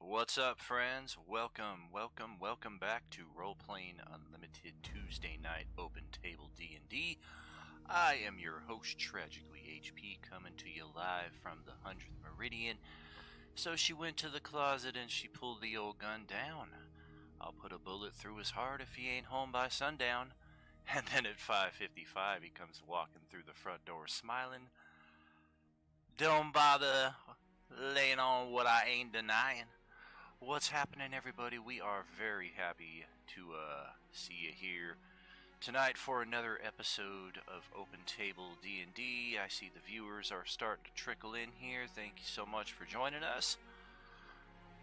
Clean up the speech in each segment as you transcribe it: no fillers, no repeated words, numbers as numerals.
What's up, friends? Welcome back to Role-Playing Unlimited Tuesday Night Open Table D&D. I am your host, Tragically HP, coming to you live from the 100th Meridian. So she went to the closet and she pulled the old gun down. I'll put a bullet through his heart if he ain't home by sundown. And then at 5:55 he comes walking through the front door smiling. Don't bother laying on what I ain't denying. What's happening, everybody? We are very happy to see you here tonight for another episode of Open Table D&D. I see the viewers are starting to trickle in here. Thank you so much for joining us.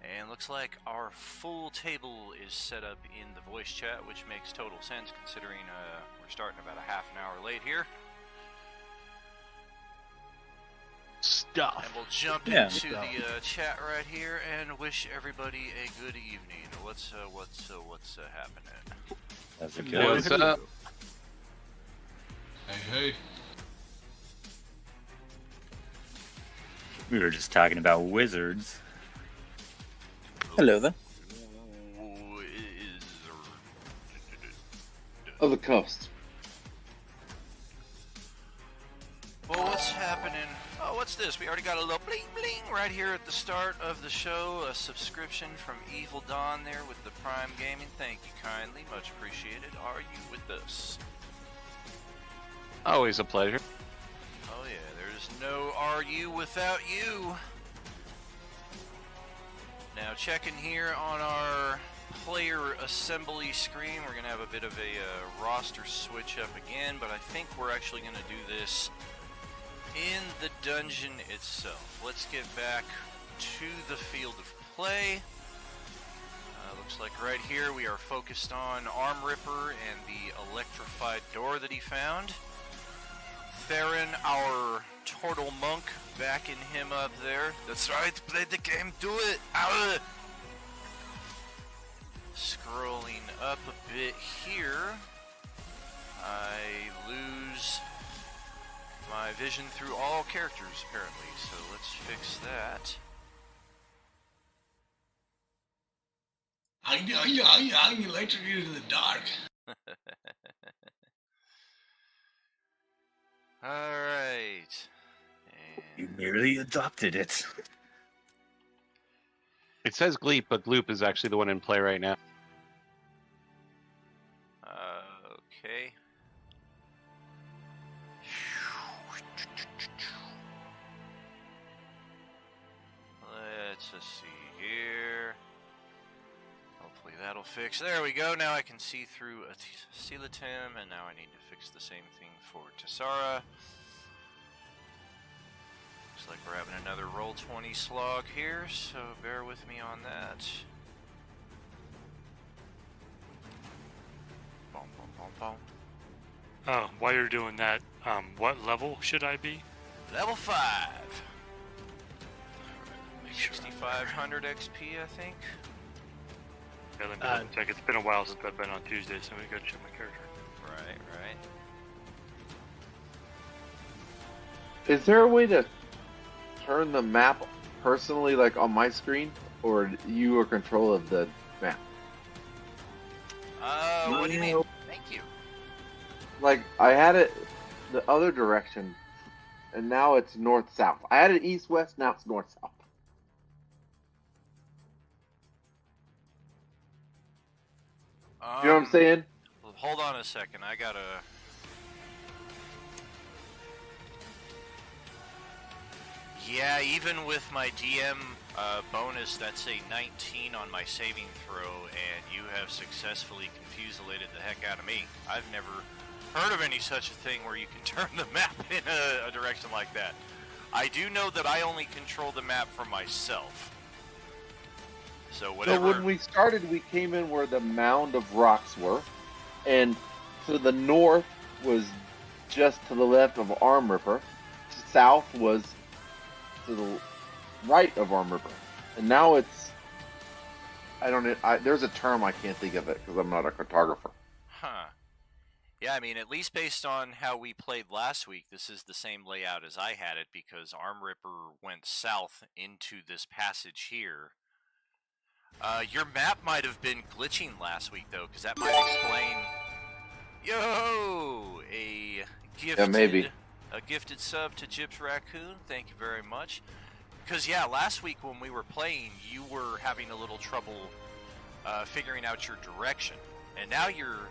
And looks like our full table is set up in the voice chat, which makes total sense considering we're starting about a half an hour late here. Stuff. And we'll jump into the chat right here and wish everybody a good evening. What's happening? That's a Hey, what's up? Hey. We were just talking about wizards. Hello there. Of the coast. Well, what's happening? Oh, what's this? We already got a little bling bling right here at the start of the show. A subscription from Evil Dawn there with the Prime Gaming. Thank you kindly. Much appreciated. Are you with us? Always a pleasure. Oh yeah, there's no are you without you. Now checking here on our player assembly screen, we're going to have a bit of a roster switch up again, but I think we're actually going to do this in the dungeon itself. Let's get back to the field of play. Looks like right here we are focused on Arm Ripper and the electrified door that he found. Theron, our turtle monk, backing him up there. That's right, play the game, do it! Ow! Scrolling up a bit here, I lose my vision through all characters, apparently, so let's fix that. I'm electrocuted in the dark. Alright. You merely adopted it. It says Gleep, but Gloop is actually the one in play right now. Okay. Let's just see here. Hopefully that'll fix. There we go. Now I can see through a Celatim, and now I need to fix the same thing for Tessara. Looks like we're having another Roll20 slog here, so bear with me on that. Boom, boom, boom, boom. While you're doing that, what level should I be? Level 5. Make sure. 6,500 XP, I think. Yeah, let me double check. It's been a while since I've been on Tuesday, so we gotta check my character. Right. Is there a way to turn the map personally, like on my screen, or you are control of the map? What do you mean? Thank you. Like I had it the other direction, and now it's north-south. I had it east-west, now it's north-south. You know what I'm saying? Hold on a second. I gotta. Yeah, even with my DM bonus, that's a 19 on my saving throw, and you have successfully confuselated the heck out of me. I've never heard of any such a thing where you can turn the map in a direction like that. I do know that I only control the map for myself. So whatever. So when we started, we came in where the mound of rocks were, and to the north was just to the left of Arm Ripper. South was to the right of Arm Ripper, and now it's. There's a term I can't think of it because I'm not a cartographer. Huh. Yeah, I mean, at least based on how we played last week, this is the same layout as I had it because Arm Ripper went south into this passage here. Your map might have been glitching last week, though, because that might explain... Yo! A gifted, maybe. A gifted sub to Gyps Raccoon. Thank you very much. Because, yeah, last week when we were playing, you were having a little trouble figuring out your direction. And now you're...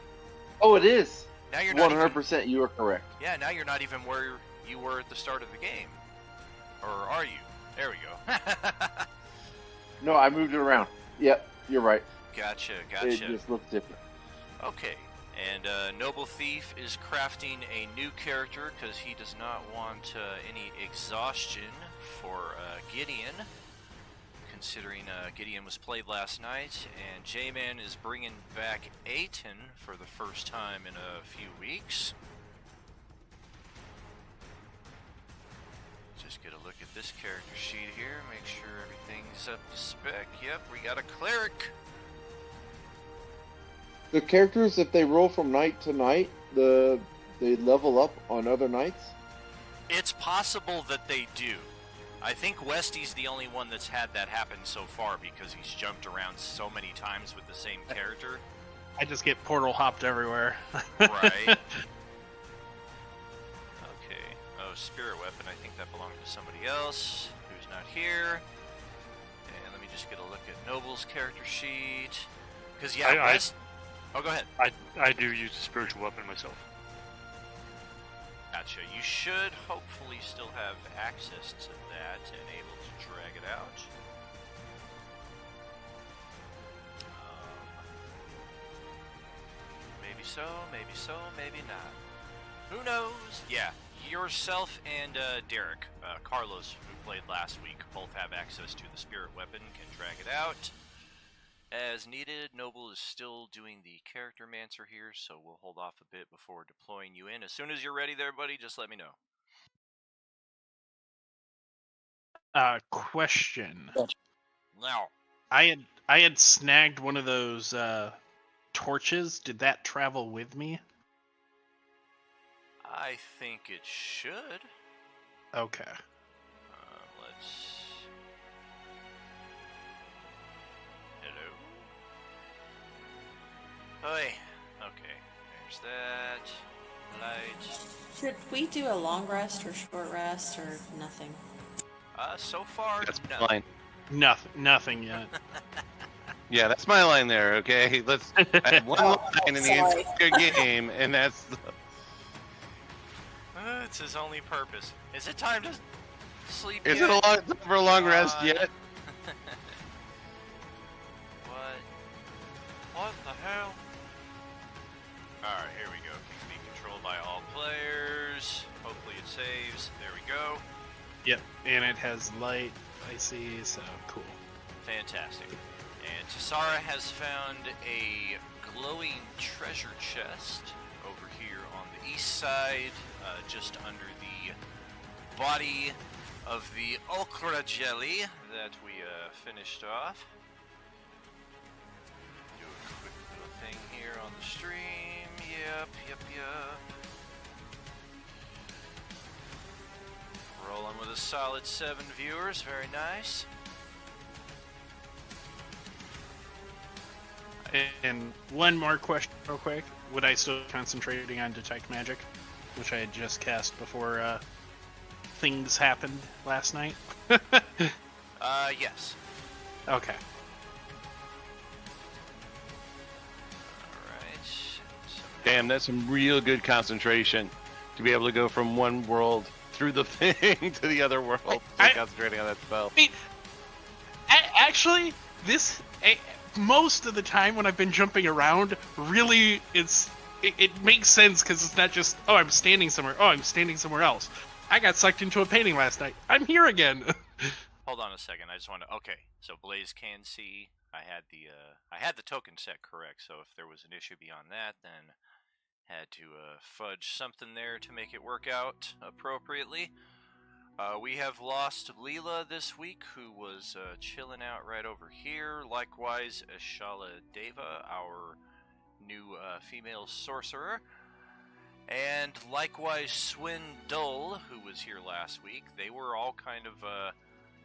Oh, it is. Now you're not 100%. You are correct. Yeah, now you're not even where you were at the start of the game. Or are you? There we go. No, I moved it around. Yep, you're right. Gotcha. It just looks different. Okay, and Noble Thief is crafting a new character because he does not want any exhaustion for Gideon, considering Gideon was played last night, and J-Man is bringing back Aten for the first time in a few weeks. Just get a look at this character sheet here, make sure everything's up to spec. Yep, we got a cleric. The characters, if they roll from night to night, they level up on other nights? It's possible that they do. I think Westy's the only one that's had that happen so far because he's jumped around so many times with the same character. I just get portal hopped everywhere. Right. Okay. Oh, spirit weapon. I think that belonged to somebody else who's not here. And let me just get a look at Noble's character sheet. Because, yeah, Oh, go ahead. I do use the spiritual weapon myself. Gotcha. You should hopefully still have access to that and able to drag it out. Maybe so, maybe not. Who knows? Yeah, yourself and Derek, Carlos, who played last week, both have access to the spirit weapon, can drag it out as needed. Noble is still doing the character mancer here, so we'll hold off a bit before deploying you in. As soon as you're ready there, buddy, just let me know. Question. Now, I had snagged one of those torches. Did that travel with me? I think it should. Okay. Let's... Hello? Oi. Okay. There's that. Light. Should we do a long rest or short rest or nothing? So far, That's no. my line. Nothing yet. Yeah, that's my line there. Okay, let's. I have one line in the sorry. entire game, and that's. It's his only purpose. Is it time to sleep Is yet? it for a long rest God. yet? What the hell? Alright, here we go. Can be controlled by all players. Hopefully it saves. There we go. Yep, and it has light, I see, so cool. Fantastic. And Tassara has found a glowing treasure chest over here on the east side, just under the body of the okra jelly that we finished off. Do a quick little thing here on the stream. Yep. Rolling with a solid 7 viewers. Very nice. And one more question real quick. Would I still be concentrating on Detect Magic? Which I had just cast before things happened last night? Yes. Okay. Alright. So Damn, that's some real good concentration to be able to go from one world through the thing to the other world. Concentrating on that spell. I mean, actually, this most of the time when I've been jumping around, really, it makes sense because it's not just, oh, I'm standing somewhere. Oh, I'm standing somewhere else. I got sucked into a painting last night. I'm here again. hold on a second. I just want to. Okay, so Blaze can see. I had the token set correct. So if there was an issue beyond that, then had to fudge something there to make it work out appropriately. We have lost Leela this week, who was chilling out right over here. Likewise, Ashala Deva, our new female sorcerer. And likewise, Swin Dull, who was here last week. They were all kind of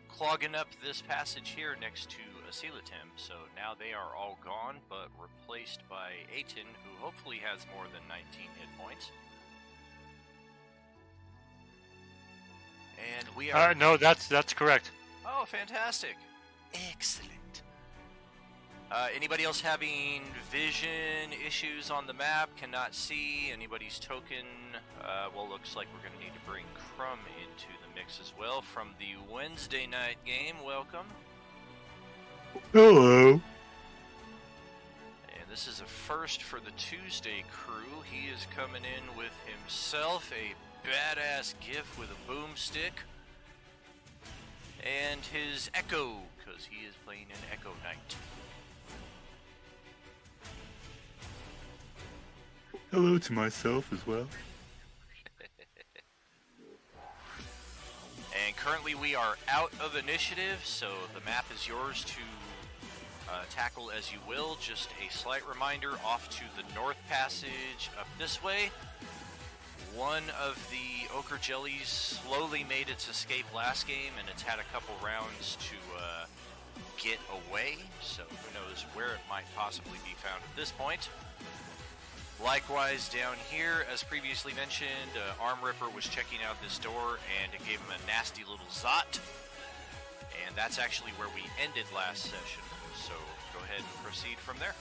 clogging up this passage here next to Asilatim, so now they are all gone, but replaced by Aten, who hopefully has more than 19 hit points. And we are... No, that's correct. Oh, fantastic. Excellent. Anybody else having vision issues on the map? Cannot see anybody's token? Well, looks like we're going to need to bring Crumb into the mix as well from the Wednesday night game. Welcome. Hello. And this is a first for the Tuesday crew. He is coming in with himself a badass GIF with a boomstick. And his Echo, because he is playing an Echo Knight. Hello to myself as well. And currently we are out of initiative, so the map is yours to tackle as you will. Just a slight reminder, off to the North Passage up this way. One of the Ochre Jellies slowly made its escape last game, and it's had a couple rounds to get away, so who knows where it might possibly be found at this point. Likewise, down here, as previously mentioned, Arm Ripper was checking out this door, and it gave him a nasty little zot. And that's actually where we ended last session, so go ahead and proceed from there.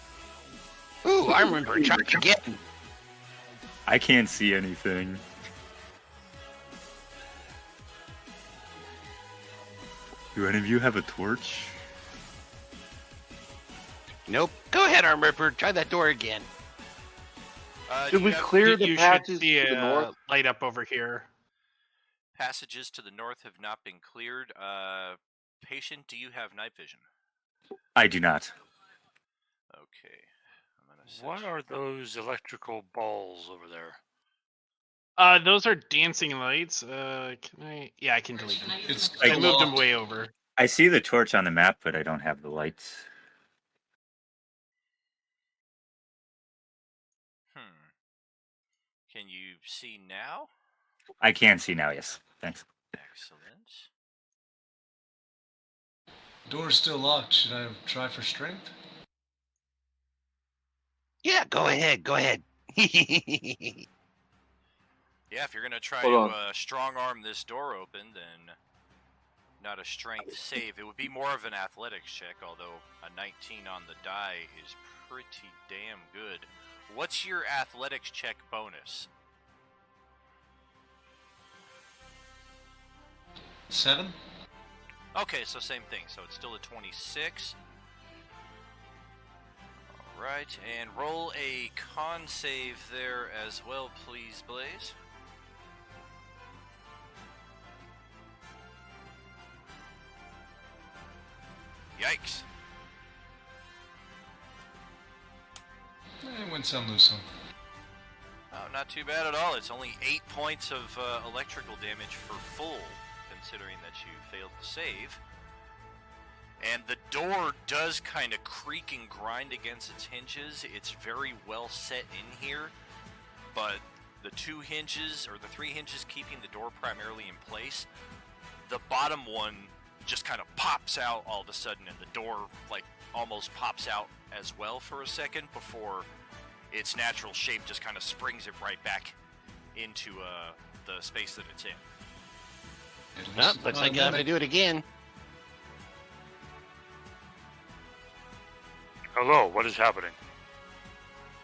Ooh, Arm Ripper, charge again. I can't see anything. Do any of you have a torch? Nope. Go ahead, Arm Ripper. Try that door again. Did we clear the You patches should see to the north? light up over here. Passages to the north have not been cleared. Patient, do you have night vision? I do not. Okay. I'm gonna set What are those electrical balls over there? Those are dancing lights. Can I? Yeah, I can delete them. I like- moved them way over. I see the torch on the map, but I don't have the lights. Can you see now? I can see now, yes. Thanks. Excellent. Door's still locked. Should I try for strength? Yeah, go ahead. Go ahead. Yeah, if you're gonna try Hold to strong arm this door open, then not a strength save. It would be more of an athletics check, although a 19 on the die is pretty damn good. What's your athletics check bonus? 7? Okay, so same thing. So it's still a 26. Alright, and roll a con save there as well, please, Blaze. Yikes. Win some, lose some. Oh, not too bad at all. It's only 8 points of electrical damage for full, considering that you failed to save. And the door does kind of creak and grind against its hinges. It's very well set in here, but the 2 hinges, or the 3 hinges keeping the door primarily in place, the bottom one just kind of pops out all of a sudden, and the door like almost pops out as well for a second before its natural shape just kind of springs it right back into the space that it's in. Well, looks like I have to do it again. Hello, what is happening?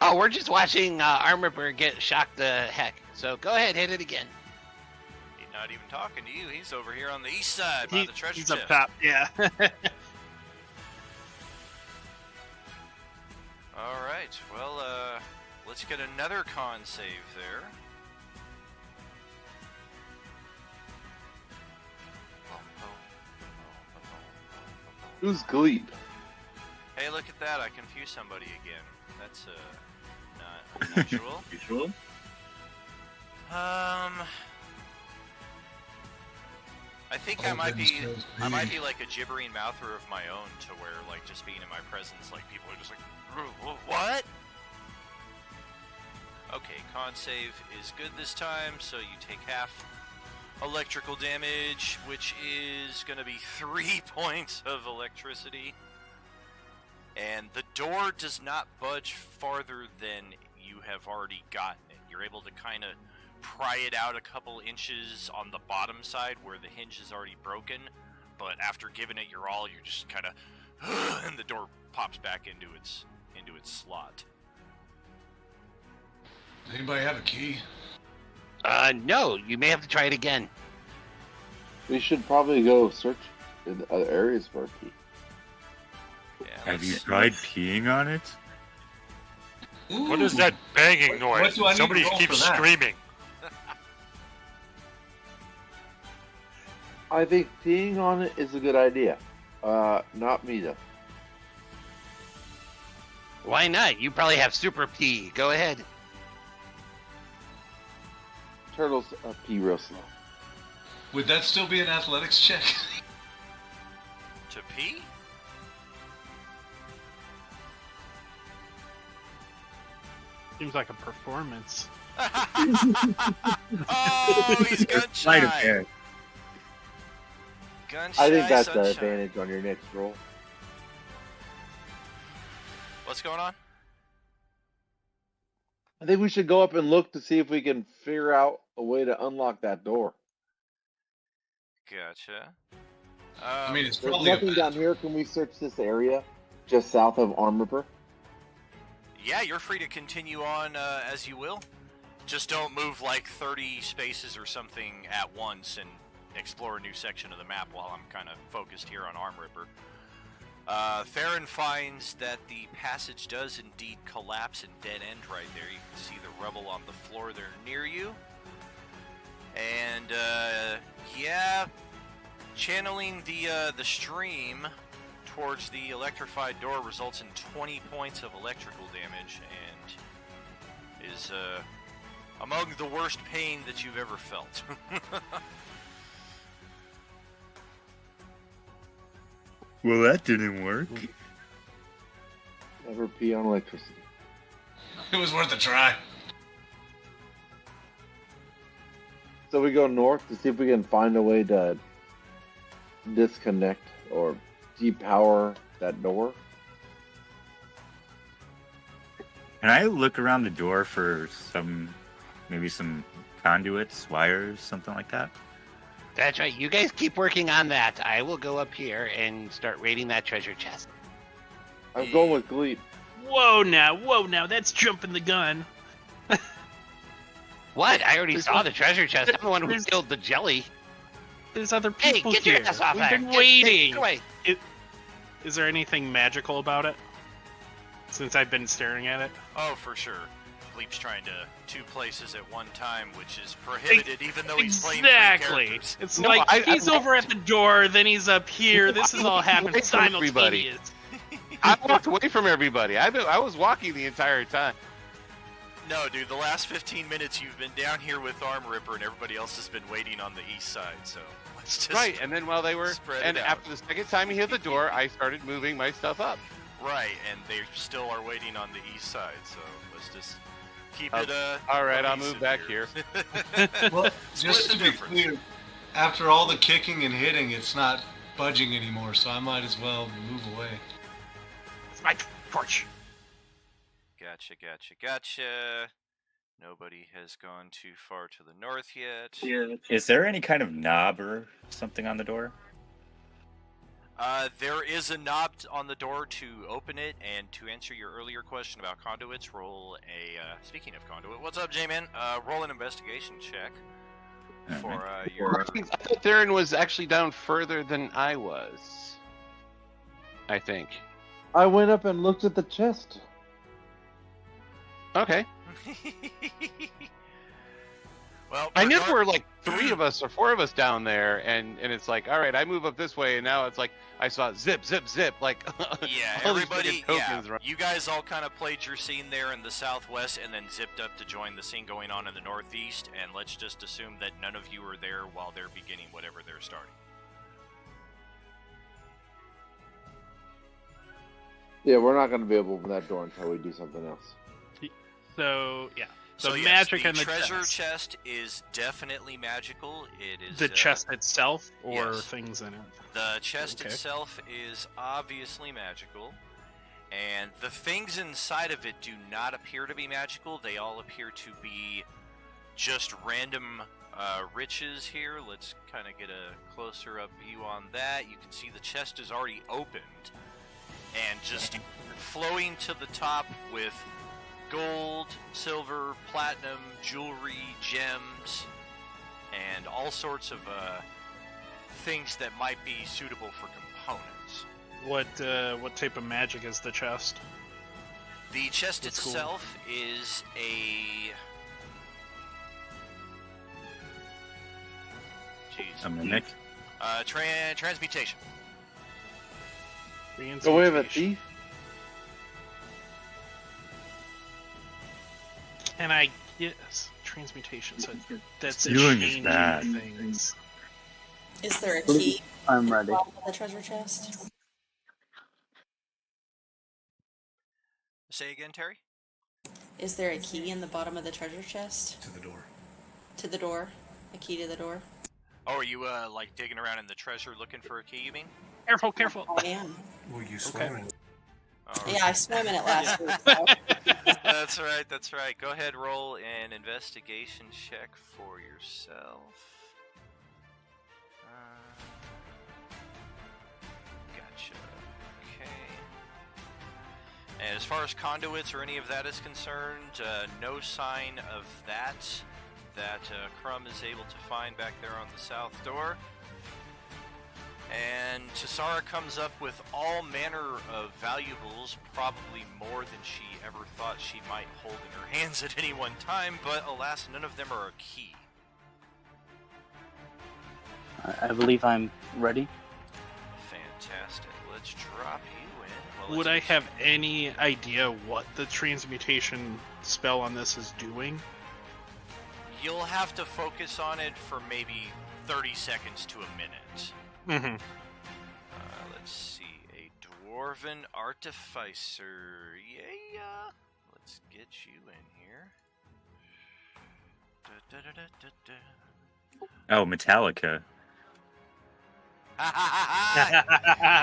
Oh, we're just watching Arm Ripper get shocked the heck. So go ahead, hit it again. He's not even talking to you. He's over here on the east side by the treasure He's chest. up top. Yeah. All right. Well, let's get another con save there. Who's Gleep? Hey, look at that. I confused somebody again. That's not natural. Usual? I think I might be like a gibbering mouther of my own, to where like just being in my presence, like people are just like, what? Okay, con save is good this time, so you take half electrical damage, which is gonna be 3 points of electricity. And the door does not budge farther than you have already gotten it. You're able to kind of pry it out a couple inches on the bottom side where the hinge is already broken, but after giving it your all, you're just kind of, and the door pops back into its slot. Does anybody have a key? No, you may have to try it again. We should probably go search in other areas for a key. Yeah, Have you let's- tried peeing on it? What is that banging noise? What do I need to Somebody roll keeps for that? screaming. I think peeing on it is a good idea. Not me though. Why not? You probably have super pee. Go ahead. Turtles pee real slow. Would that still be an athletics check? To pee? Seems like a performance. Oh, he's gun Sleight of shy. hand. Gun I think shy that's the sunshine. advantage on your next roll. What's going on? I think we should go up and look to see if we can figure out a way to unlock that door. Gotcha. I mean, it's There's probably a nothing down here. Can we search this area just south of Arm Ripper? Yeah, you're free to continue on as you will. Just don't move like 30 spaces or something at once and explore a new section of the map while I'm kind of focused here on Arm Ripper. Farron finds that the passage does indeed collapse and dead end right there. You can see the rubble on the floor there near you. And, yeah, channeling the stream towards the electrified door results in 20 points of electrical damage and is among the worst pain that you've ever felt. Well, that didn't work. Never pee on electricity. It was worth a try. So we go north to see if we can find a way to disconnect or depower that door. Can I look around the door for maybe some conduits, wires, something like that? That's right. You guys keep working on that. I will go up here and start raiding that treasure chest. I'm going with Gleep. Whoa now, that's jumping the gun. What? I already saw the treasure chest. I'm the one who There's- killed the jelly. There's other Hey, people get here. your ass off We've there. been Get waiting. away. Is there anything magical about it? Since I've been staring at it. Oh, for sure. Bleep's trying to two places at one time, which is prohibited even though he's playing three Exactly. characters. It's No, like I- he's over at the door, then he's up here. This is all happening Away from everybody. simultaneous. I walked away from everybody. I was walking the entire time. No, dude, the last 15 minutes you've been down here with Arm Ripper and everybody else has been waiting on the east side, so let's just... Right, and then while they were, spread and it out. after the second time he hit the door, I started moving my stuff up. Right, and they still are waiting on the east side, so let's just keep Uh, it, all right, I'll cohesive move back Well, Split just the to be difference. clear, after all the kicking and hitting, it's not budging anymore, so I might as well move away. It's my torch. Gotcha. Nobody has gone too far to the north yet. Is there any kind of knob or something on the door? There is a knob on the door to open it, and to answer your earlier question about conduits, roll a, speaking of conduit, what's up, J-Man? Roll an investigation check for, your... I thought Theron was actually down further than I was. I think. I went up and looked at the chest. Okay. Well, I knew there were like 3 of us or 4 of us down there, and it's like, all right, I move up this way, and now it's like I saw zip, like Yeah, all these everybody, freaking yeah, tokens run- you guys all kind of played your scene there in the southwest and then zipped up to join the scene going on in the northeast, and let's just assume that none of you are there while they're beginning whatever they're starting. Yeah, we're not going to be able to open that door until we do something else. So yeah. So The yes, magic the and the treasure chest. chest is definitely magical. It is The chest itself, or yes. things in it. The chest Okay. itself is obviously magical, And the things inside of it do not appear to be magical. They all appear to be just random riches here. Let's kind of get a closer up view on that. You can see the chest is already opened and just flowing to the top with gold, silver, platinum, jewelry, gems, and all sorts of things that might be suitable for components. What type of magic is the chest? The chest That's itself is a... Jeez. A mimic. Transmutation. So we have a thief? Can I guess? Transmutation, so that's Stealing is changing bad. things. Is there a key I'm ready. in the treasure chest? Say again, Terry? Is there a key in the bottom of the treasure chest? To the door. To the door? A key to the door? Oh, are you like digging around in the treasure looking for a key, you mean? Careful, careful. I am. Well, you swam in. Alright. Yeah, I swam in it last week. So. That's right, that's right. Go ahead, roll an investigation check for yourself. Gotcha. Okay. And as far as conduits or any of that is concerned, no sign of that Crumb is able to find back there on the south door. And Chisara comes up with all manner of valuables, probably more than she ever thought she might hold in her hands at any one time, but alas, none of them are a key. I believe I'm ready. Fantastic. Let's drop you in. Well, Would let's I have any idea what the transmutation spell on this is doing? You'll have to focus on it for maybe 30 seconds to a minute. Mm-hmm. Let's see. A Dwarven Artificer. Yeah. Let's get you in here. Oh, Metallica.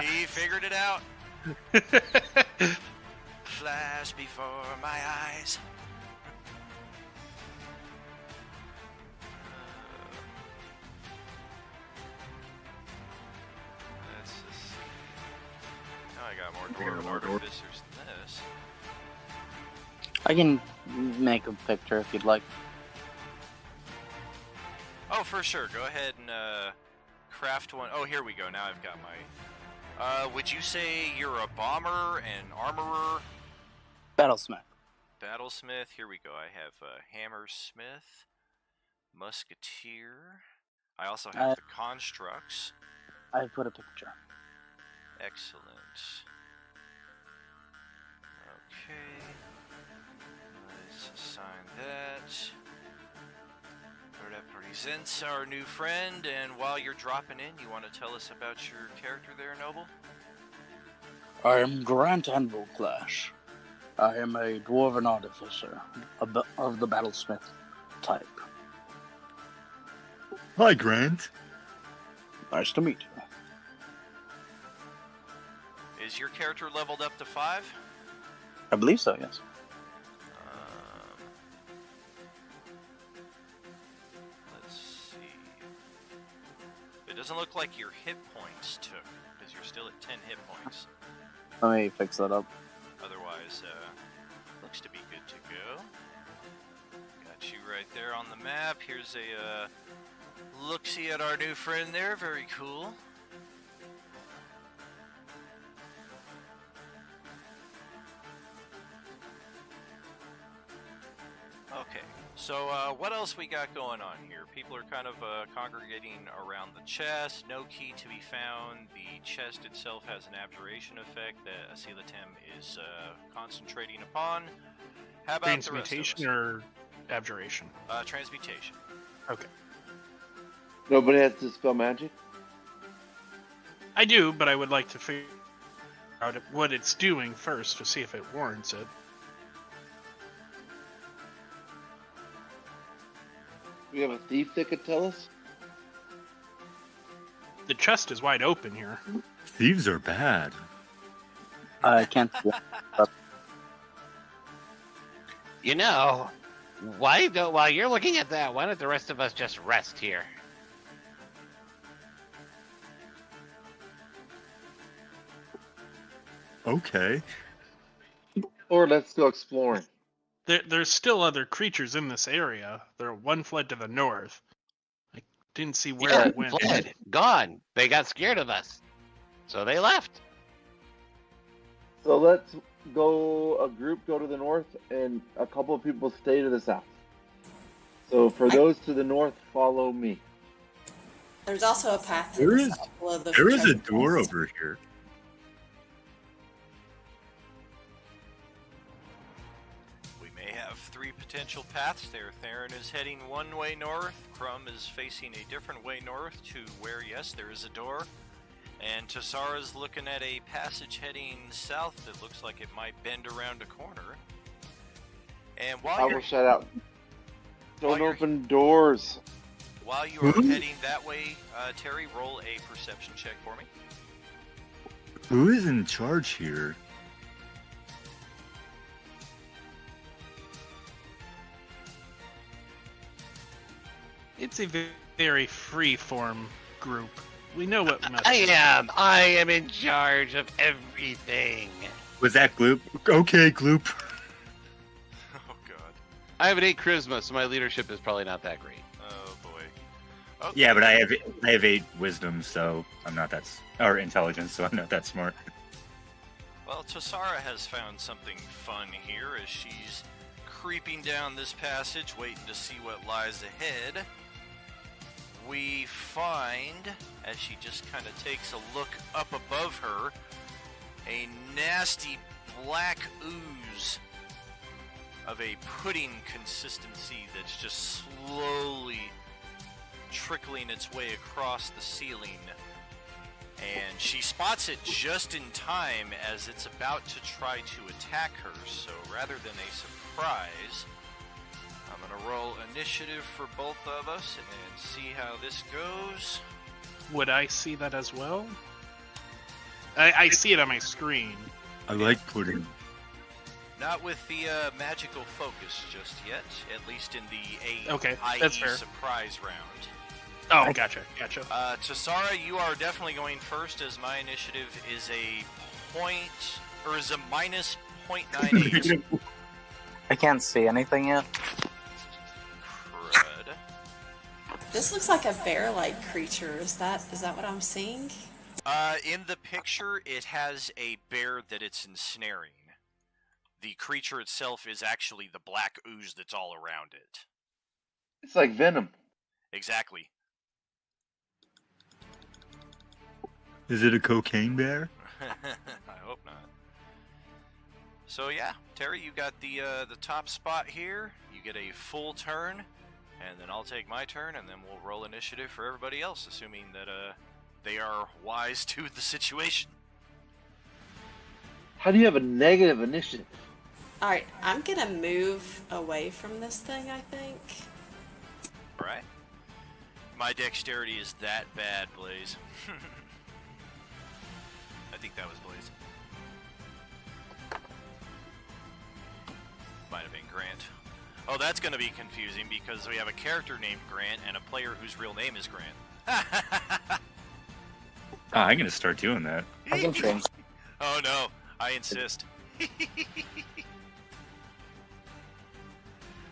He figured it out. Flash before my eyes. Let's just see. Now I got more Dwarven Artificers than this. I can make a picture if you'd like. Oh, for sure. Go ahead and craft one. Oh, here we go. Now I've got my... would you say you're a bomber, an armorer? Battlesmith. Battlesmith. Here we go. I have Hammersmith, Musketeer. I also have the Constructs. I put a picture. Excellent. Okay. Let's assign that. Represents our new friend, and while you're dropping in, you want to tell us about your character there, Noble? I am Grant Anvilclash. I am a Dwarven Artificer of the Battlesmith type. Hi, Grant. Nice to meet you. Is your character leveled up to 5? I believe so, yes. Let's see. It doesn't look like your hit points took, because you're still at 10 hit points. Let me fix that up. Otherwise, looks to be good to go. Got you right there on the map. Here's a look-see at our new friend there. Very cool. Okay, so what else we got going on here? People are kind of congregating around the chest. No key to be found. The chest itself has an abjuration effect that Asilatem is concentrating upon. How about Transmutation the rest of us? or abjuration? Transmutation. Okay. Nobody has to spell magic? I do, but I would like to figure out what it's doing first to see if it warrants it. We have a thief that could tell us? The chest is wide open here. Thieves are bad. I can't. You know, while you're looking at that, why don't the rest of us just rest here? Okay. Or let's go exploring. There's still other creatures in this area. One fled to the north. I didn't see where it went. Fled, gone. They got scared of us, so they left. So let's a group go to the north, and a couple of people stay to the south. So for those to the north, follow me. There's also a path to There the is- south below the There is a treasure door chest. over here. We may have three potential paths there. Theron is heading one way north. Crumb is facing a different way north to where, yes, there is a door. And Tassara's looking at a passage heading south that looks like it might bend around a corner. And I will shout out. While Don't you're- open doors. while you are heading that way, Terry, roll a perception check for me. Who is in charge here? It's a very free-form group. We know what must I am in charge of everything. Was that Gloop? Okay, Gloop. Oh god. I have an 8 charisma, so my leadership is probably not that great. Oh boy. Okay. Yeah, but I have 8 wisdom, so I'm not that or intelligence, so I'm not that smart. Well, Tassara has found something fun here as she's creeping down this passage, waiting to see what lies ahead. We find, as she just kind of takes a look up above her, a nasty black ooze of a pudding consistency that's just slowly trickling its way across the ceiling. And she spots it just in time as it's about to try to attack her, so rather than a surprise, I'm going to roll initiative for both of us and see how this goes. Would I see that as well? I see it on my screen. I like pudding. Not with the magical focus just yet, at least in the Okay, IE that's fair. surprise round. Oh, gotcha. Tassara, you are definitely going first as my initiative is a minus 0.98. I can't see anything yet. Crud. This looks like a bear-like creature. Is that what I'm seeing? In the picture, it has a bear that it's ensnaring. The creature itself is actually the black ooze that's all around it. It's like Venom. Exactly. Is it a cocaine bear? I hope not. So yeah, Terry, you got the top spot here. You get a full turn, and then I'll take my turn, and then we'll roll initiative for everybody else, assuming that they are wise to the situation. How do you have a negative initiative? Alright, I'm gonna move away from this thing, I think. Right? My dexterity is that bad, Blaze. I think that was Blaze. Might have been Grant. Oh, that's going to be confusing because we have a character named Grant and a player whose real name is Grant. Oh, I'm gonna start doing that. I can change. Oh no, I insist.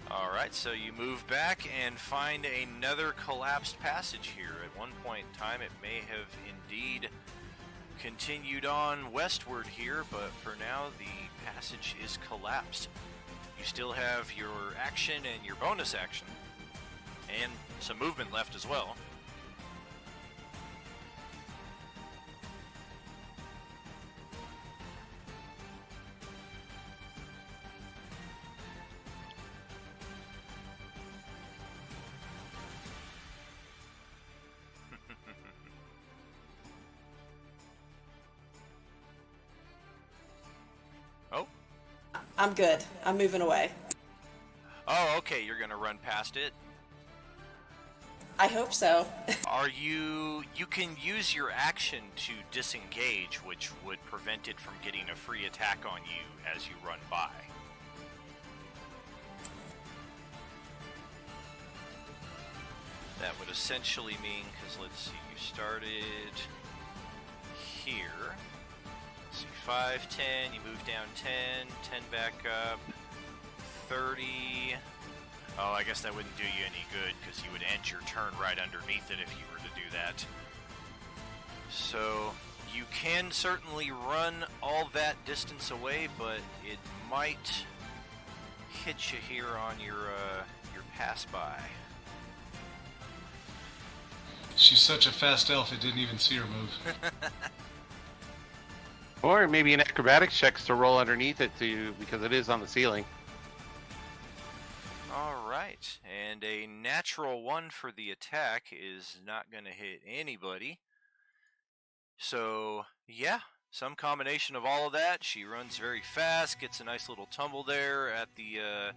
Alright, so you move back and find another collapsed passage here. At one point in time, it may have indeed continued on westward here, but for now, the passage is collapsed. You still have your action and your bonus action, and some movement left as well. Oh? I'm good. I'm moving away. Oh, okay, you're gonna run past it. I hope so. You can use your action to disengage, which would prevent it from getting a free attack on you as you run by. That would essentially mean, because let's see, you started here. Let's see, 5, 10, you move down 10, 10 back up, 30. Oh, I guess that wouldn't do you any good, because you would end your turn right underneath it if you were to do that. So, you can certainly run all that distance away, but it might hit you here on your pass-by. She's such a fast elf, it didn't even see her move. Or maybe an acrobatics check to roll underneath it because it is on the ceiling. Alright, and a natural 1 for the attack is not going to hit anybody. So, yeah, some combination of all of that. She runs very fast, gets a nice little tumble there at the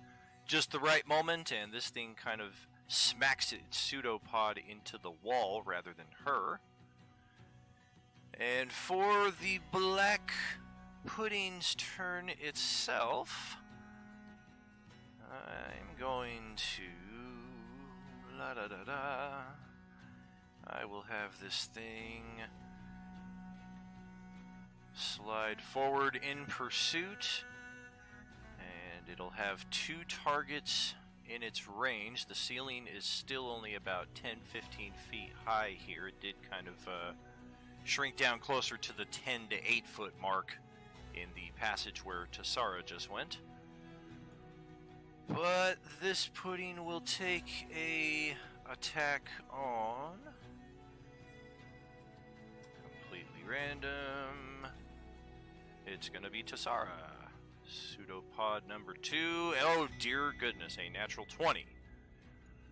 just the right moment, and this thing kind of smacks its pseudopod into the wall rather than her. And for the Black Pudding's turn itself, I'm going to I will have this thing slide forward in pursuit, and it'll have 2 targets in its range. The ceiling is still only about 10-15 feet high here. It did kind of shrink down closer to the 10 to 8 foot mark in the passage where Tassara just went. But this pudding will take a attack on, completely random, it's gonna be Tassara. Pseudopod number 2. Oh dear goodness, a natural 20.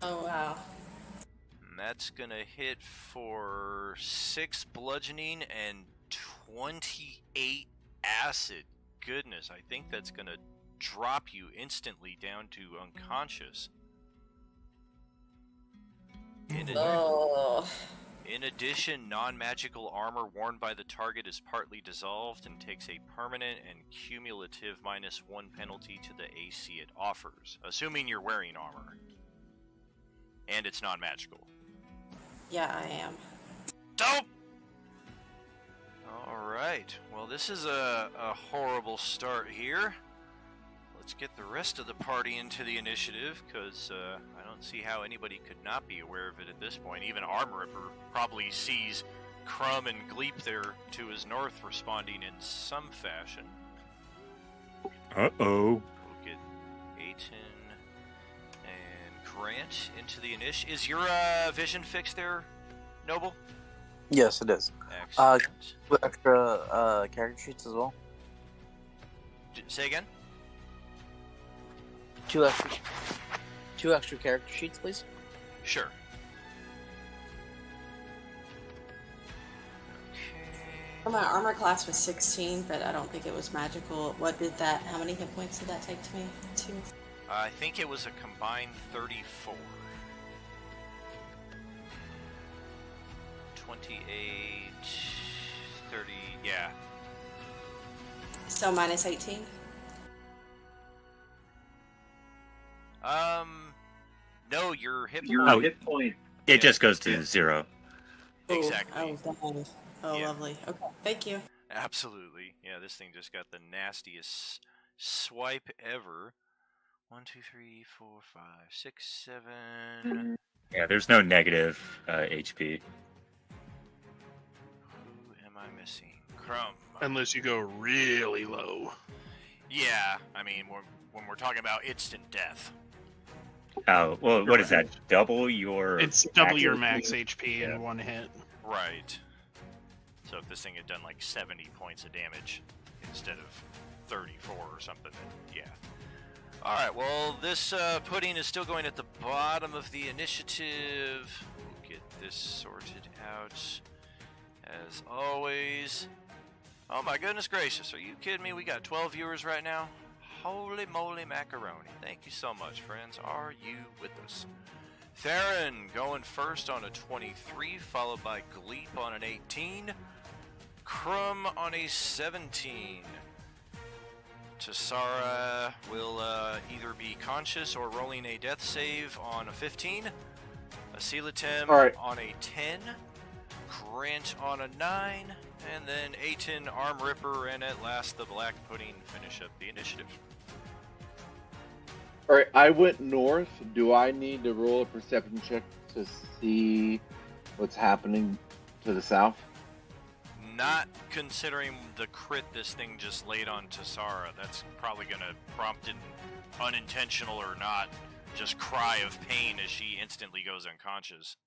Oh wow. And that's gonna hit for 6 bludgeoning and 28 acid. Goodness, I think that's gonna drop you instantly down to unconscious. In addition, non-magical armor worn by the target is partly dissolved and takes a permanent and cumulative -1 penalty to the AC it offers, assuming you're wearing armor. And it's non-magical. Yeah, I am. Dope! Alright, well this is a horrible start here. Let's get the rest of the party into the initiative, because I don't see how anybody could not be aware of it at this point. Even Armripper probably sees Crumb and Gleep there to his north responding in some fashion. Uh-oh. We'll get Aiton and Grant into the initiative. Is your vision fixed there, Noble? Yes, it is. Excellent. With extra character sheets as well. Say again? 2 extra character sheets, please. Sure. Well, my armor class was 16, but I don't think it was magical. What did that? How many hit points did that take to me? 2. I think it was a combined 34. 28, 30, yeah. So minus 18. No, your hit point. It just goes to 0. Exactly. Oh, Yeah. lovely. Okay, thank you. Absolutely. Yeah, this thing just got the nastiest swipe ever. 1, 2, 3, 4, 5, 6, 7. Yeah, there's no negative HP. Who am I missing? Crumb. Unless you go really low. Yeah, I mean, when we're talking about instant death. Oh, well, what is that? Double your... It's double your max max HP in one hit. Right. So if this thing had done like 70 points of damage instead of 34 or something, then yeah. Alright, well, this pudding is still going at the bottom of the initiative. We'll get this sorted out as always. Oh my goodness gracious, are you kidding me? We got 12 viewers right now? Holy moly macaroni. Thank you so much, friends. Are you with us? Theron going first on a 23, followed by Gleep on an 18. Crumb on a 17. Tassara will either be conscious or rolling a death save on a 15. Asilatem on a 10. Grant on a 9. And then Aten, Arm Ripper, and at last the Black Pudding finish up the initiative. Alright, I went north. Do I need to roll a perception check to see what's happening to the south? Not considering the crit this thing just laid on Tassara. That's probably going to prompt an unintentional or not just cry of pain as she instantly goes unconscious.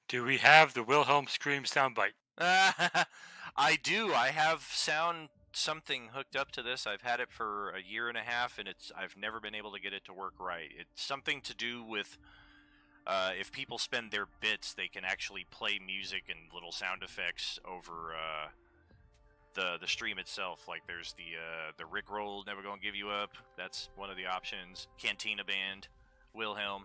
Do we have the Wilhelm scream soundbite? I do. I have sound something hooked up to this. I've had it for a year and a half, and I've never been able to get it to work right. It's something to do with if people spend their bits, they can actually play music and little sound effects over the stream itself. Like there's the Rickroll, Never Gonna Give You Up. That's one of the options. Cantina Band, Wilhelm.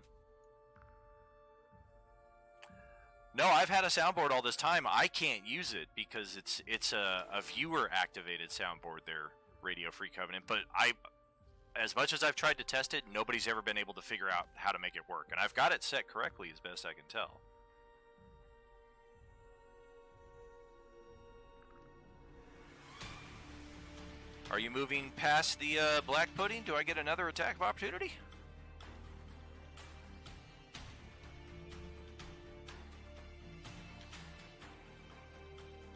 No, I've had a soundboard all this time. I can't use it because it's a viewer activated soundboard there, Radio Free Covenant. But as much as I've tried to test it, nobody's ever been able to figure out how to make it work. And I've got it set correctly as best I can tell. Are you moving past the Black Pudding? Do I get another attack of opportunity?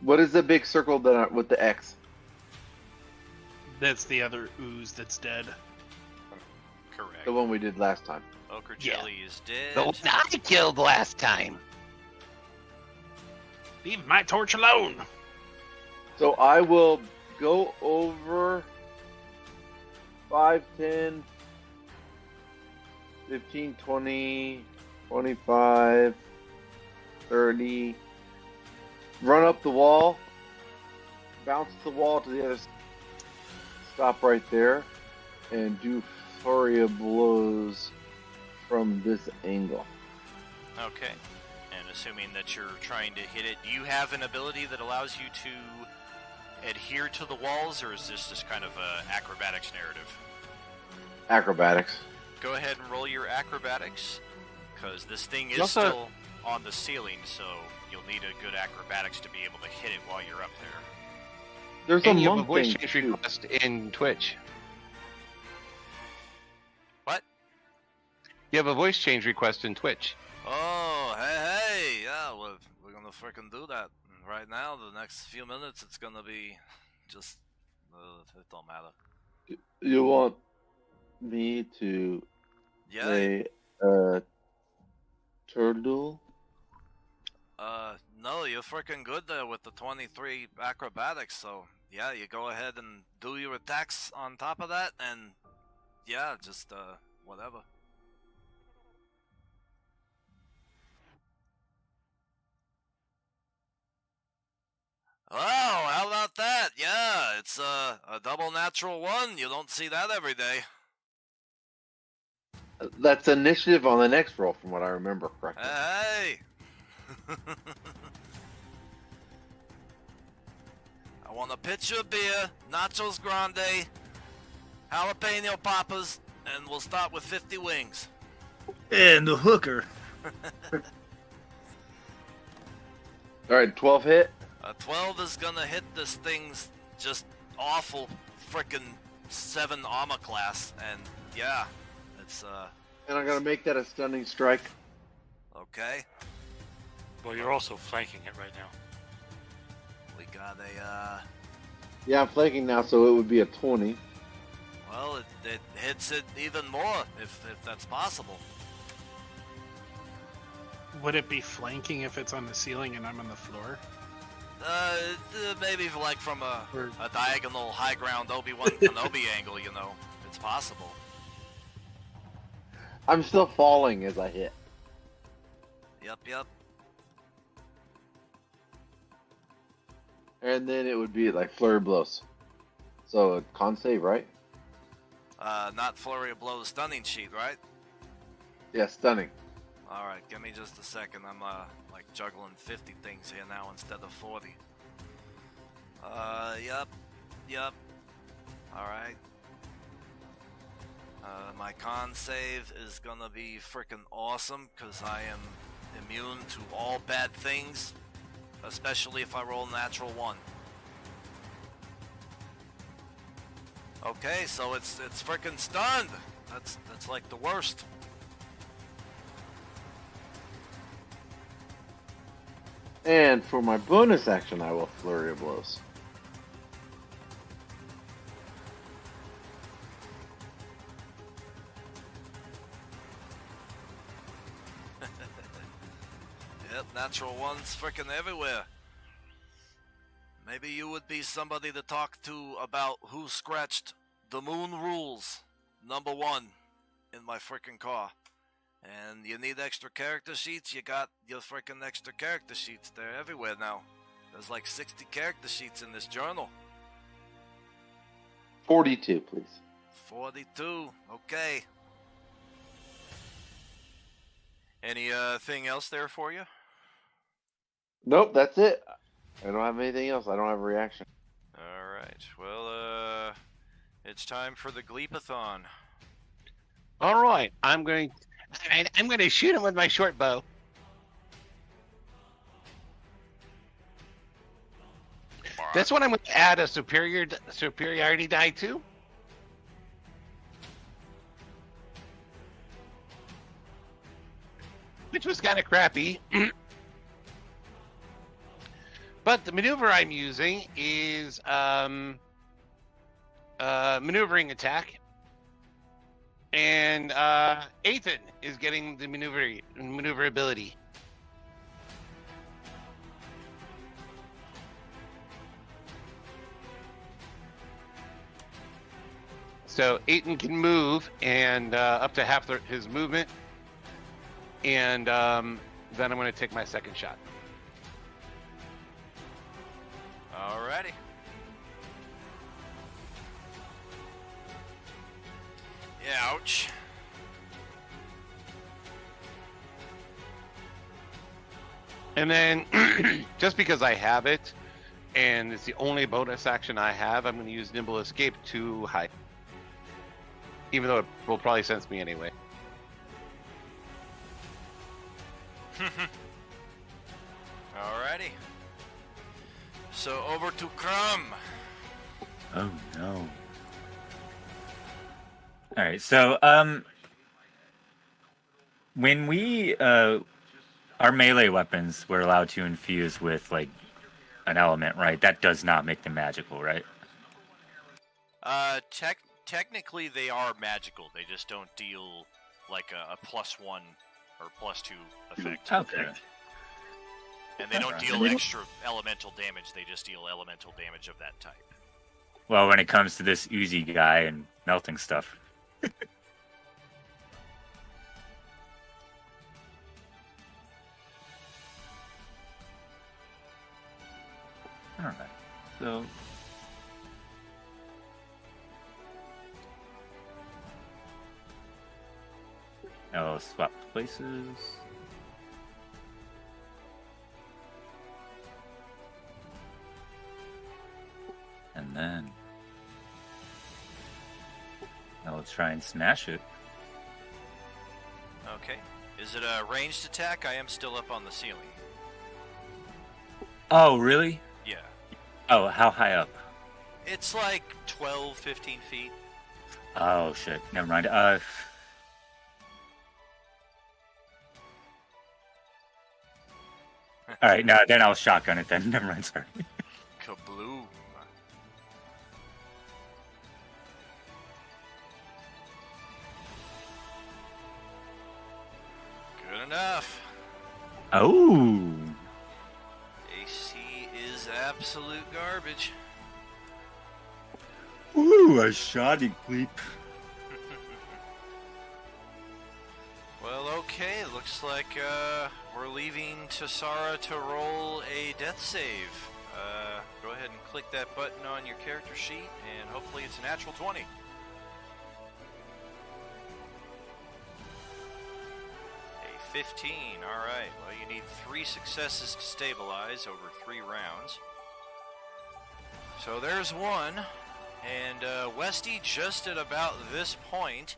What is the big circle with the X? That's the other ooze that's dead. Correct. The one we did last time. Ochre Jelly is dead. The one I killed last time. Leave my torch alone. So I will go over 5, 10, 15, 20, 25, 30. Run up the wall, bounce the wall to the other side, stop right there, and do flurry of blows from this angle. Okay. And assuming that you're trying to hit it, do you have an ability that allows you to adhere to the walls, or is this just kind of a acrobatics narrative? Acrobatics. Go ahead and roll your acrobatics, because this thing is still on the ceiling, so you'll need a good acrobatics to be able to hit it while you're up there. There's and a you have a monk voice thing, change request in Twitch. What? You have a voice change request in Twitch. Oh, hey, yeah, we're gonna freaking do that. And right now, the next few minutes, it's gonna be just, it don't matter. You want me to play turtle? No, you're freaking good there with the 23 acrobatics, so yeah, you go ahead and do your attacks on top of that, and yeah, just, whatever. Oh, how about that? Yeah, it's a double natural 1. You don't see that every day. That's initiative on the next roll, from what I remember correctly. Hey! I want a pitcher of beer, nachos grande, jalapeno poppers, and we'll start with 50 wings. And the hooker. Alright, 12 hit. 12 is gonna hit this thing's just awful frickin' 7 armor class, and yeah, it's And I'm gonna make that a stunning strike. Okay. Well, you're also flanking it right now. We got a Yeah, I'm flanking now, so it would be a 20. well, it hits it even more if that's possible. Would it be flanking if it's on the ceiling and I'm on the floor? Maybe like from a diagonal high ground Obi-Wan Kenobi angle, you know. It's possible. I'm still falling as I hit. Yep. And then it would be like flurry of blows. So con save, right? Not flurry of blows stunning sheet, right? Yeah, stunning. Alright, give me just a second. I'm like juggling 50 things here now instead of 40. Yep. Alright. My con save is gonna be freaking awesome because I am immune to all bad things, especially if I roll natural 1. Okay, so it's freaking stunned. That's like the worst. And for my bonus action, I will Flurry of Blows. Yep, natural 1's freaking everywhere. Maybe you would be somebody to talk to about who scratched the moon rules #1 in my freaking car. And you need extra character sheets, you got your freaking extra character sheets. They're everywhere now. There's like 60 character sheets in this journal. 42, please. 42, okay. Anything else there for you? Nope, that's it. I don't have anything else. I don't have a reaction. Alright, well, it's time for the Gleepathon. All right, I'm going to shoot him with my short bow. This one I'm going to add a superiority die to. Which was kind of crappy. But the maneuver I'm using is maneuvering attack. And Ethan is getting the maneuverability. So Ethan can move and up to half his movement. And then I'm going to take my second shot. Alrighty. Ouch. And then, just because I have it, and it's the only bonus action I have, I'm going to use Nimble Escape to hide. Even though it will probably sense me anyway. Alrighty. So over to Crumb. Oh no. All right, so when we our melee weapons were allowed to infuse with like an element, right? That does not make them magical, right? Technically they are magical. They just don't deal like a +1 or +2 effect. Okay. And they don't deal extra elemental damage. They just deal elemental damage of that type. Well, when it comes to this Uzi guy and melting stuff. All right. So now I'll swap places. And then now let's try and smash it. Okay. Is it a ranged attack? I am still up on the ceiling. Oh, really? Yeah. Oh, how high up? It's like 12, 15 feet. Oh, shit. Never mind. Alright, no, then I'll shotgun it then. Never mind, sorry. Kabloom. Good enough. Oh. AC is absolute garbage. Ooh, a shoddy bleep. Well, okay, looks like we're leaving Tassara to roll a death save. Go ahead and click that button on your character sheet, and hopefully it's a natural 20. 15. Alright, well, you need 3 successes to stabilize over 3 rounds. So there's one. And Westy, just at about this point,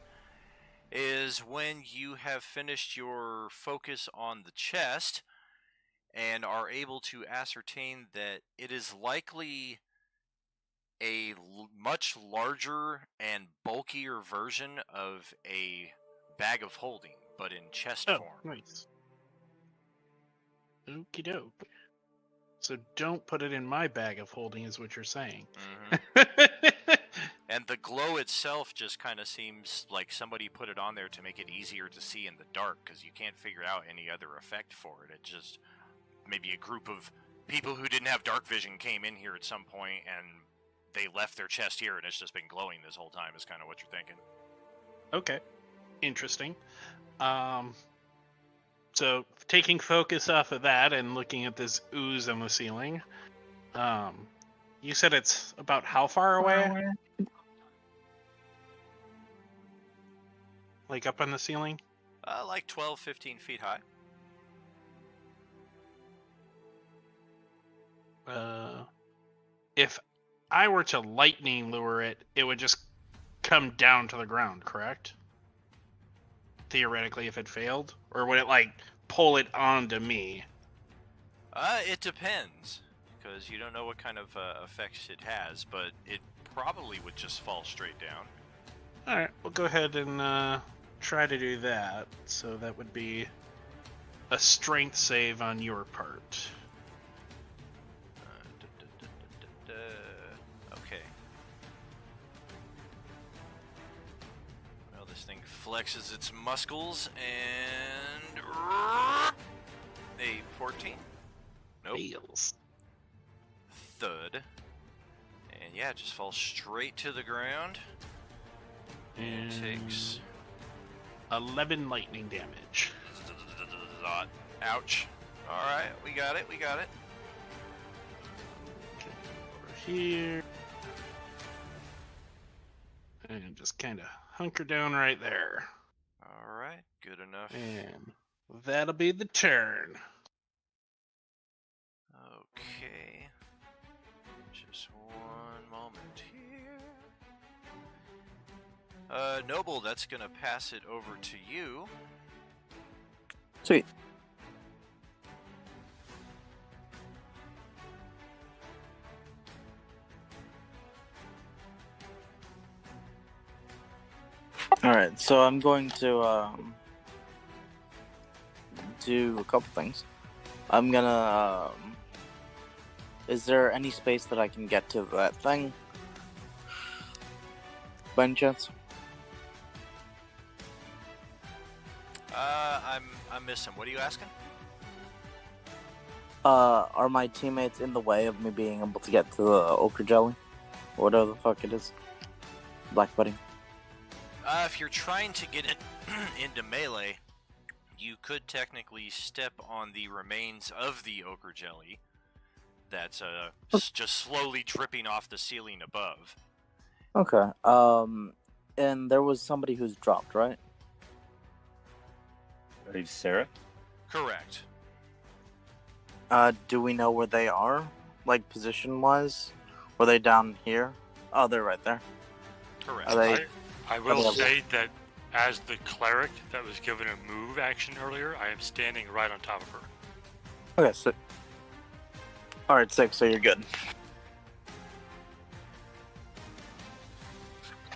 is when you have finished your focus on the chest and are able to ascertain that it is likely a much larger and bulkier version of a bag of holding, but in chest form. Nice. Okie doke. So don't put it in my bag of holding, is what you're saying. And the glow itself just kind of seems like somebody put it on there to make it easier to see in the dark, because you can't figure out any other effect for it. It just, maybe a group of people who didn't have dark vision came in here at some point and they left their chest here and it's just been glowing this whole time, is kind of what you're thinking. Okay. Interesting. So taking focus off of that and looking at this ooze on the ceiling, you said it's about how far away? Like up on the ceiling? Like 12, 15 feet high. If I were to lightning lure it, it would just come down to the ground, correct? Theoretically, if it failed? Or would it, like, pull it onto me? It depends, because you don't know what kind of effects it has, but it probably would just fall straight down. Alright, we'll go ahead and try to do that. So that would be a strength save on your part. Okay. Well, this thing flexes its muscles and a 14. Nope. Fails. Thud. And yeah, it just falls straight to the ground. And takes 11 lightning damage. Ouch. Alright, we got it, we got it. Over here. And just kind of hunker down right there. Alright, good enough. And that'll be the turn. Okay. Just one moment here. Noble, that's gonna pass it over to you. Sweet. Alright, so I'm going to do a couple things. I'm gonna is there any space that I can get to that thing? By any chance? I'm missing. What are you asking? Are my teammates in the way of me being able to get to the ochre jelly? Whatever the fuck it is. Black pudding. If you're trying to get it into melee, you could technically step on the remains of the ochre jelly that's just slowly dripping off the ceiling above. Okay. And there was somebody who's dropped, right? I believe Sarah? Correct. Do we know where they are? Like, position-wise? Were they down here? Oh, they're right there. Correct. Are they... I will say that as the cleric that was given a move action earlier, I am standing right on top of her. Okay, so... Alright, 6, so you're good.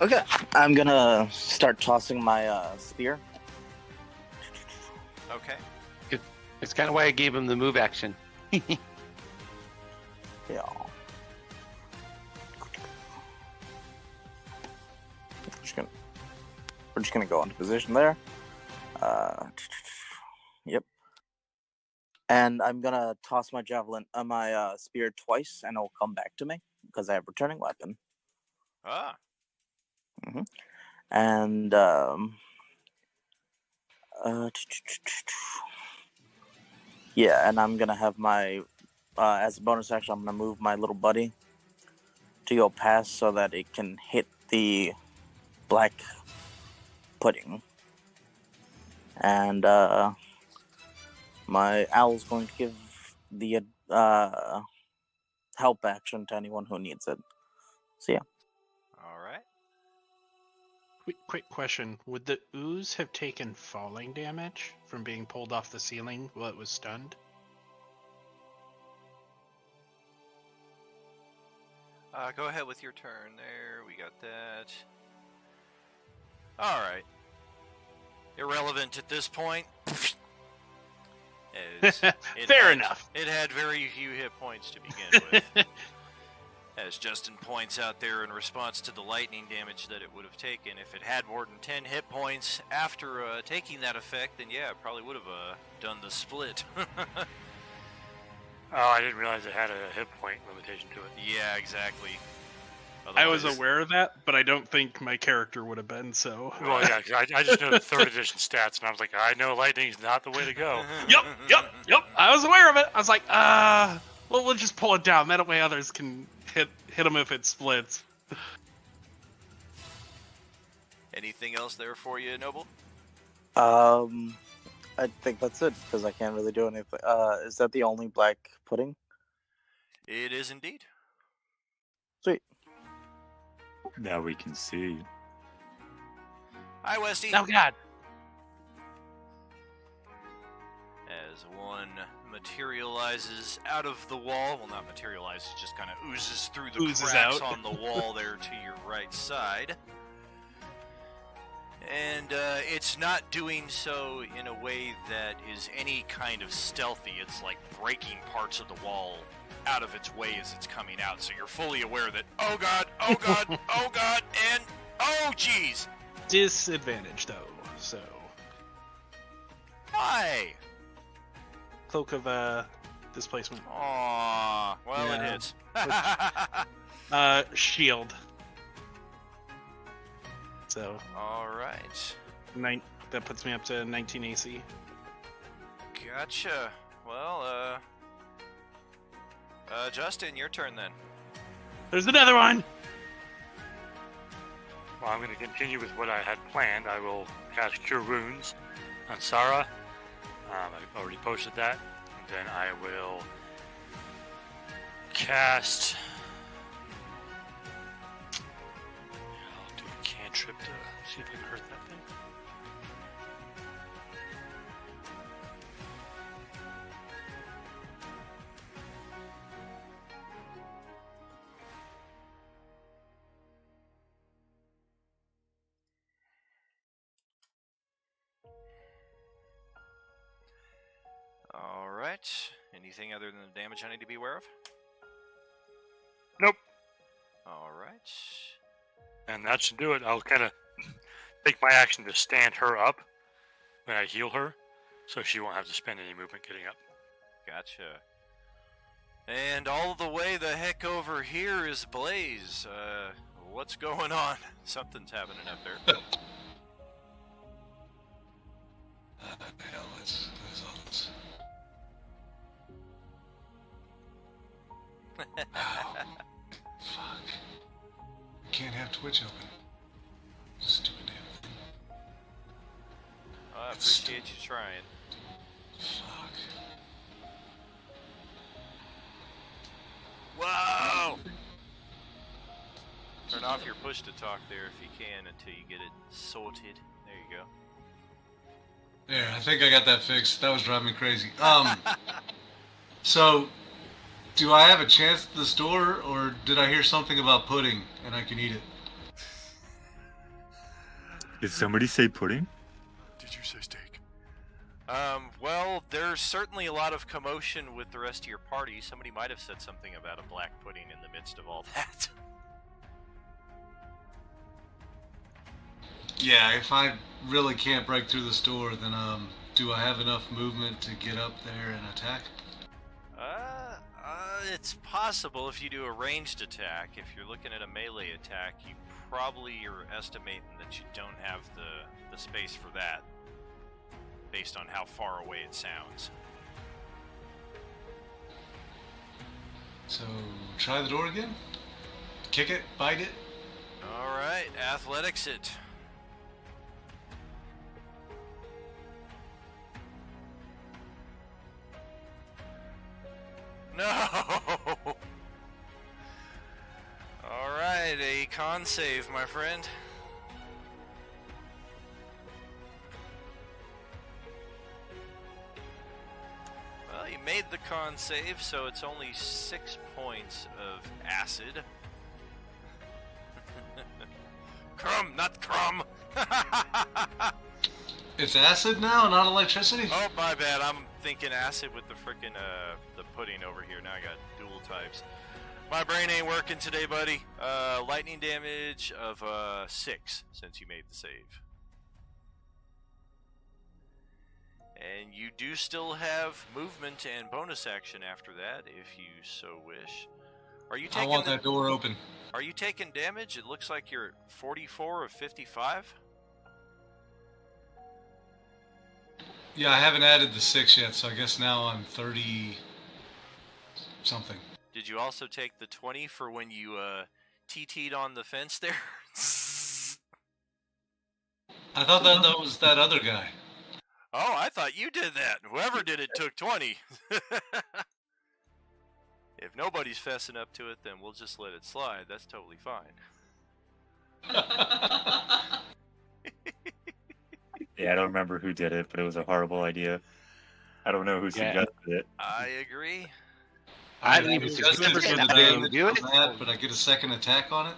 Okay, I'm gonna start tossing my spear. Okay. It's kind of why I gave him the move action. Yeah. We're just gonna go into position there. Yep. And I'm gonna toss my javelin, my spear twice, and it'll come back to me because I have returning weapon. Ah. Mm-hmm. And yeah, and I'm gonna have my as a bonus action, I'm gonna move my little buddy to go past so that it can hit the black pudding. And My owl's going to give the help action to anyone who needs it. So yeah. All right. Quick question: would the ooze have taken falling damage from being pulled off the ceiling while it was stunned? Go ahead with your turn there. We got that. All right. Irrelevant at this point. Fair enough. It had very few hit points to begin with. As Justin points out there in response to the lightning damage that it would have taken, if it had more than 10 hit points after taking that effect, then yeah, it probably would have done the split. Oh, I didn't realize it had a hit point limitation to it. Yeah, exactly. I was aware of that, but I don't think my character would have been, so... Well, yeah, 'cause I just know the 3rd edition stats, and I was like, I know lightning's not the way to go. Yep. I was aware of it. I was like, well, we'll just pull it down. That way others can hit them if it splits. Anything else there for you, Noble? I think that's it, because I can't really do anything. Is that the only black pudding? It is indeed. Sweet. Now we can see. Hi, Westy. Oh, God. As one materializes out of the wall, well, not materializes, just kind of oozes through the cracks on the wall there to your right side. And it's not doing so in a way that is any kind of stealthy. It's like breaking parts of the wall out of its way as it's coming out. So you're fully aware that, oh god, oh god, oh god, and oh jeez. Disadvantage, though, so... Why? Cloak of displacement. Aww, well, yeah. It hits. Shield. So. Alright. That puts me up to 19 AC. Gotcha. Well, Justin, your turn then. There's another one! Well, I'm going to continue with what I had planned. I will cast Cure Wounds on Sarah. I've already posted that. And then I will cast... I'll do a cantrip to see if I can hurt that thing. Alright. Anything other than the damage I need to be aware of? Nope. Alright. And that should do it. I'll kind of take my action to stand her up when I heal her, so she won't have to spend any movement getting up. Gotcha. And all the way the heck over here is Blaze. What's going on? Something's happening up there. Hell, that's Ow. Fuck. I can't have Twitch open. Stupid damn thing. I appreciate you trying. Fuck. Whoa! Turn off your push to talk there if you can until you get it sorted. There you go. There, I think I got that fixed. That was driving me crazy. So, do I have a chance at the store, or did I hear something about pudding and I can eat it? Did somebody say pudding? Did you say steak? Well, there's certainly a lot of commotion with the rest of your party. Somebody might have said something about a black pudding in the midst of all that. Yeah, if I really can't break through the store, then, do I have enough movement to get up there and attack? It's possible if you do a ranged attack. If you're looking at a melee attack, you probably are estimating that you don't have the space for that, based on how far away it sounds. So, try the door again? Kick it? Bite it? Alright, athletics it. No! Alright, a con save, my friend. Well, you made the con save, so it's only 6 points of acid. Crumb, not crumb! It's acid now, not electricity? Oh, my bad. I'm thinking acid with the frickin' the pudding over here. Now I got dual types. My brain ain't working today, buddy. Lightning damage of 6 since you made the save. And you do still have movement and bonus action after that, if you so wish. Are you taking I want that door open. Are you taking damage? It looks like you're at 44 of 55. Yeah, I haven't added the 6 yet, so I guess now I'm 30 something. Did you also take the 20 for when you TT'd on the fence there? I thought that was that other guy. Oh, I thought you did that. Whoever did it took 20. If nobody's fessing up to it, then we'll just let it slide. That's totally fine. Yeah, I don't remember who did it, but it was a horrible idea. I don't know who suggested it. I agree. I haven't even suggested suggested the that. damage Do it. on that, but I get a second attack on it.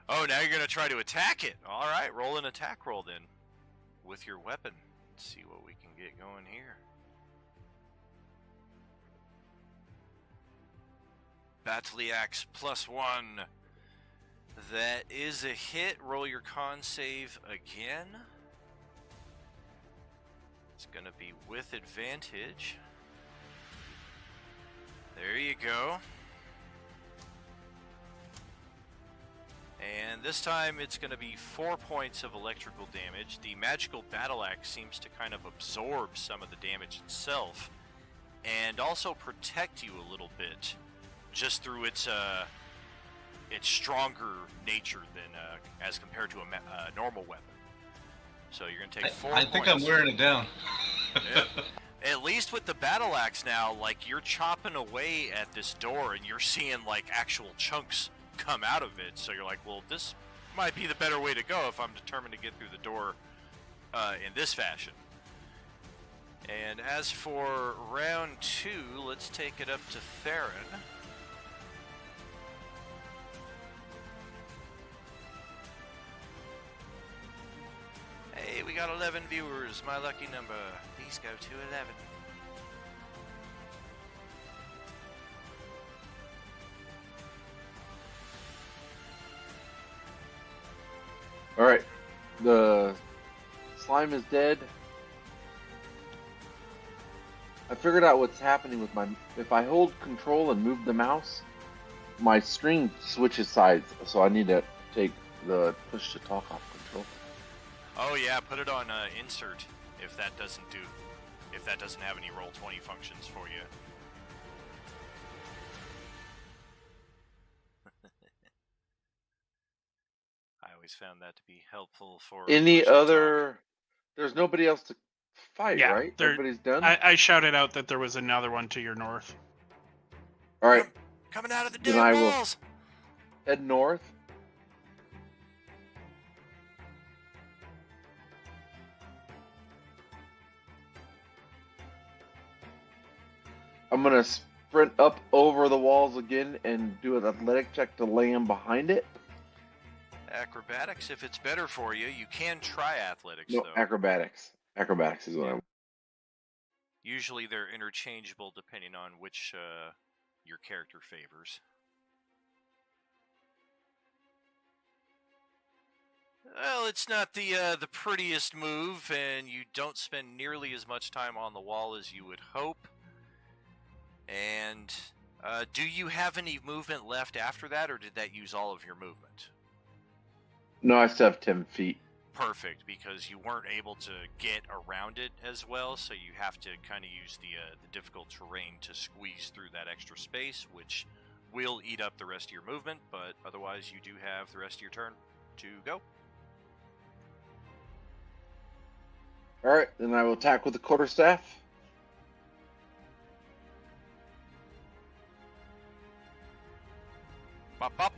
Oh, now you're going to try to attack it. All right, roll an attack roll then with your weapon. Let's see what we can get going here. Battle Axe +1. That is a hit. Roll your con save again. It's going to be with advantage. There you go. And this time it's going to be 4 points of electrical damage. The magical battle axe seems to kind of absorb some of the damage itself and also protect you a little bit just through its stronger nature than as compared to a normal weapon. So you're going to take 4 points. I think I'm wearing it down. Yeah. At least with the battle axe now, like, you're chopping away at this door and you're seeing like actual chunks come out of it. So you're like, well, this might be the better way to go if I'm determined to get through the door in this fashion. And as for round 2, let's take it up to Theron. Hey, we got 11 viewers, my lucky number. Please go to 11. Alright. The slime is dead. I figured out what's happening with my... If I hold control and move the mouse, my screen switches sides, so I need to take the push to talk off control. Oh yeah, put it on insert if that doesn't have any Roll20 functions for you. I always found that to be helpful for Any other... There's nobody else to fight, Yeah, right? Everybody's done? I shouted out that there was another one to your north. Alright. Coming out of the Then damn I will walls. head north. I'm gonna sprint up over the walls again and do an athletic check to land behind it. Acrobatics, if it's better for you, you can try athletics No, though. acrobatics. Acrobatics is what I'm... Usually they're interchangeable depending on which your character favors. Well, it's not the prettiest move, and you don't spend nearly as much time on the wall as you would hope. And do you have any movement left after that, or did that use all of your movement? No, I still have 10 feet. Perfect, because you weren't able to get around it as well, so you have to kind of use the difficult terrain to squeeze through that extra space, which will eat up the rest of your movement, but otherwise you do have the rest of your turn to go. Alright, then I will attack with the quarterstaff. Bop, bop.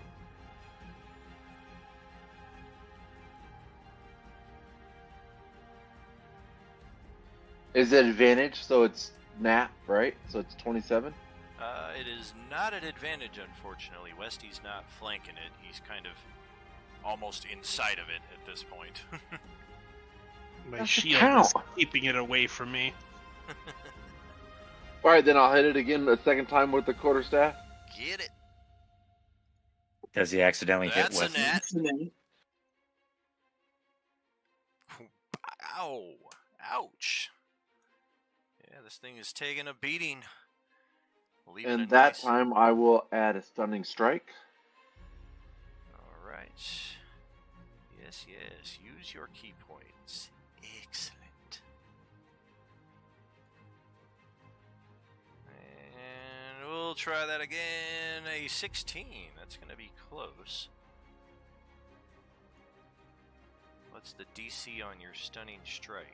Is it advantage? So it's nap, right? So it's 27. It is not an advantage, unfortunately. Westy's not flanking it. He's kind of almost inside of it at this point. My That's a shield count. is keeping it away from me. All right, then I'll hit it again a second time with the quarterstaff. Get it. Does he accidentally That's hit a Westy? net. Ow. Ouch. Yeah, this thing is taking a beating. Leaving And a that nice- time I will add a stunning strike. All right. Yes, yes. Use your key points. Excellent. And we'll try that again. A 16. That's going to be close. What's the DC on your stunning strike?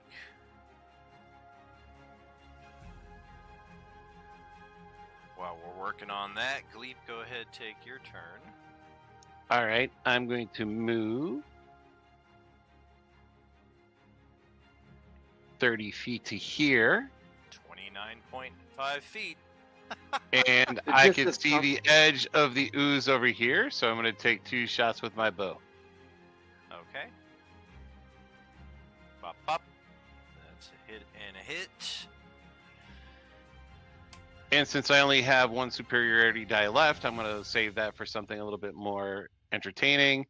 While we're working on that, Gleep, go ahead, take your turn. All right, I'm going to move 30 feet to here, 29.5 feet. and The I can distance see com- the edge of the ooze over here, so I'm going to take 2 shots with my bow. Okay. Bop, bop. That's a hit and a hit. And since I only have 1 superiority die left, I'm going to save that for something a little bit more entertaining.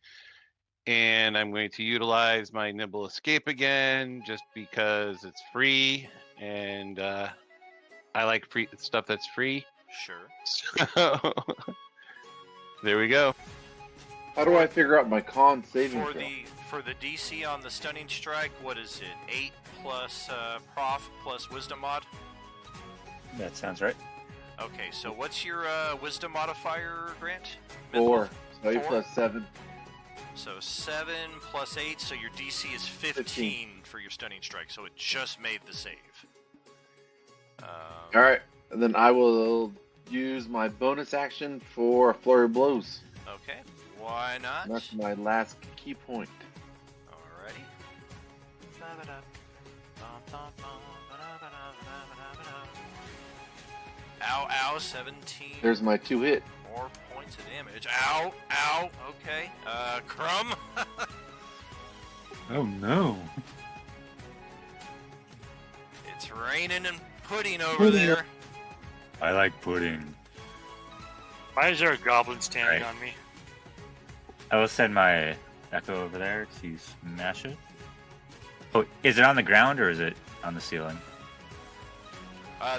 And I'm going to utilize my nimble escape again, just because it's free, and I like free stuff that's free. Sure. So there we go. How do I figure out my con saving For throw? for the DC on the stunning strike, what is it? 8 plus prof plus wisdom mod? That sounds right. Okay, so what's your wisdom modifier, Grant? 4. So 8 4? plus 7. So 7 plus 8, so your DC is 15 for your stunning strike, so it just made the save. All right, and then I will use my bonus action for a flurry of blows. Okay, why not? And that's my last key point. Alrighty. Ow, ow, 17. There's my 2 hit. More points of damage. Ow, ow, okay. Crumb? Oh no. It's raining and pudding over there. I like pudding. Why is there a goblin standing Right. on me? I will send my echo over there to smash it. Oh, is it on the ground or is it on the ceiling?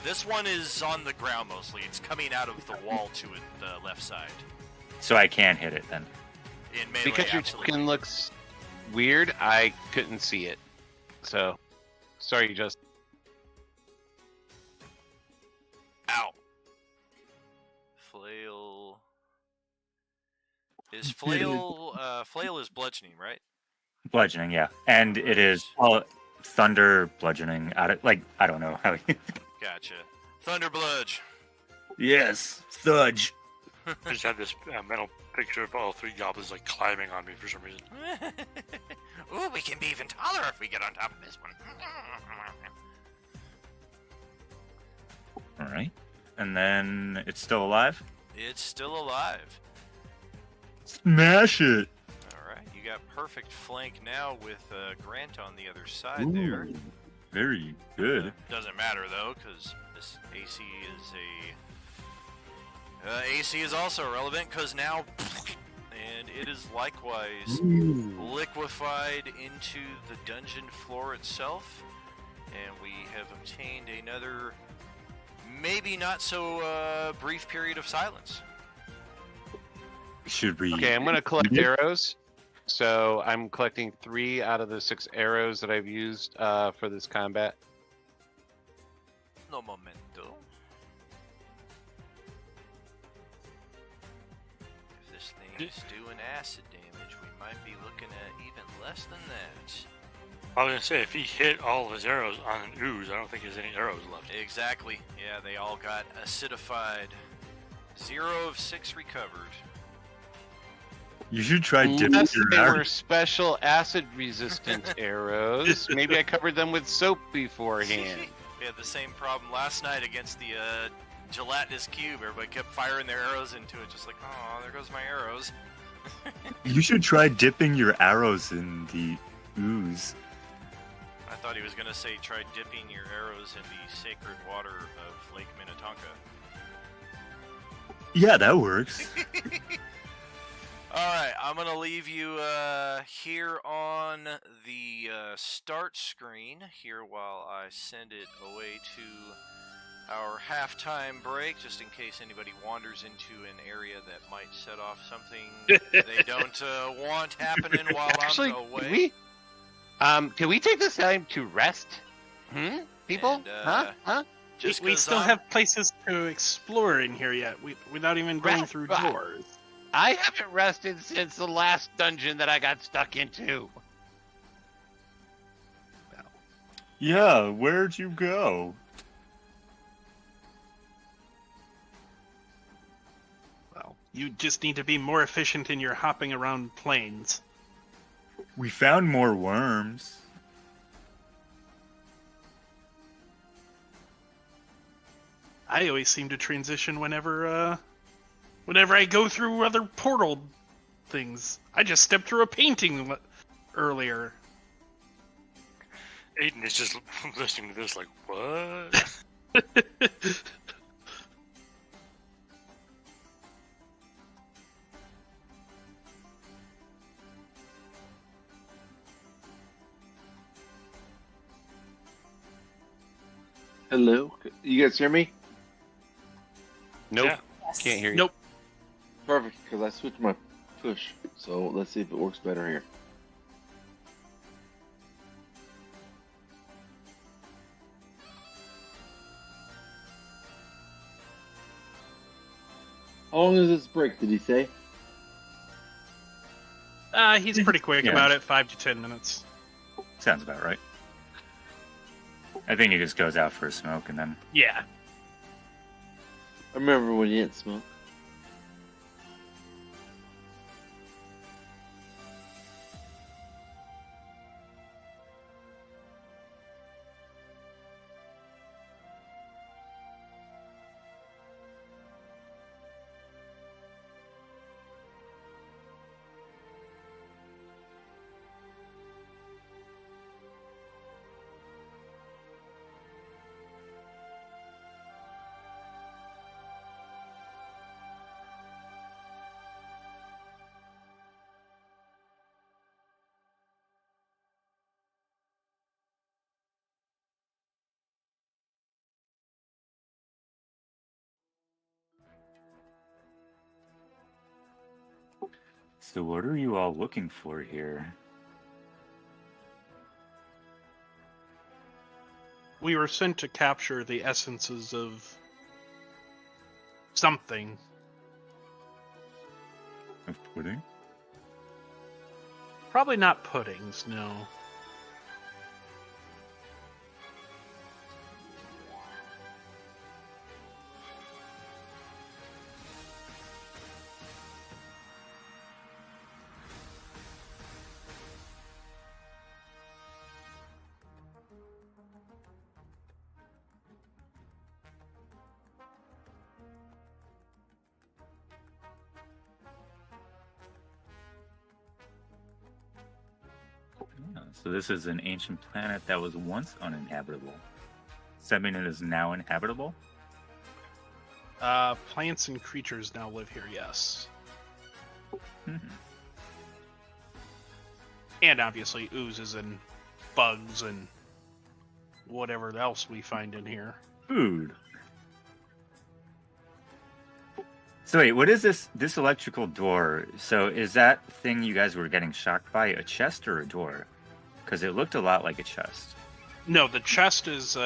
This one is on the ground mostly. It's coming out of the wall to it, the left side. So I can hit it then. In melee, Because your absolutely. token looks weird, I couldn't see it. So, sorry, just Ow. Flail. Is flail, flail is bludgeoning, right? Bludgeoning, yeah. And it is thunder bludgeoning. I don't know how. Gotcha. Thunder bludge. Yes, Thudge. I just had this mental picture of all 3 goblins like climbing on me for some reason. Ooh, we can be even taller if we get on top of this one. All right. And then it's still alive? It's still alive. Smash it. Alright, you got perfect flank now with Grant on the other side there. Very good. Doesn't matter though, because this AC is AC is also relevant because now, and it is likewise liquefied into the dungeon floor itself, and we have obtained another, maybe not so brief period of silence. Should we? okay. I'm going to collect arrows. So I'm collecting 3 out of the 6 arrows that I've used for this combat. No momento. If this thing is doing acid damage, we might be looking at even less than that. I was gonna say, if he hit all his arrows on an ooze, I don't think there's any arrows left. Exactly. Yeah, they all got acidified. 0 of 6 recovered. You should try dipping Unless your they were arrows. special acid-resistant arrows. Maybe I covered them with soap beforehand. We had the same problem last night against the gelatinous cube. Everybody kept firing their arrows into it, just like, oh, there goes my arrows. You should try dipping your arrows in the ooze. I thought he was going to say try dipping your arrows in the sacred water of Lake Minnetonka. Yeah, that works. Alright, I'm going to leave you here on the start screen here while I send it away to our halftime break, just in case anybody wanders into an area that might set off something they don't want happening while Actually, I'm away. can we take this time to rest? People? And, Huh? Just we 'cause still I'm- have places to explore in here yet, without even going through doors. I haven't rested since the last dungeon that I got stuck into. Yeah, where'd you go? Well, you just need to be more efficient in your hopping around planes. We found more worms. I always seem to transition whenever I go through other portal things. I just stepped through a painting earlier. Aiden is just listening to this like, what? Hello? You guys hear me? Nope. Yeah. Yes. Can't hear you. Nope. Perfect, because I switched my push. So let's see if it works better here. How long is this break, did he say? He's pretty quick Yeah. about it, 5 to 10 minutes. Sounds about right. I think he just goes out for a smoke and then. Yeah. I remember when you didn't smoke. So what are you all looking for here? We were sent to capture the essences of something. Of pudding? Probably not puddings, no. Yeah, so this is an ancient planet that was once uninhabitable. Does that mean it is now inhabitable? Plants and creatures now live here, yes. And obviously oozes and bugs and whatever else we find in here. Food. So wait, what is this electrical door? So is that thing you guys were getting shocked by a chest or a door? Because it looked a lot like a chest. No, the chest is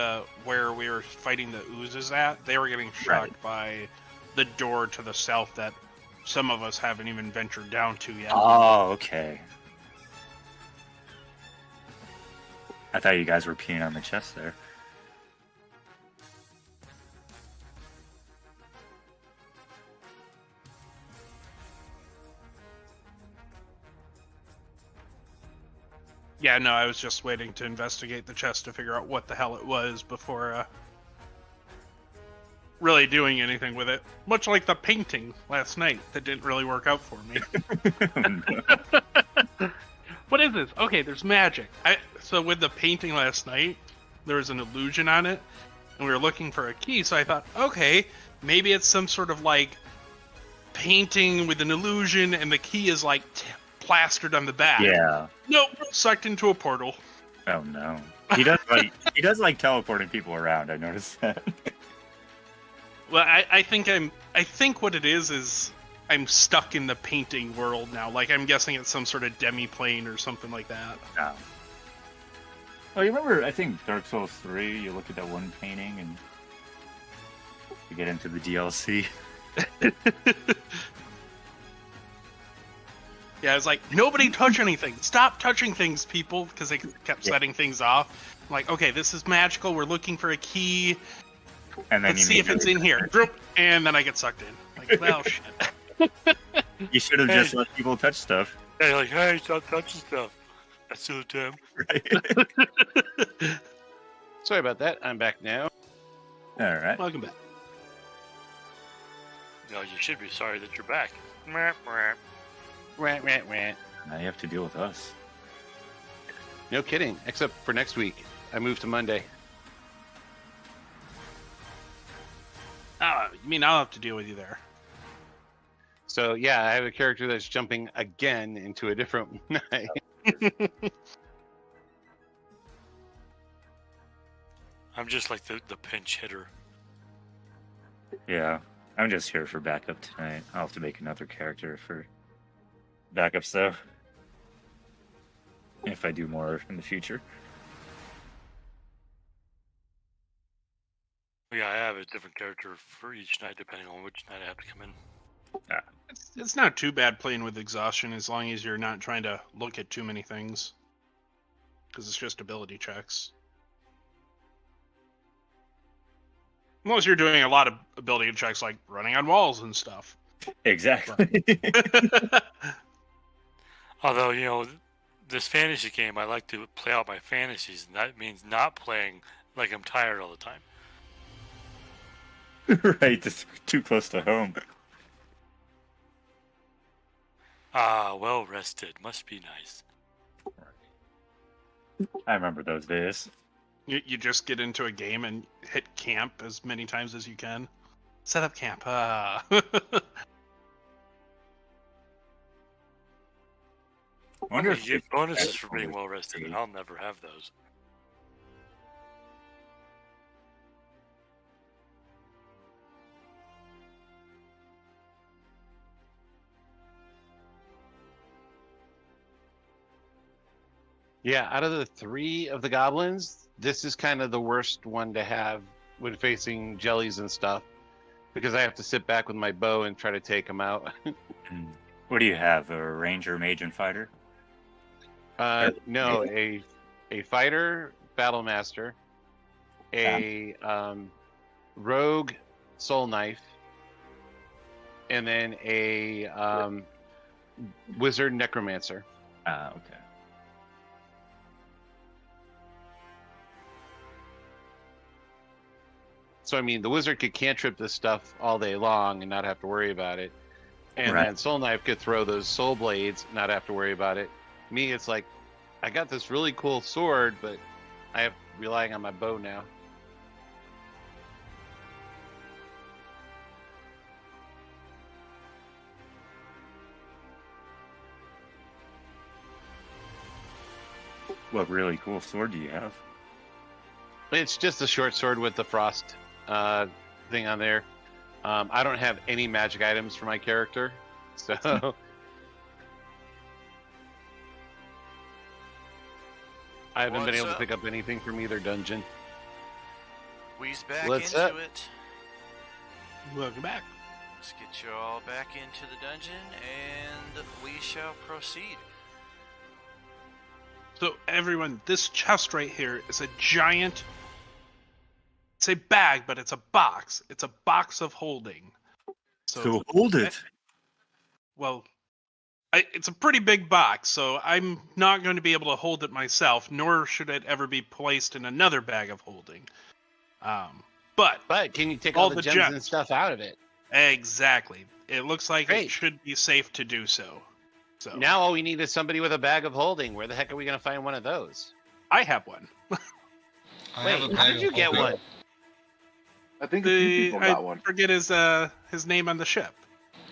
where we were fighting the oozes at. They were getting shocked by the door to the south that some of us haven't even ventured down to yet. Oh, okay. I thought you guys were peeing on the chest there. Yeah, no, I was just waiting to investigate the chest to figure out what the hell it was before really doing anything with it. Much like the painting last night that didn't really work out for me. What is this? Okay, there's magic. So with the painting last night, there was an illusion on it, and we were looking for a key, so I thought, okay, maybe it's some sort of like painting with an illusion, and the key is like plastered on the back. Yeah. Nope, sucked into a portal. Oh no. He does like teleporting people around. I noticed that. Well, I think what it is I'm stuck in the painting world now. Like, I'm guessing it's some sort of demi-plane or something like that. No. Well, you remember, I think Dark Souls 3, you look at that one painting and you get into the DLC. Yeah, I was like, nobody touch anything. Stop touching things, people, because they kept setting things off. I'm like, okay, this is magical. We're looking for a key. And then Let's see if it's in here. And then I get sucked in. Like, well, shit. You should have just let people touch stuff. Yeah, you're like, hey, stop touching stuff. That's to the Tim. Right. Sorry about that. I'm back now. All right. Welcome back. No, you should be sorry that you're back. Rant. Now you have to deal with us. No kidding. Except for next week. I moved to Monday. You mean I'll have to deal with you there? So, yeah, I have a character that's jumping again into a different night. I'm just like the pinch hitter. Yeah. I'm just here for backup tonight. I'll have to make another character for backup stuff. If I do more in the future. Yeah, I have a different character for each night, depending on which night I have to come in. It's not too bad playing with exhaustion as long as you're not trying to look at too many things. Because it's just ability checks. Unless you're doing a lot of ability checks like running on walls and stuff. Exactly. Although, you know, this fantasy game, I like to play out my fantasies, and that means not playing like I'm tired all the time. Right, just too close to home. Ah, well rested. Must be nice. I remember those days. You just get into a game and hit camp as many times as you can. Set up camp. Wonder You if get bonuses for being well rested, and I'll never have those. Yeah, out of the 3 of the goblins, this is kind of the worst one to have when facing jellies and stuff. Because I have to sit back with my bow and try to take them out. What do you have? A ranger, mage, and fighter? No, a fighter, battle master, a rogue, soul knife, and then a wizard, necromancer. Okay. So, I mean, the wizard could cantrip this stuff all day long and not have to worry about it. And then Soul Knife could throw those soul blades, not have to worry about it. Me, it's like, I got this really cool sword, but I have relying on my bow now. What really cool sword do you have? It's just a short sword with the frost thing on there. I don't have any magic items for my character, so I haven't been able to pick up anything from either dungeon. We's back What's into up? it. Welcome back. Let's get you all back into the dungeon, and we shall proceed. So everyone, this chest right here is a giant, it's a bag, but it's a box. It's a box of holding. So hold it. Well, It's a pretty big box, so I'm not going to be able to hold it myself, nor should it ever be placed in another bag of holding. But can you take all the gems and gems stuff out of it? Exactly. It looks like Great. it should be safe to do so. So Now all we need is somebody with a bag of holding. Where the heck are we going to find one of those? I have one. I have a Wait, how bag did you of get holding. one? I think a few people got I one. forget his name on the ship.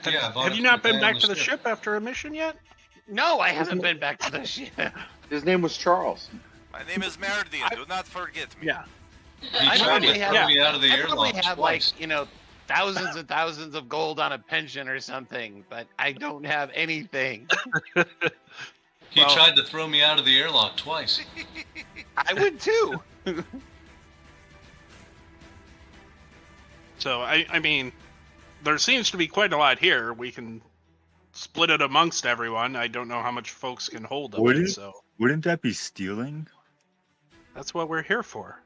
Yeah, I bought Have it you from not the been guy on back to the ship after a mission yet? No, I haven't been back to the ship. His name was Charles. My name is Meridian. Do not forget me. Yeah. He I tried to probably throw have- me out of the I probably airlock have twice. like, thousands and thousands of gold on a pension or something, but I don't have anything. He tried to throw me out of the airlock twice. I would too. So I mean, there seems to be quite a lot here. We can split it amongst everyone. I don't know how much folks can hold of it, so Wouldn't that be stealing? that's what we're here for.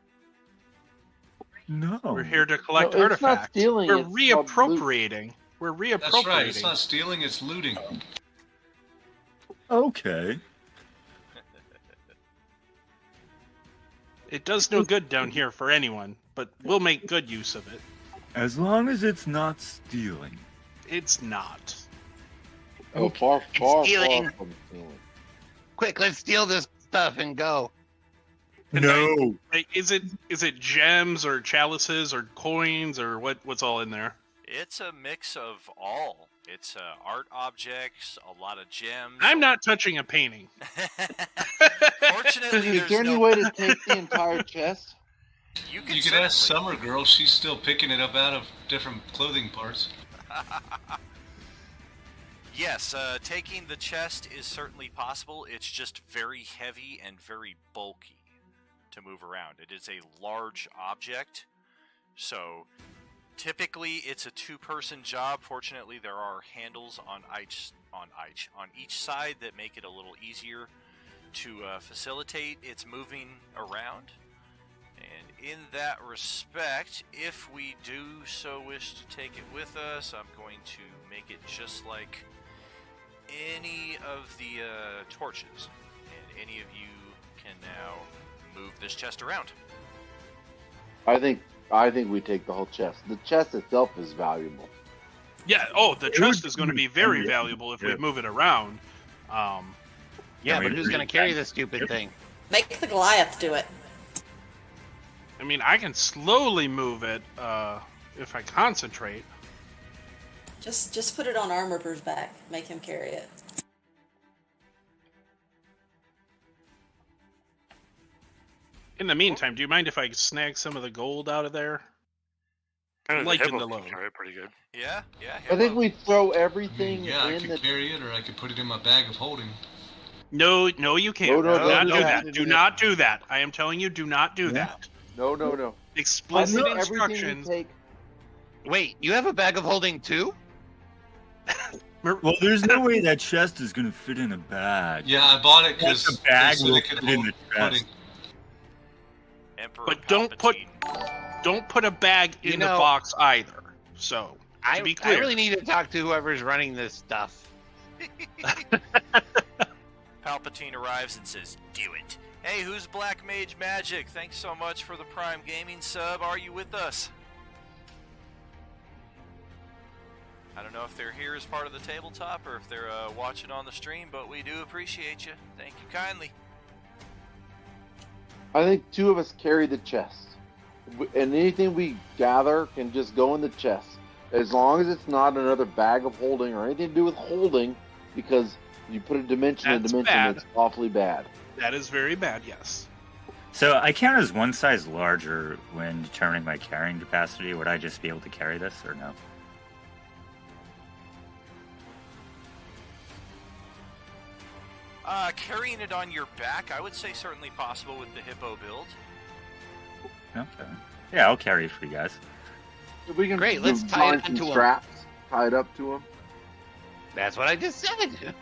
No. We're here to collect No, it's not artifacts. stealing, We're it's called reappropriating. We're reappropriating. That's right. It's not stealing, it's looting. Okay. It does no good down here for anyone, but we'll make good use of it. As long as it's not stealing. It's not. Oh, far stealing. from stealing. Quick, let's steal this stuff and go. No. Like, is it gems or chalices or coins or what's all in there? It's a mix of all. It's art objects, a lot of gems. I'm not touching a painting. Fortunately, Is there's there any no... way to take the entire chest? You You could ask Summer Girl. She's still picking it up out of different clothing parts. Yes, taking the chest is certainly possible. It's just very heavy and very bulky to move around. It is a large object, so typically it's a two-person job. Fortunately, there are handles on each side that make it a little easier to facilitate its moving around. And in that respect, if we do so wish to take it with us, I'm going to make it just like any of the torches, and any of you can now move this chest around. I think we take the whole chest. The chest itself is valuable. Yeah. Oh, the chest is going to be very valuable if we Yeah. move it around. Yeah, but who's going to carry this stupid thing? Make the Goliath do it. I mean, I can slowly move it if I concentrate. Just put it on Armorper's back. Make him carry it. In the meantime, do you mind if I snag some of the gold out of there? Kind of Lighten the the hippo load. can carry it pretty good. Yeah. I think we throw everything Yeah, I in could the. carry it, or I could put it in my bag of holding. No, you can't. No, do not don't do do that. that. Do not do that. I am telling you, do not do that. No. Explicit Everything we instructions. take. Wait, you have a bag of holding too? Well, there's no way that chest is gonna fit in a bag. Yeah, I bought it because The bag they said will it could fit in hold the pudding. chest. Emperor But don't put a bag in You the know- box either. So, I to be clear, really need to talk to whoever's running this stuff. Palpatine arrives and says, "Do it." Hey, who's Black Mage Magic? Thanks so much for the Prime Gaming sub. Are you with us? I don't know if they're here as part of the tabletop or if they're watching on the stream, but we do appreciate you. Thank you kindly. I think two of us carry the chest, and anything we gather can just go in the chest, as long as it's not another bag of holding or anything to do with holding, because you put a dimension in a That's dimension bad. that's awfully bad. that is very bad. Yes. So I count as one size larger when determining my carrying capacity. Would I just be able to carry this or no? Carrying it on your back, I would say certainly possible with the hippo build. Okay. Yeah, I'll carry it for you guys. If we can Great, let's do- tie it line some onto 'em. straps, tie it up to him. That's what I just said.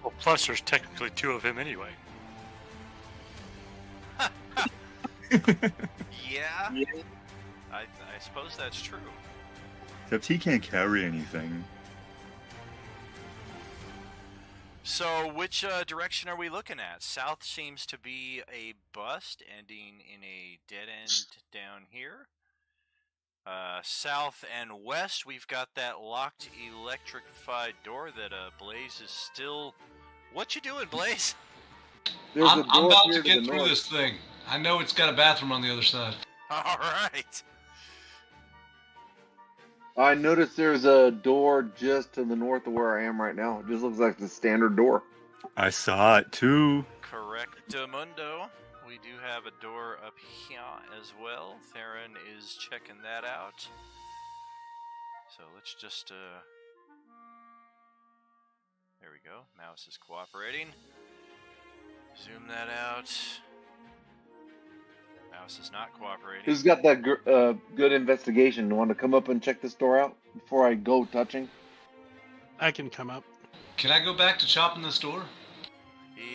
Well, plus there's technically two of him anyway. Yeah. I suppose that's true. Except he can't carry anything. So, which direction are we looking at? South seems to be a bust ending in a dead end down here. South and west, we've got that locked electrified door that Blaze is still. What you doing, Blaze? I'm about to get through this thing. I know it's got a bathroom on the other side. All right. I noticed there's a door just to the north of where I am right now. It just looks like the standard door. I saw it too. Correctamundo. We do have a door up here as well. Theron is checking that out. So let's just, there we go. Mouse is cooperating. Zoom that out. Mouse is not cooperating. Who's got that good investigation? You want to come up and check this door out before I go touching? I can come up. Can I go back to chopping this door?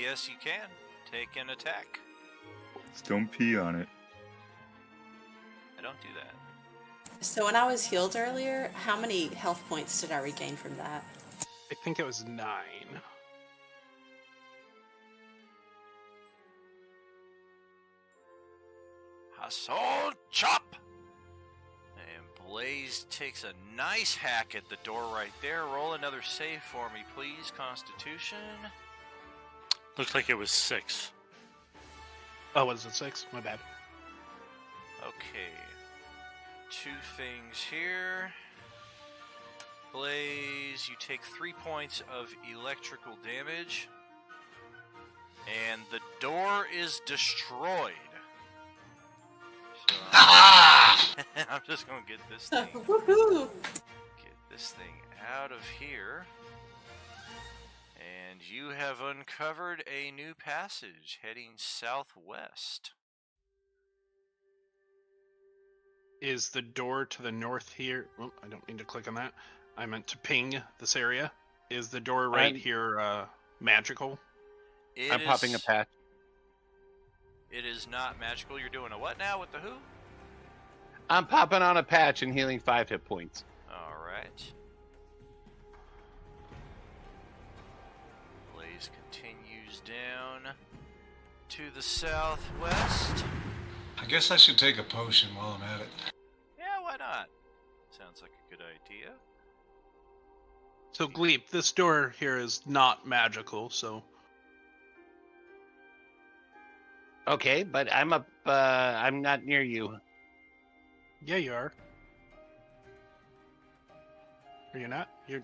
Yes, you can. Take an attack. Just don't pee on it. I don't do that. So when I was healed earlier, how many health points did I regain from that? I think it was 9. Assault chop! And Blaze takes a nice hack at the door right there. Roll another save for me, please. Constitution. Looks like it was 6. Oh, was it 6? My bad. Okay. 2 things here. Blaze, you take 3 points of electrical damage. And the door is destroyed. So, I'm just gonna get this thing. Get this thing out of here. And you have uncovered a new passage heading southwest. Is the door to the north here? Oh, I don't mean to click on that. I meant to ping this area. Is the door right here magical? I'm popping a patch. It is not magical. You're doing a what now with the who? I'm popping on a patch and healing 5 hit points. All right. Blaze continues down to the southwest. I guess I should take a potion while I'm at it. Yeah, why not? Sounds like a good idea. So, Gleep, this door here is not magical, so... Okay, but I'm up, I'm not near you. Yeah, you are. Are you not? You're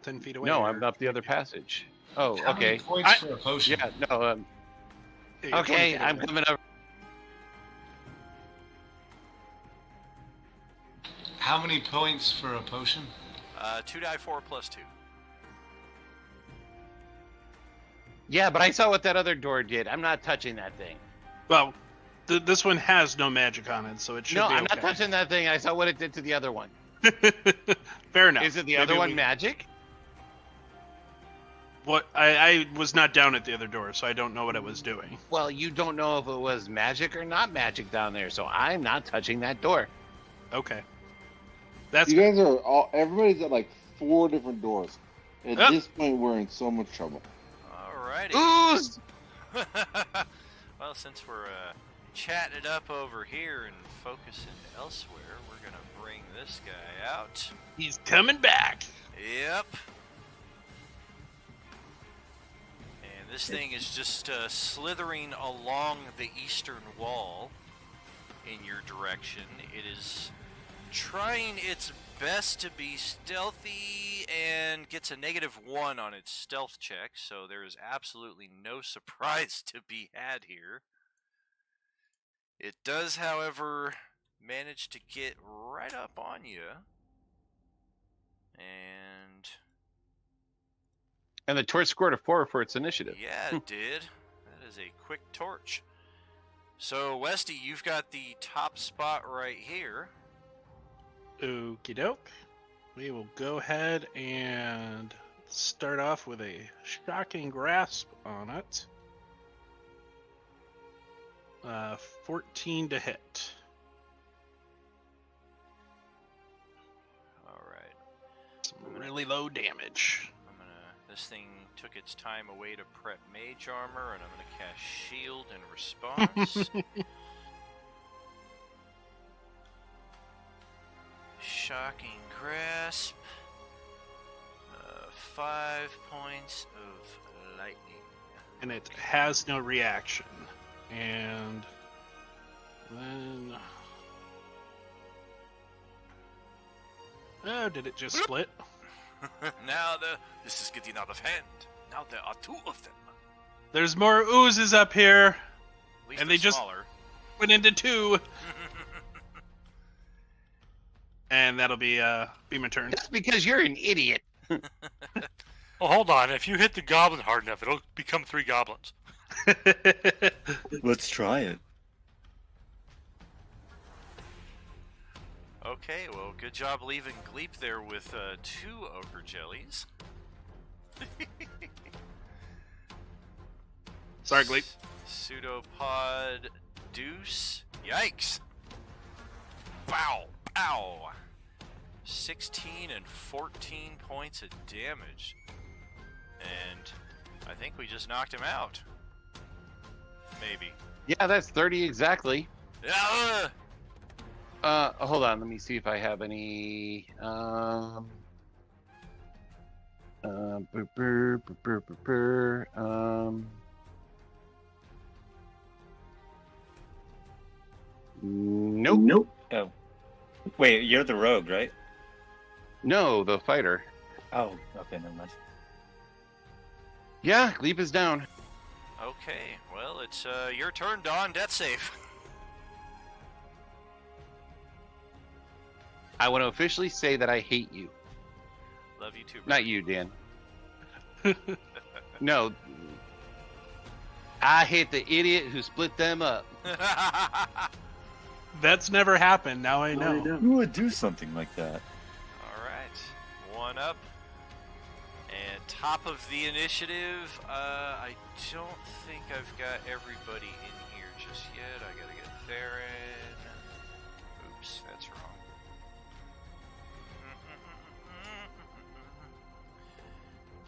10 feet away. No, I'm up the other passage. Oh, How okay. many points for a potion? Yeah, no, Yeah, you're 20 okay, feet I'm away. coming over. How many points for a potion? 2d4 plus 2. Yeah, but I saw what that other door did. I'm not touching that thing. Well, this one has no magic on it, so it should No, be I'm okay. not touching that thing. I saw what it did to the other one. Fair enough. Is it the Maybe other one we- magic? What I was not down at the other door, so I don't know what it was doing. Well, you don't know if it was magic or not magic down there, so I'm not touching that door. Okay. That's You guys are all. Everybody's at like 4 different doors. At Yep. this point, we're in so much trouble. Alrighty. Ooze! Well, since we're chatting it up over here and focusing elsewhere, we're gonna bring this guy out. He's coming back. Yep. And this thing is just slithering along the eastern wall in your direction. It is trying its best to be stealthy and gets a -1 on its stealth check, so there is absolutely no surprise to be had here. It does, however, manage to get right up on you. And the torch scored a 4 for its initiative. Yeah, it did. That is a quick torch. So, Westy, you've got the top spot right here. Okie doke. We will go ahead and start off with a shocking grasp on it. 14 to hit. really low damage. This thing took its time away to prep mage armor, and I'm gonna cast shield in response. Shocking grasp. 5 points of lightning. And it has no reaction. And then... Oh, did it just split? Now this is getting out of hand. Now there are 2 of them. There's more oozes up here. At least And they're they just smaller. went into 2. And that'll be my turn. That's because you're an idiot. Well, hold on. If you hit the goblin hard enough, it'll become 3 goblins. Let's try it. Okay, well, good job leaving Gleep there with 2 ogre jellies. Sorry, Gleep. Pseudopod Deuce. Yikes! Pow! Pow! 16 and 14 points of damage. And I think we just knocked him out. Maybe. Yeah, that's 30 exactly. Yeah! Hold on, let me see if I have any. Nope. Nope. Oh. Wait, you're the rogue, right? No, the fighter. Oh, okay, never mind. Yeah, Gleep is down. Okay, well, it's your turn, Dawn. Death save. I want to officially say that I hate you. Love you too, bro. Not you, Dan. No. I hate the idiot who split them up. That's never happened. Now I know. Who would do something like that? Alright, 1 up. And top of the initiative, I don't think I've got everybody in here just yet. I gotta get Theron. Oops, that's wrong.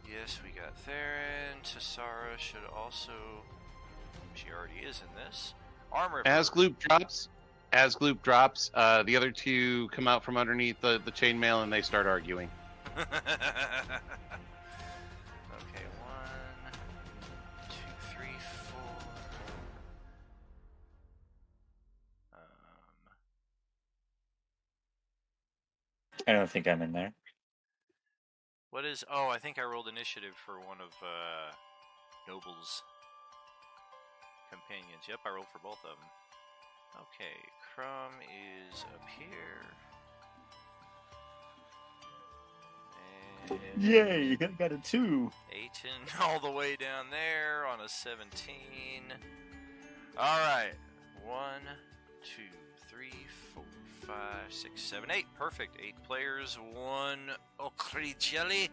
Yes, we got Theron. Tassara should also... She already is in this. Armor. As Gloop drops, the other 2 come out from underneath the chainmail and they start arguing. Okay, 1, 2, 3, 4. I don't think I'm in there. What is... Oh, I think I rolled initiative for one of Noble's companions. Yep, I rolled for both of them. Okay, Crumb is up here. And Yay, I got a 2. Aiton all the way down there on a 17. Alright. 1, 2, 3, 4, 5, 6, 7, 8. Perfect. 8 players, 1 Okri Jelly,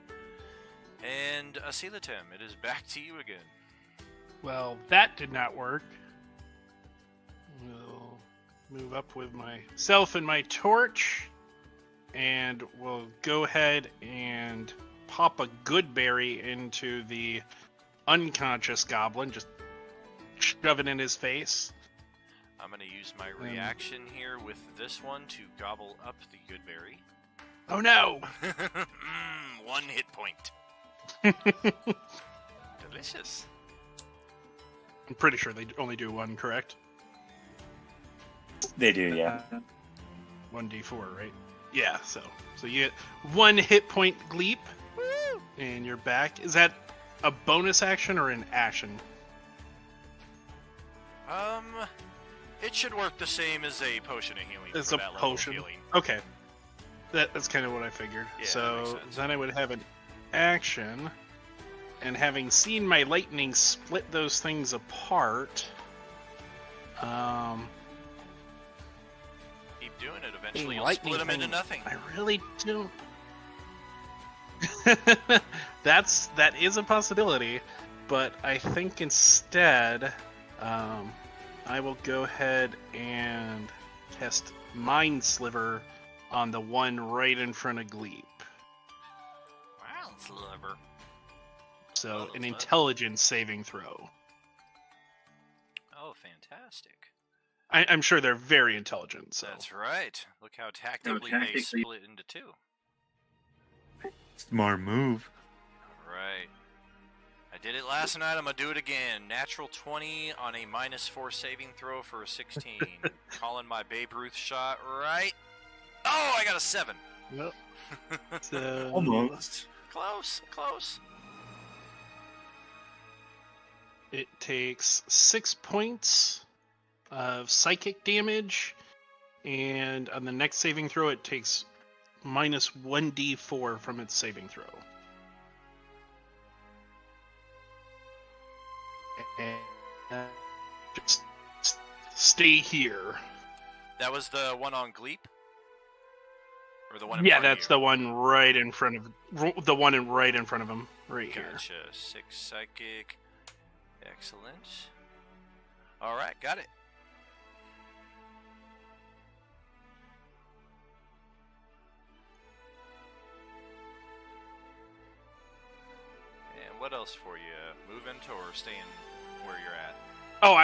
and a Silatem. It is back to you again. Well, that did not work. We'll move up with myself and my torch. And we'll go ahead and pop a good berry into the unconscious goblin. Just shove it in his face. I'm going to use my reaction here with this one to gobble up the good berry. Oh no! 1 hit point. Delicious. I'm pretty sure they only do 1, correct? They do, yeah. 1d4, right? Yeah, so you get 1 hit point Gleep, and you're back. Is that a bonus action or an action? It should work the same as a potion of healing. It's for a that level of potion. healing. Okay. That's kind of what I figured. Yeah, that so makes sense. then I would have an action, and having seen my lightning split those things apart, Keep doing it. Eventually, you'll lightning split them into thing, nothing. I really don't. That is a possibility, but I think instead, I will go ahead and cast Mind Sliver on the one right in front of Gleep. clever. So Oh, an that's intelligence saving throw. Oh, fantastic. I'm sure they're very intelligent. So That's right. Look how tactically they tactically- split into two. Smart move. Right. I did it last night. I'm gonna do it again. Natural 20 on a -4 saving throw for a 16. Calling my Babe Ruth shot. Right. Oh, I got a 7. Yep. So Almost. Close. it takes 6 points of psychic damage, and on the next saving throw, it takes -1d4 from its saving throw. And just stay here. That was the one on Gleep? Or the one in Yeah, front of that's you? the one right in front of the one right in front of him, right here. Gotcha. 6 psychic. Excellent. Alright, got it. And what else for you? Moving or staying where you're at? Oh,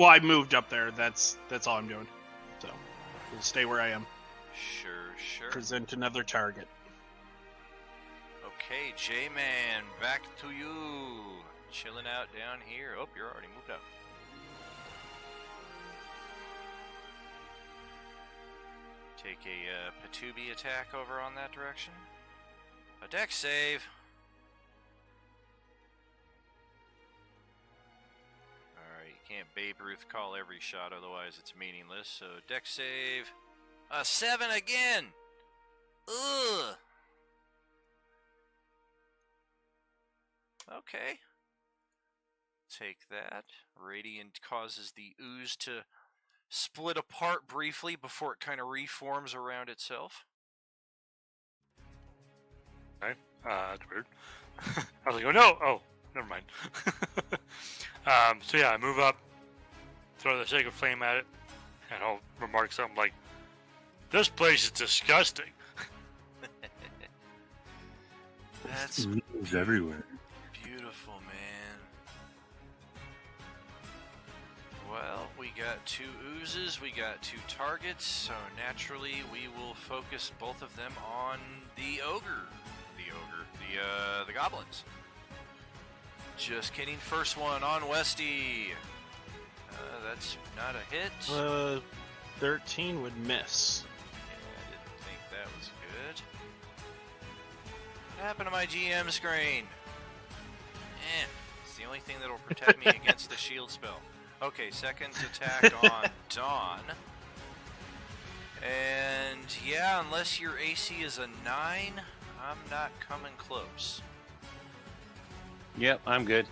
I moved up there. That's all I'm doing. So, we'll stay where I am. Sure. Present another target. Okay, J-Man, back to you. Chilling out down here. Oh, you're already moved up. Take a Patubi attack over on that direction. A dex save. Alright, you can't Babe Ruth call every shot, otherwise it's meaningless. So, dex save. A 7 again! Ugh! Okay. Take that. Radiant causes the ooze to split apart briefly before it kind of reforms around itself. Okay, that's weird. I was like, oh no! Oh, never mind. So yeah, I move up, throw the Sacred Flame at it, and I'll remark something like, "This place is disgusting." That's Moves everywhere. beautiful, man. Well, we got 2 oozes, we got 2 targets, so naturally we will focus both of them on the goblins. Just kidding. First one on Westy. That's not a hit. 13 would miss. Yeah, I didn't think that was good. What happened to my GM screen? It's the only thing that'll protect me against the shield spell. Okay, second attack on Dawn. And yeah, unless your AC is a 9, I'm not coming close. Yep, I'm good.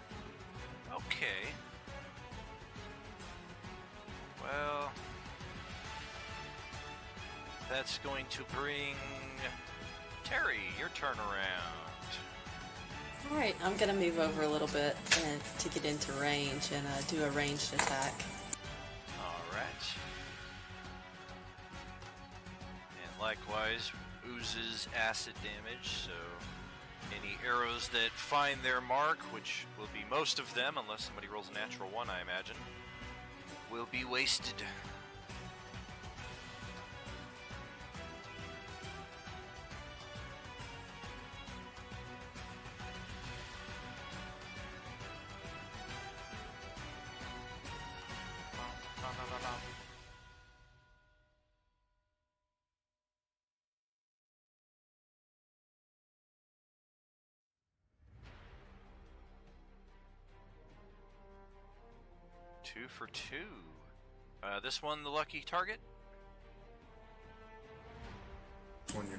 Okay. Well, that's going to bring Terry, your turn around. Alright, I'm gonna move over a little bit and to get into range and do a ranged attack. Alright. And likewise, oozes acid damage, so any arrows that find their mark, which will be most of them, unless somebody rolls a natural 1, I imagine, will be wasted. Two for 2. This one, the lucky target?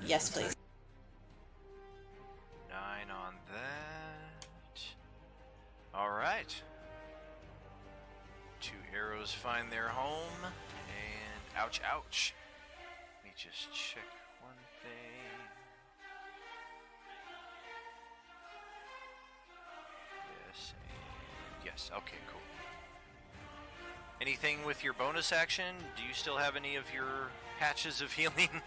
Yes, please. 9 on that. Alright. 2 arrows find their home, and ouch, ouch. Let me just check one thing. Yes, and yes. Okay, cool. Anything with your bonus action? Do you still have any of your patches of healing?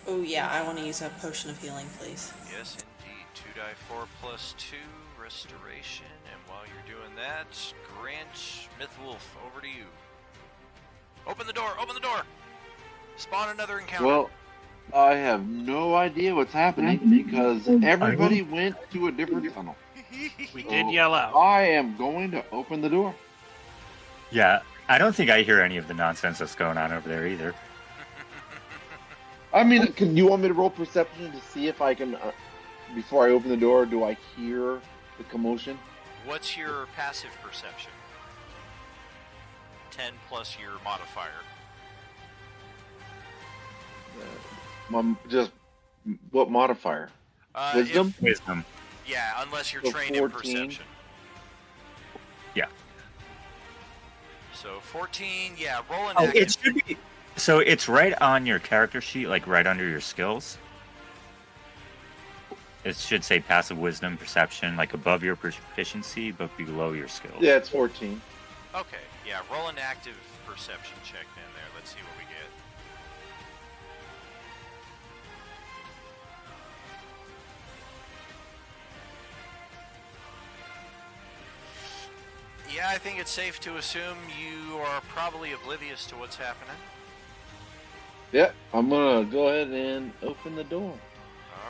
Oh yeah, I want to use a potion of healing, please. Yes, indeed. 2d4 plus 2 restoration, and while you're doing that, Grant Mythwolf, over to you. Open the door! Open the door! Spawn another encounter. Well, I have no idea what's happening because everybody went to a different tunnel. We did yell out. I am going to open the door. Yeah, I don't think I hear any of the nonsense that's going on over there either. I mean, can you want me to roll perception to see if I can, before I open the door, do I hear the commotion? What's your passive perception? 10 plus your modifier. Just what modifier? Wisdom? Wisdom. Yeah, unless you're So trained 14. in perception. Yeah. So 14, yeah, roll an Oh, active. it should be. So it's right on your character sheet, like right under your skills. It should say passive wisdom, perception, like above your proficiency, but below your skills. Yeah, it's 14. Okay, yeah, roll an active perception check in there. Let's see what we get. Yeah, I think it's safe to assume you are probably oblivious to what's happening. Yeah, I'm gonna go ahead and open the door.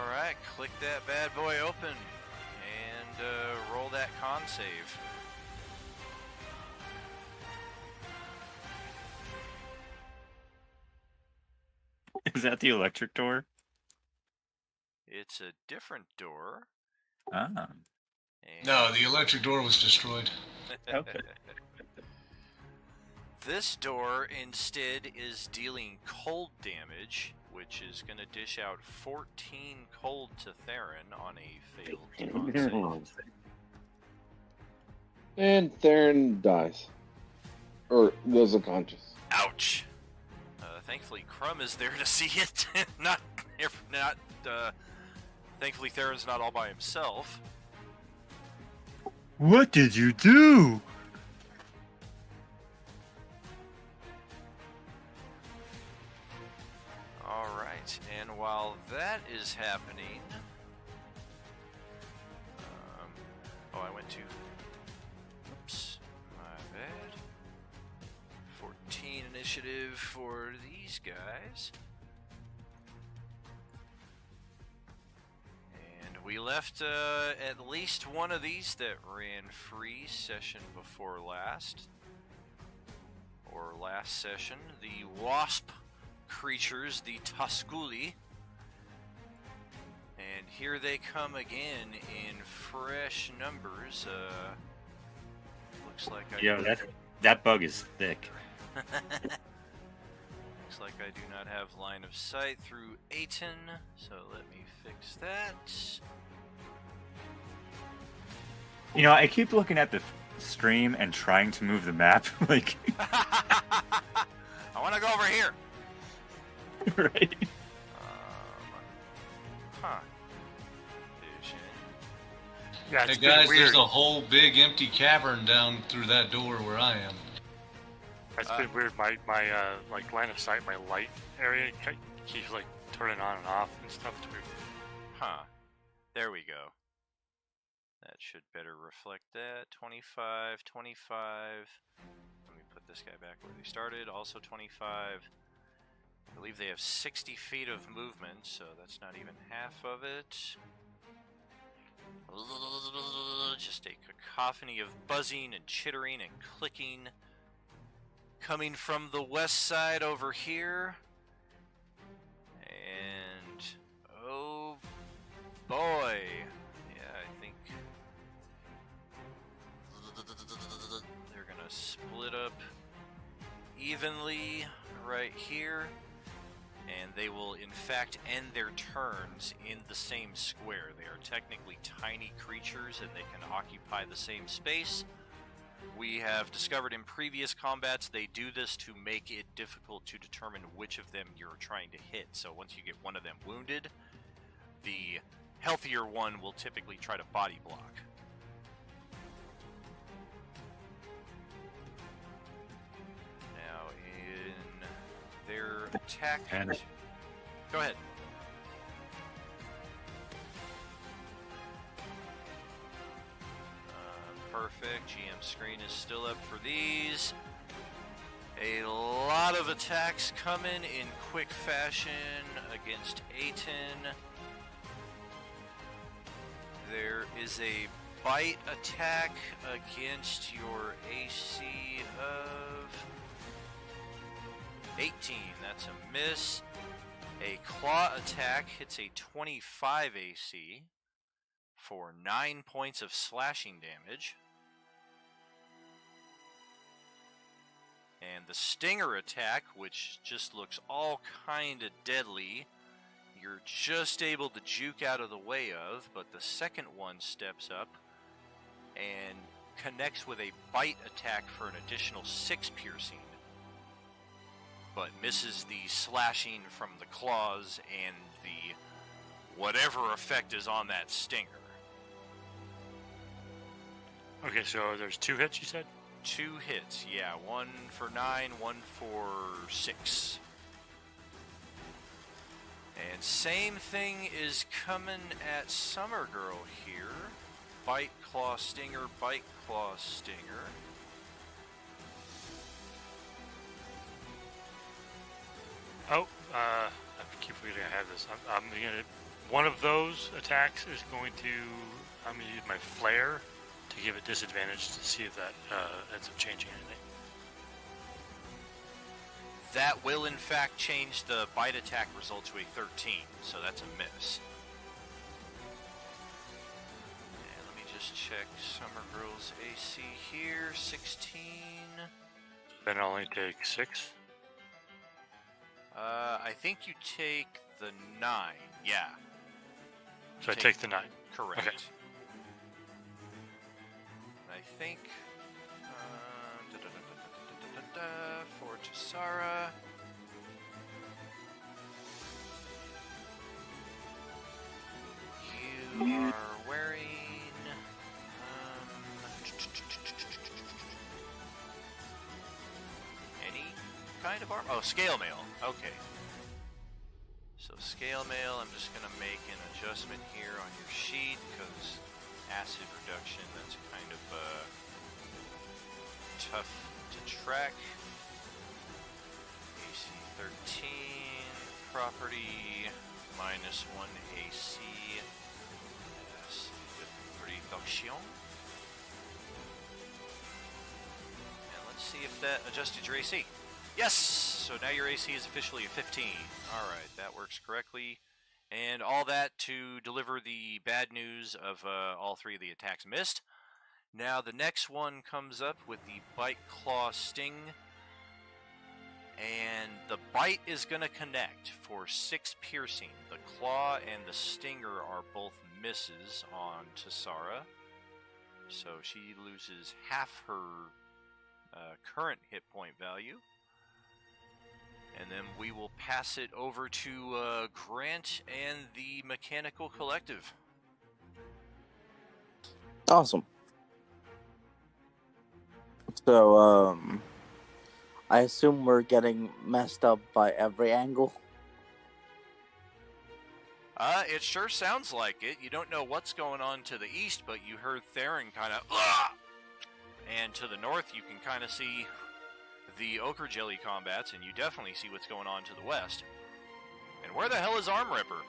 Alright, click that bad boy open and roll that con save. Is that the electric door? It's a different door. Ah. And No, the electric door was destroyed. Okay. This door instead is dealing cold damage, which is going to dish out 14 cold to Theron on a failed con save. And Theron dies. Or goes unconscious. Ouch. Thankfully, Crumb is there to see it. Thankfully, Theron's not all by himself. What did you do? Alright, and while that is happening... I went to... Oops, my bad. 14 initiative for these guys. And we left at least one of these that ran free session before last. Or last session. The wasp creatures, the Tusculi. And here they come again in fresh numbers. Looks like I... that bug is thick. Looks like I do not have line of sight through Aiton, so let me fix that. You know, I keep looking at the stream and trying to move the map, like... I want to go over here! Right? Huh. Vision. Yeah, Hey it's guys, been weird. there's a whole big empty cavern down through that door where I am. It's been weird. My like line of sight, my light area keeps like turning on and off and stuff. It's weird. Huh. There we go. That should better reflect that. 25, 25. Let me put this guy back where they started. Also 25. I believe they have 60 feet of movement, so that's not even half of it. Just a cacophony of buzzing and chittering and clicking coming from the west side over here. And oh boy. Yeah, I think they're gonna split up evenly right here. And they will, in fact, end their turns in the same square. They are technically tiny creatures and they can occupy the same space. We have discovered in previous combats they do this to make it difficult to determine which of them you're trying to hit. So once you get one of them wounded, the healthier one will typically try to body block. Now in their attack... Go ahead. Perfect. GM screen is still up for these. A lot of attacks coming in quick fashion against Aten. There is a bite attack against your AC of 18. That's a miss. A claw attack hits a 25 AC for 9 points of slashing damage. And the stinger attack, which just looks all kind of deadly, you're just able to juke out of the way of, but the second one steps up and connects with a bite attack for an additional 6 piercing, but misses the slashing from the claws and the whatever effect is on that stinger. Okay, so there's 2 hits, you said? 2 hits, yeah. 1 for 9, 1 for 6. And same thing is coming at Summer Girl here. Bite, claw, stinger, bite, claw, stinger. Oh, I keep forgetting I have this. I'm gonna. One of those attacks is going to. I'm gonna use my flare to give it disadvantage to see if that ends up changing anything. That will in fact change the bite attack result to a 13, so that's a miss. And let me just check Summer Girl's AC here. 16. Then I'll only take 6. I think you take the 9. Yeah. So I take the 9. Correct. Okay. I think for Tassara. You are wearing any kind of armor? Oh, scale mail. Okay. So scale mail, I'm just going to make an adjustment here on your sheet because acid reduction, that's kind of tough to track. AC 13, property, minus 1 AC, reduction. And let's see if that adjusted your AC. Yes! So now your AC is officially a 15. Alright, that works correctly. And all that to deliver the bad news of all 3 of the attacks missed. Now the next one comes up with the bite, claw, sting. And the bite is going to connect for 6 piercing. The claw and the stinger are both misses on Tassara. So she loses half her current hit point value. And then we will pass it over to Grant and the Mechanical Collective. Awesome. So, I assume we're getting messed up by every angle. It sure sounds like it. You don't know what's going on to the east, but you heard Theron kind of, and to the north you can kind of see the Ochre Jelly combats, and you definitely see what's going on to the west. And where the hell is Arm Ripper?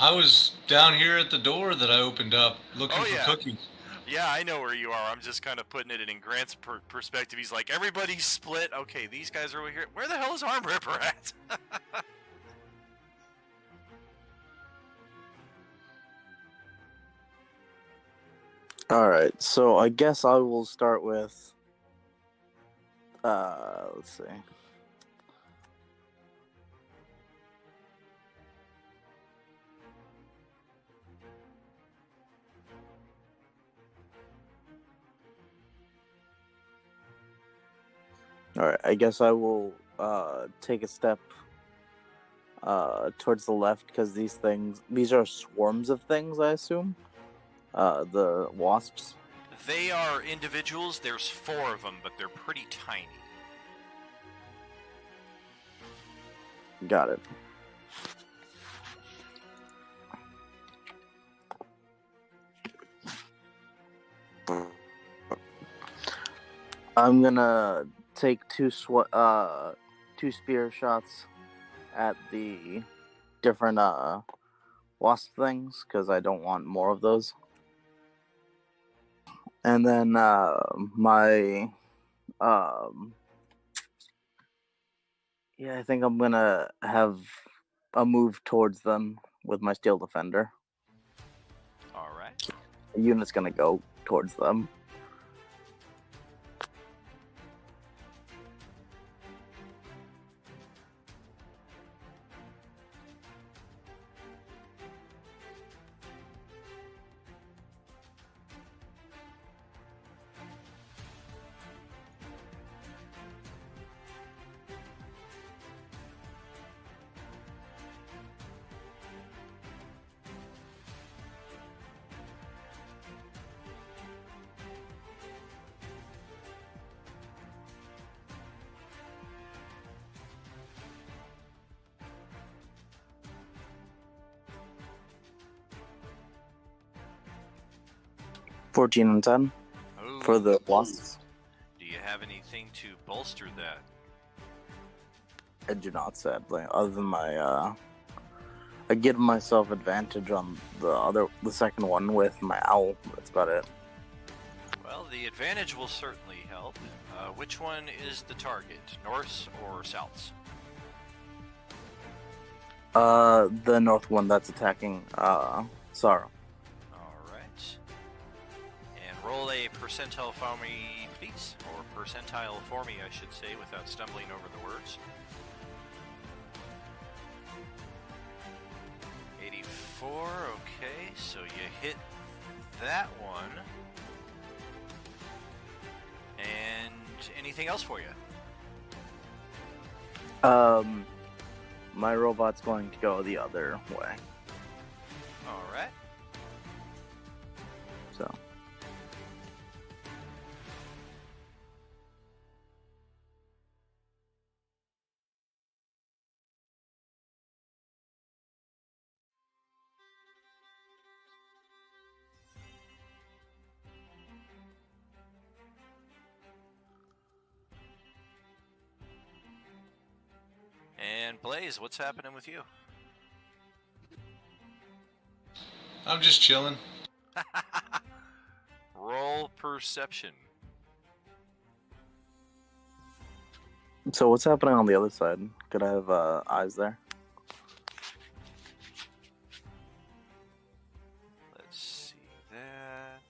I was down here at the door that I opened up looking for cookies. Yeah, I know where you are. I'm just kind of putting it in Grant's perspective. He's like, everybody's split. Okay, these guys are over here. Where the hell is Arm Ripper at? Alright, so I guess I will start with... let's see. Alright, I guess I will take a step towards the left, because these are swarms of things, I assume? The wasps? They are individuals. There's 4 of them, but they're pretty tiny. Got it. I'm gonna take two spear shots at the different wasp things because I don't want more of those. And then my I think I'm gonna have a move towards them with my steel defender. All right. The unit's gonna go towards them. Ooh. 14 and 10 for the wasps. Do you have anything to bolster that? I do not, sadly. Other than my I give myself advantage on the second one with my owl. That's about it. Well, the advantage will certainly help. Which one is the target, north or south? The north one that's attacking Sorrow. All right. And roll a percentile for me, please, or percentile for me, I should say, without stumbling over the words. 84. Okay, so you hit that one. And anything else for you? My robot's going to go the other way. All right. So. And Blaze, what's happening with you? I'm just chilling. Roll perception. So what's happening on the other side? Could I have eyes there? Let's see that.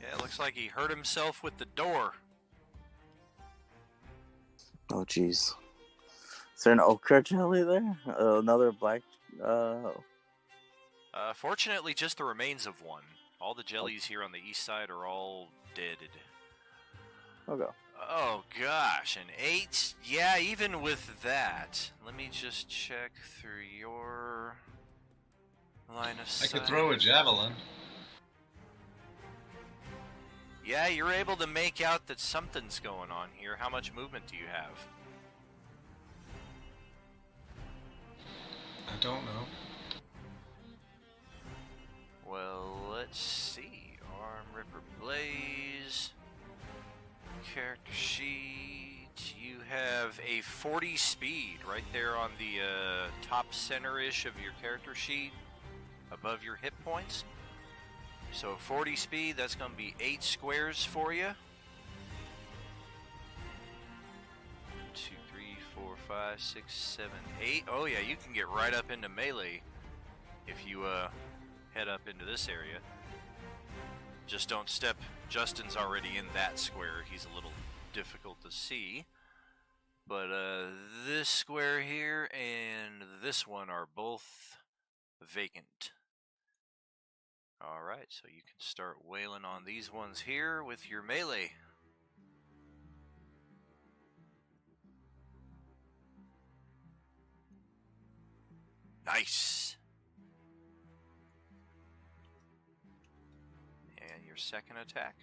Yeah, it looks like he hurt himself with the door. Oh, jeez. Is there an ochre jelly there? Another black... Fortunately, just the remains of one. All the jellies here on the east side are all deaded. Okay. Oh, gosh. An 8? Yeah, even with that. Let me just check through your line of sight. I could throw a javelin. Yeah, you're able to make out that something's going on here. How much movement do you have? I don't know. Well, let's see. Arm Ripper Blaze. Character sheet. You have a 40 speed right there on the top center-ish of your character sheet, above your hit points. So 40 speed, that's going to be 8 squares for you. 2, 3, 4, 5, 6, 7, 8. Oh yeah, you can get right up into melee if you head up into this area. Just don't step. Justin's already in that square. He's a little difficult to see. But this square here and this one are both vacant. Alright, so you can start wailing on these ones here with your melee. Nice! And your second attack.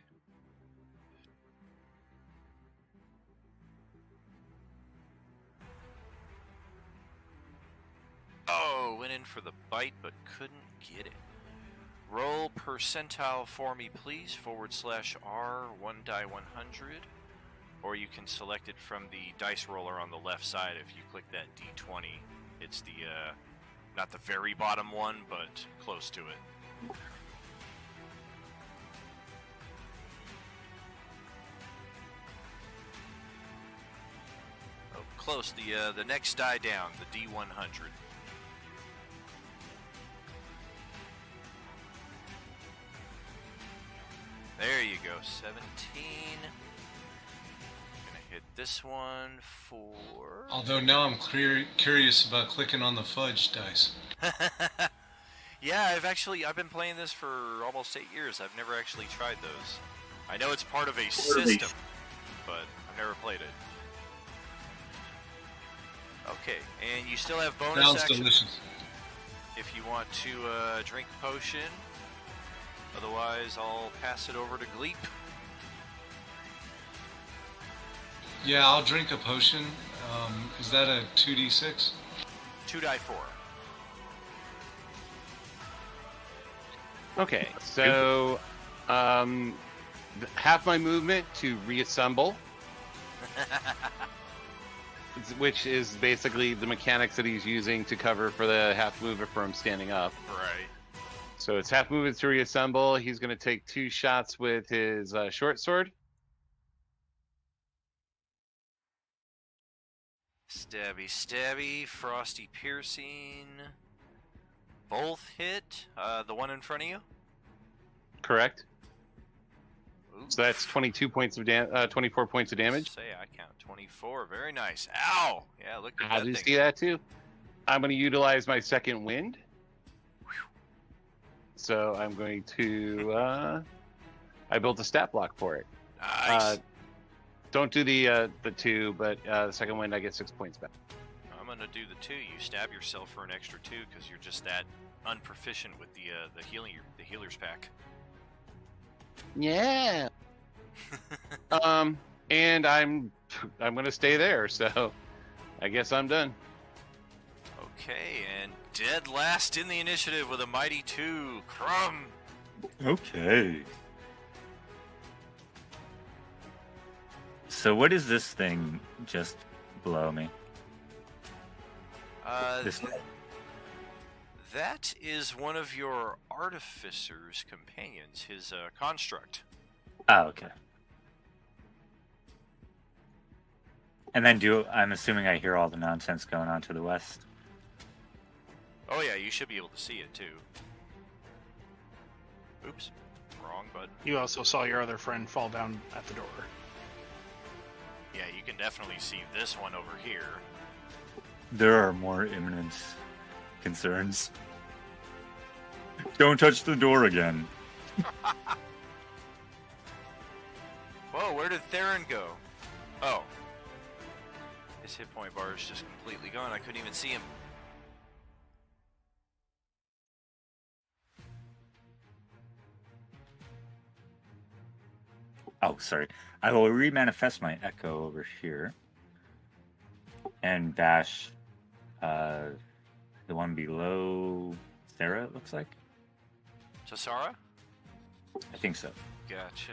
Oh, went in for the bite but couldn't get it. Roll percentile for me, please. /R 1 die 100. Or you can select it from the dice roller on the left side if you click that D20. It's the, not the very bottom one, but close to it. Oh, close. The next die down, the D100. There you go, 17. Gonna hit this one for... Although now I'm curious about clicking on the fudge dice. Yeah, I've been playing this for almost 8 years. I've never actually tried those. I know it's part of a system, but I've never played it. Okay, and you still have bonus Sounds action delicious. if you want to drink a potion. Otherwise, I'll pass it over to Gleep. Yeah, I'll drink a potion. Is that a 2d6? 2 die 4. Okay, so half my movement to reassemble, which is basically the mechanics that he's using to cover for the half movement from standing up. Right. So it's half movement to reassemble. He's going to take 2 shots with his short sword. Stabby, stabby, frosty piercing. Both hit. The one in front of you? Correct. Ooh. So that's 22 points of 24 points of damage. Say I count 24. Very nice. Ow! Yeah, look at I that do thing. see that too. I'm going to utilize my second wind. So I'm going to. I built a stat block for it. Nice. Don't do the 2, but the second wind I get 6 points back. I'm gonna do the 2. You stab yourself for an extra 2 because you're just that unproficient with the healer's pack. Yeah. And I'm gonna stay there. So I guess I'm done. Okay, and dead last in the initiative with a mighty 2, Crumb. Okay. So what is this thing just below me? This- That is one of your artificer's companions, his construct. Oh, okay. And then I'm assuming I hear all the nonsense going on to the west. Oh yeah, you should be able to see it too. Oops, wrong button. You also saw your other friend fall down at the door. Yeah, you can definitely see this one over here. There are more imminent concerns. Don't touch the door again. Whoa, where did Theron go? Oh. His hit point bar is just completely gone. I couldn't even see him. Oh, sorry. I will remanifest my echo over here. And bash the one below Sarah, it looks like. Tassara? I think so. Gotcha.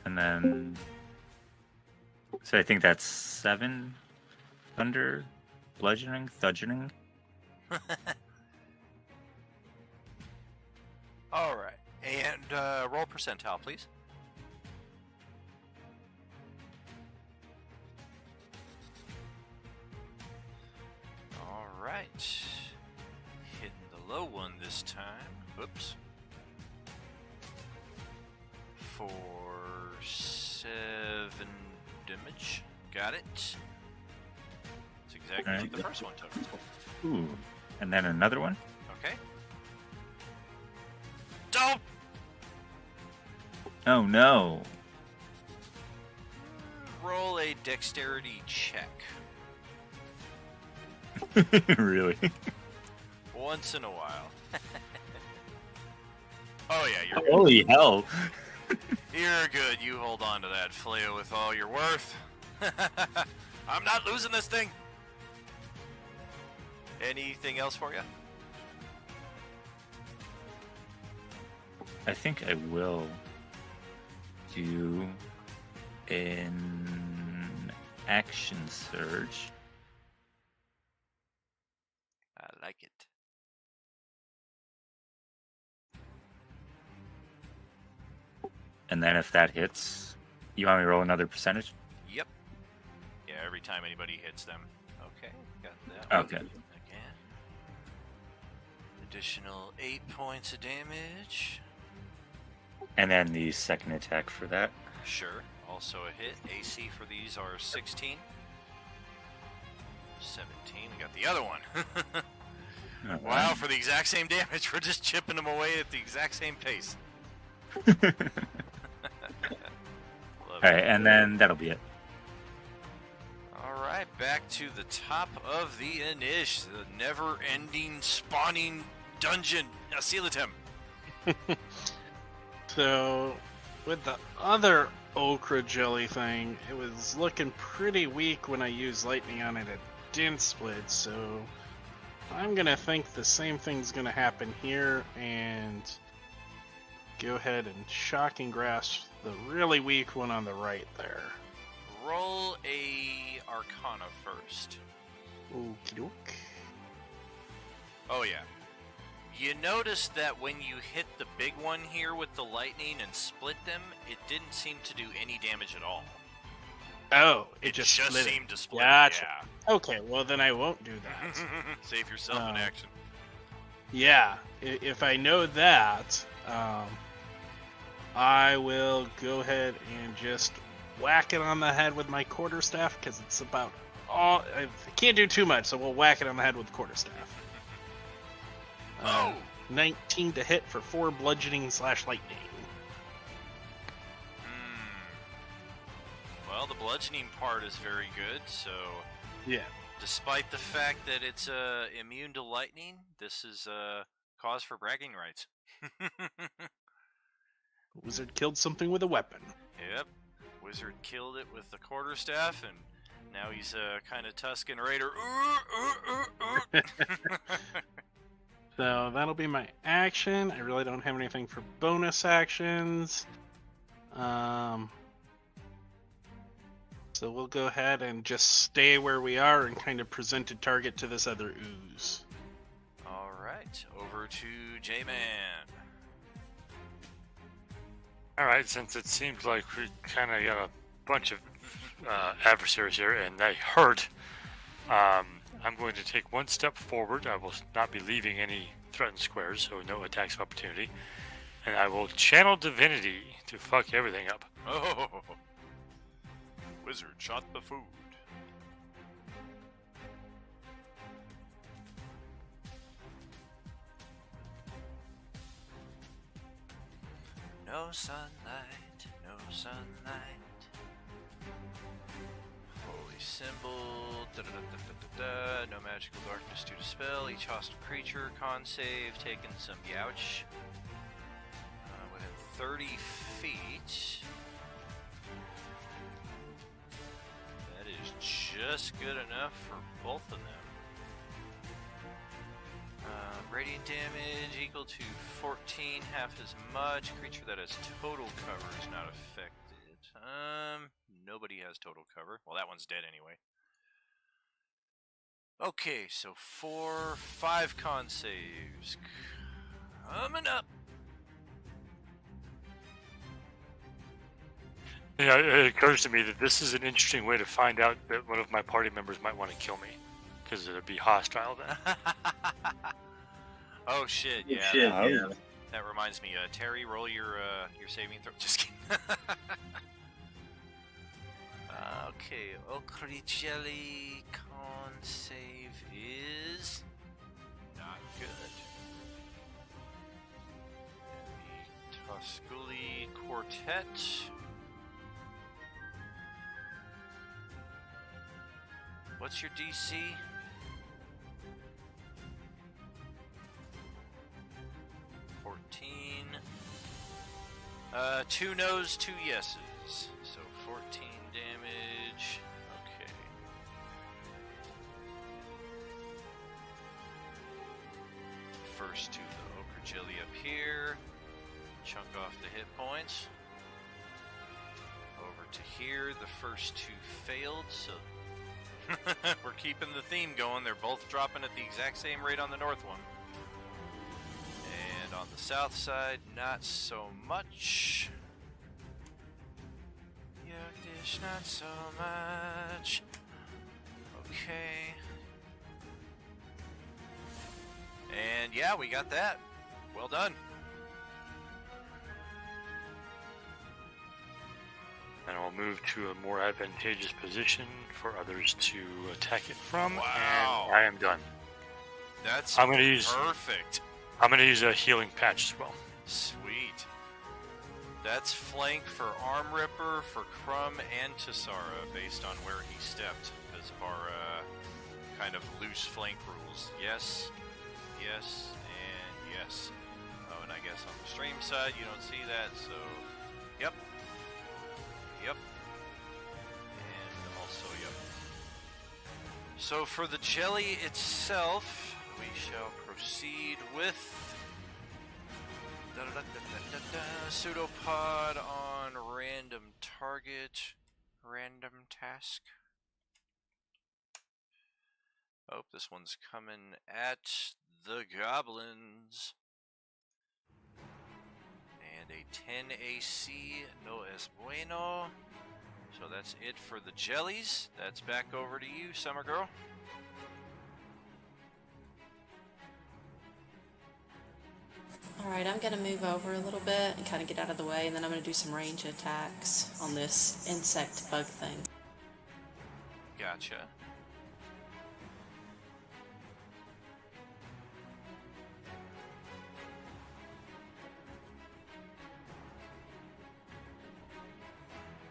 And then... So I think that's 7 thunder, bludgeoning, thudgeoning. Alright. And roll percentile, please. Alright. Hitting the low one this time. Whoops. For 7 damage. Got it. That's exactly Alright. what the first one took. Ooh. And then another one. Okay. Don't! Oh no. Roll a dexterity check. Really? Once in a while. Oh yeah, you're good. Holy hell! You're good. You hold on to that flail with all you're worth. I'm not losing this thing. Anything else for you? I think I will do an action surge. I like it. And then if that hits, you want me to roll another percentage? Yep. Yeah, every time anybody hits them. Okay, got that. Okay. Again. Additional 8 points of damage. And then the second attack for that. Sure. Also a hit. AC for these are 16. 17. We got the other one. Wow, for the exact same damage, we're just chipping them away at the exact same pace. Alright, and then that'll be it. Alright, back to the top of the Inish, the never-ending spawning dungeon. Asilatim. So, with the other okra jelly thing, it was looking pretty weak when I used lightning on it. It didn't split, so I'm gonna think the same thing's gonna happen here and go ahead and shocking grasp the really weak one on the right there. Roll a Arcana first. Okie doke. Oh yeah. You notice that when you hit the big one here with the lightning and split them, it didn't seem to do any damage at all. Oh, it just split seemed to split. Gotcha. Okay, well then I won't do that. Save yourself an action. Yeah, if I know that, I will go ahead and just whack it on the head with my quarterstaff, because it's about all... I can't do too much, so we'll whack it on the head with the quarterstaff. 19 to hit for 4 bludgeoning / lightning. Well, the bludgeoning part is very good, so... Yeah. Despite the fact that it's immune to lightning, this is a cause for bragging rights. Wizard killed something with a weapon. Yep. Wizard killed it with the quarterstaff, and now he's a kind of Tusken Raider. So that'll be my action. I really don't have anything for bonus actions. So we'll go ahead and just stay where we are and kind of present a target to this other ooze. Alright, over to J-Man. Alright, since it seems like we kind of got a bunch of adversaries here and they hurt, I'm going to take one step forward. I will not be leaving any threatened squares, so no attacks of opportunity. And I will channel divinity to fuck everything up. Oh! Wizard shot the food. No sunlight, no sunlight. Holy symbol. Da-da-da-da-da-da. No magical darkness to dispel. Each hostile creature, con save, taking some youch. Within 30 feet. That is just good enough for both of them. Radiant damage equal to 14, half as much. Creature that has total cover is not affected. Nobody has total cover. Well, that one's dead anyway. Okay, so 5 con saves. Coming up. Yeah, it occurs to me that this is an interesting way to find out that one of my party members might want to kill me, because it would be hostile then. Oh shit! Yeah. Shit, that, yeah. that reminds me. Terry, roll your saving throw. Just kidding. Okay, Okri Jelly con save is not good. And the Tusculi Quartet. What's your DC? 14. 2 no's, 2 yeses. So 14 damage. Okay. First to the Ochre Jelly up here. Chunk off the hit points. Over to here. The first 2 failed, so we're keeping the theme going. They're both dropping at the exact same rate on the north one. And on the south side, not so much. Yogdish, not so much. Okay. And yeah, we got that. Well done. And I'll move to a more advantageous position for others to attack it from. Wow. And I am done. That's I'm gonna use perfect. I'm gonna use a healing patch as well. Sweet. That's flank for Arm Ripper, for Crumb, and Tassara, based on where he stepped, because of our kind of loose flank rules. Yes, yes, and yes. Oh, and I guess on the stream side, you don't see that, so... Yep. Yep. And also, yep. So for the jelly itself, we shall proceed with pseudopod on random target, random task. Oh, this one's coming at the goblins. And a 10 AC, no es bueno. So that's it for the jellies. That's back over to you, Summer Girl. Alright, I'm going to move over a little bit and kind of get out of the way, and then I'm going to do some range attacks on this insect bug thing. Gotcha.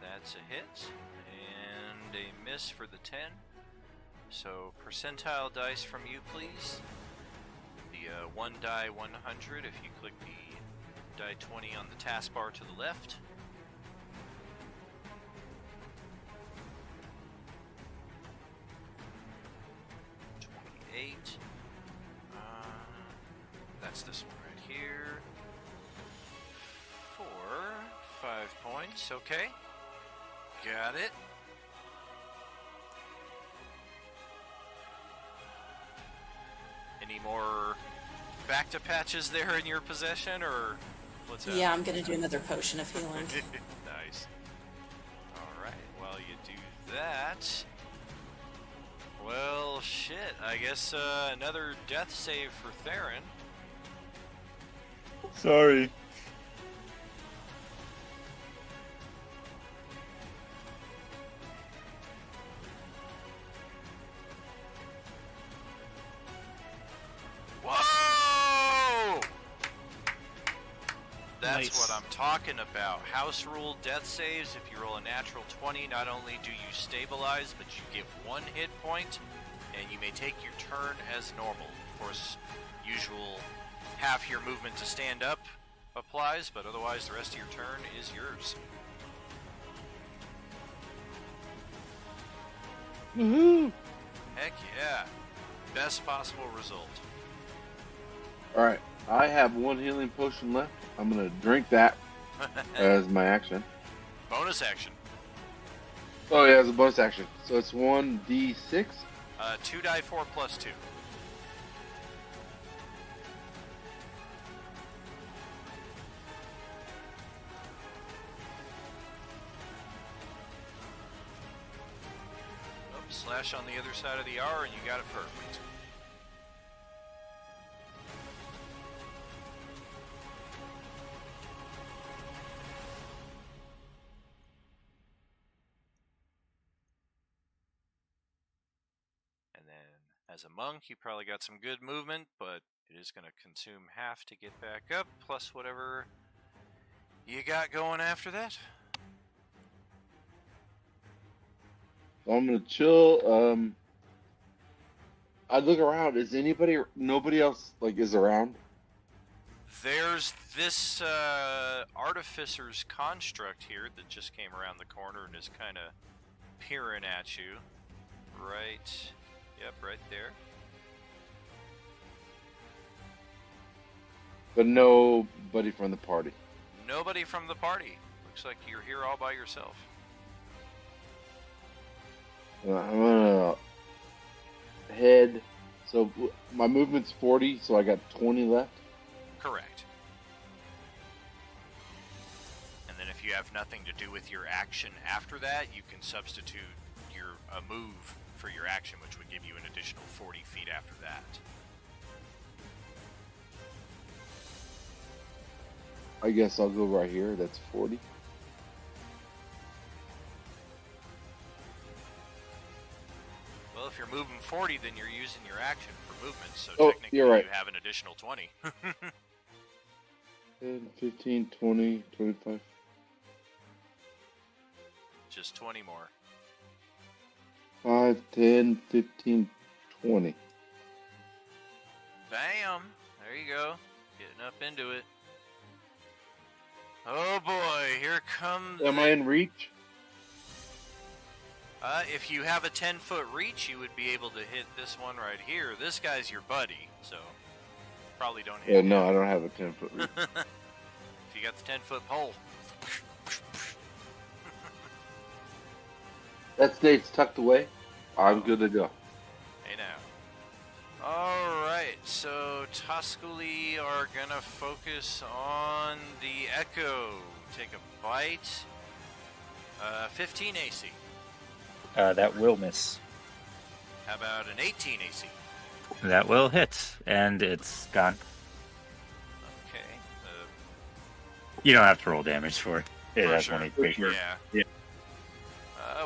That's a hit, and a miss for the 10. So percentile dice from you, please. The 1 die 100 if you click the die 20 on the taskbar to the left. That's this one right here. 4, 5 points, okay. Got it. Any more Bacta patches there in your possession, or what's that? Yeah, I'm gonna do another potion of healing. Nice. Alright, while you do that... Well, shit, I guess another death save for Theron. Sorry. Whoa! That's Nice. what I'm talking about. House rule death saves. If you roll a natural 20, not only do you stabilize, but you give 1 hit point, and you may take your turn as normal. Of course, usual half your movement to stand up applies, but otherwise the rest of your turn is yours. Woohoo! Heck yeah. Best possible result. Alright, I have 1 healing potion left. I'm gonna drink that as my action. Bonus action. Oh yeah, it's a bonus action. So it's 1d6. 2 die 4 plus 2. Slash on the other side of the R, and you got it perfect. And then, as a monk, you probably got some good movement, but it is going to consume half to get back up, plus whatever you got going after that. I'm gonna chill. I look around. Is nobody else like is around? There's this artificer's construct here that just came around the corner and is kind of peering at you. Right. Yep, right there. But nobody from the party. Nobody from the party. Looks like you're here all by yourself. I'm gonna head. So my movement's 40, so I got 20 left. Correct. And then if you have nothing to do with your action after that, you can substitute a move for your action, which would give you an additional 40 feet after that. I guess I'll go right here. That's 40. Well, if you're moving 40, then you're using your action for movement, so Oh, technically you're right. you have an additional 20. 10, 15, 20, 25. Just 20 more. 5, 10, 15, 20. Bam! There you go. Getting up into it. Oh boy, here comes... Am I in reach? If you have a 10-foot reach, you would be able to hit this one right here. This guy's your buddy, so probably don't hit Yeah, him. no, I don't have a 10-foot reach. If you got the 10-foot pole. That state's tucked away. I'm good to go. Hey now. Alright, so Tusculi are gonna focus on the Echo. Take a bite. 15 AC. That will miss. How about an 18 AC? That will hit, and it's gone. Okay. You don't have to roll damage for it. It For has sure. one HP. Yeah. Yeah.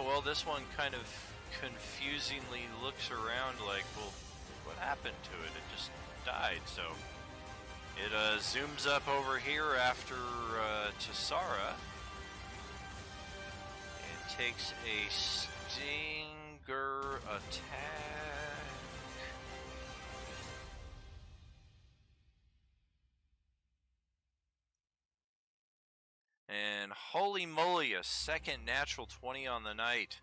Well, this one kind of confusingly looks around like, well, what happened to it? It just died, so it zooms up over here after Tassara and takes a stinger attack. And holy moly, a second natural 20 on the night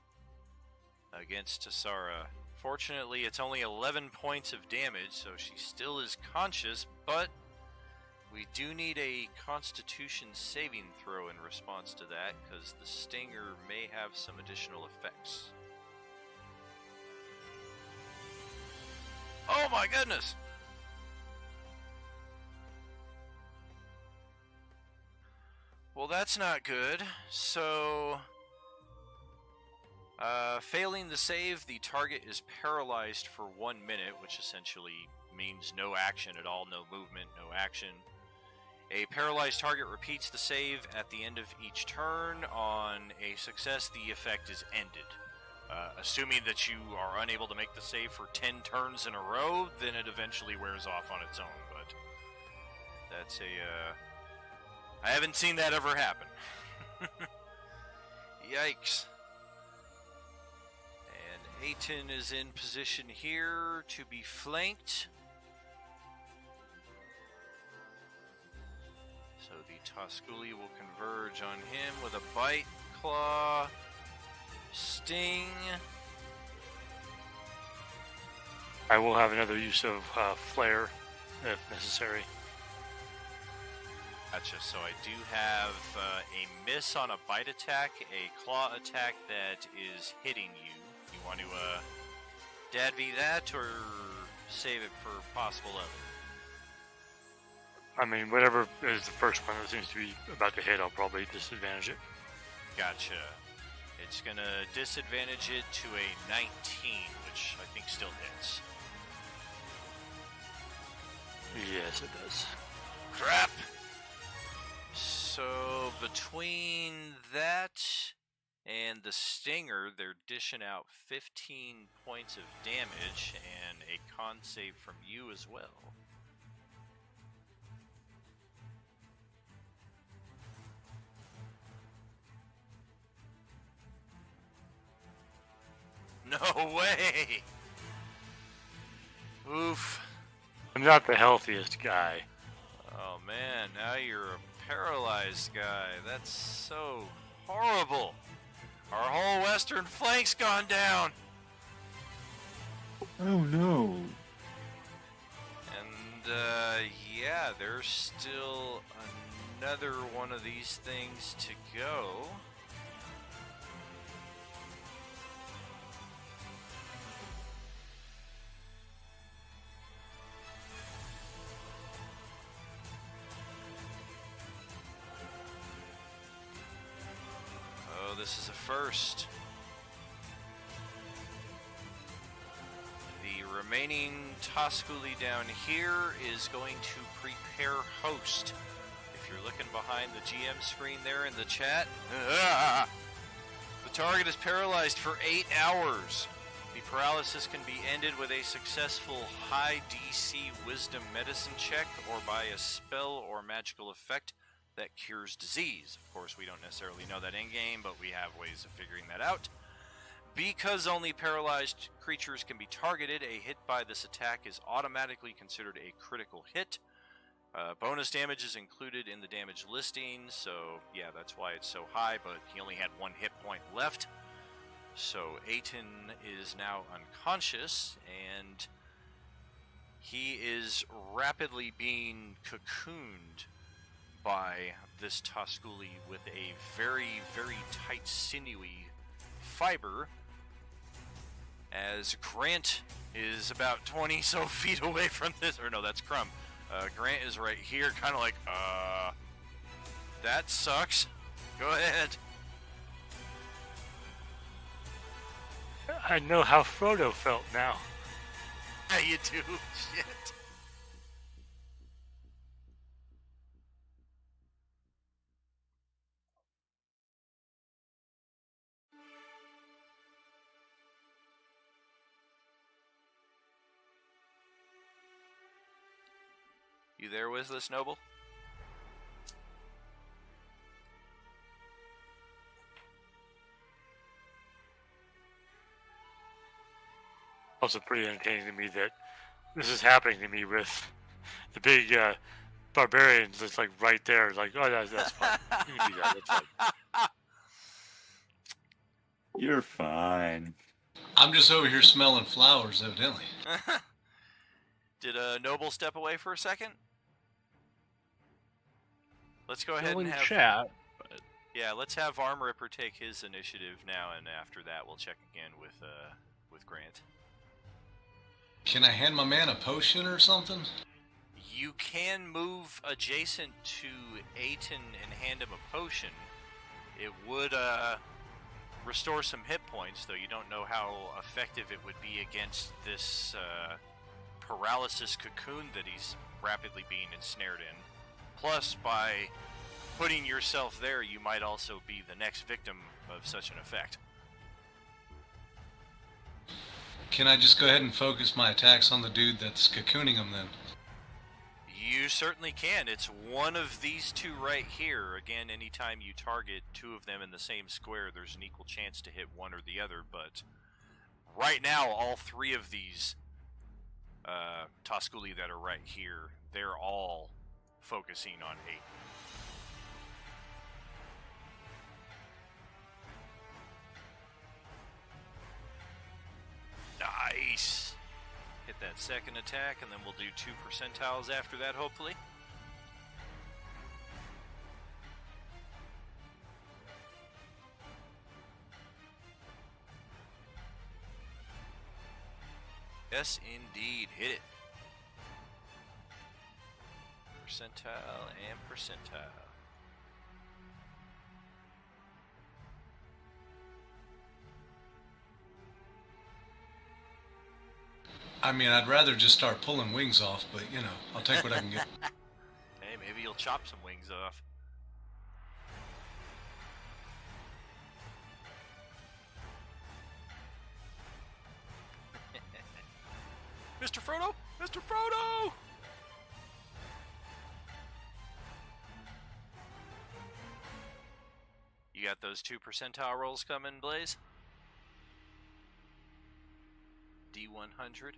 against Tassara. Fortunately, it's only 11 points of damage, so she still is conscious, but we do need a Constitution saving throw in response to that, because the stinger may have some additional effects. Oh my goodness! Well, that's not good. So, failing the save, the target is paralyzed for 1 minute, which essentially means no action at all, no movement, no action. A paralyzed target repeats the save at the end of each turn. On a success, the effect is ended. Assuming that you are unable to make the save for 10 turns in a row, then it eventually wears off on its own, but that's I haven't seen that ever happen. Yikes. And Aten is in position here to be flanked. So the Tusculi will converge on him with a bite, claw, sting. I will have another use of flare if necessary. Gotcha, so I do have a miss on a bite attack, a claw attack that is hitting you. You want to dadby that or save it for possible other? I mean, whatever is the first one that seems to be about to hit, I'll probably disadvantage it. Gotcha. It's going to disadvantage it to a 19, which I think still hits. Yes, it does. Crap! So between that and the stinger, they're dishing out 15 points of damage and a con save from you as well. No way! Oof. I'm not the healthiest guy. Oh man, now you're a paralyzed guy. That's so horrible. Our whole western flank's gone down. Oh no. And, yeah, there's still another one of these things to go. Oh, this is a first. The remaining Tosculi down here is going to prepare host. If you're looking behind the GM screen there in the chat, the target is paralyzed for 8 hours. The paralysis can be ended with a successful high DC Wisdom Medicine check or by a spell or magical effect that cures disease. Of course, we don't necessarily know that in-game, but we have ways of figuring that out. Because only paralyzed creatures can be targeted, a hit by this attack is automatically considered a critical hit. Bonus damage is included in the damage listing, so yeah, that's why it's so high, but he only had 1 hit point left. So Aten is now unconscious, and he is rapidly being cocooned by this Tosculi with a very, very tight, sinewy fiber, as Grant is about 20 so feet away from this, or no, that's Crumb. Grant is right here, kind of like, that sucks. Go ahead. I know how Frodo felt now. Yeah, you do. Shit. You there, Wizless Noble? Also pretty entertaining to me that this is happening to me with the big barbarians that's like right there. Like, oh, that's fine. You can do that. That's fine. You're fine. I'm just over here smelling flowers, evidently. Did Noble step away for a second? Let's go ahead and have chat. But... Yeah, let's have Arm Ripper take his initiative now, and after that, we'll check again with Grant. Can I hand my man a potion or something? You can move adjacent to Aten and hand him a potion. It would restore some hit points, though you don't know how effective it would be against this paralysis cocoon that he's rapidly being ensnared in. Plus, by putting yourself there, you might also be the next victim of such an effect. Can I just go ahead and focus my attacks on the dude that's cocooning him then? You certainly can. It's one of these two right here. Again, anytime you target two of them in the same square, there's an equal chance to hit one or the other, but right now, all three of these Tosculi that are right here, they're all focusing on 8. Nice! Hit that second attack, and then we'll do 2 percentiles after that, hopefully. Yes, indeed. Hit it. Percentile and percentile. I mean, I'd rather just start pulling wings off, but, you know, I'll take what I can get. Hey, maybe you'll chop some wings off. Mr. Frodo! Mr. Frodo! You got those 2 percentile rolls coming, Blaze? D100.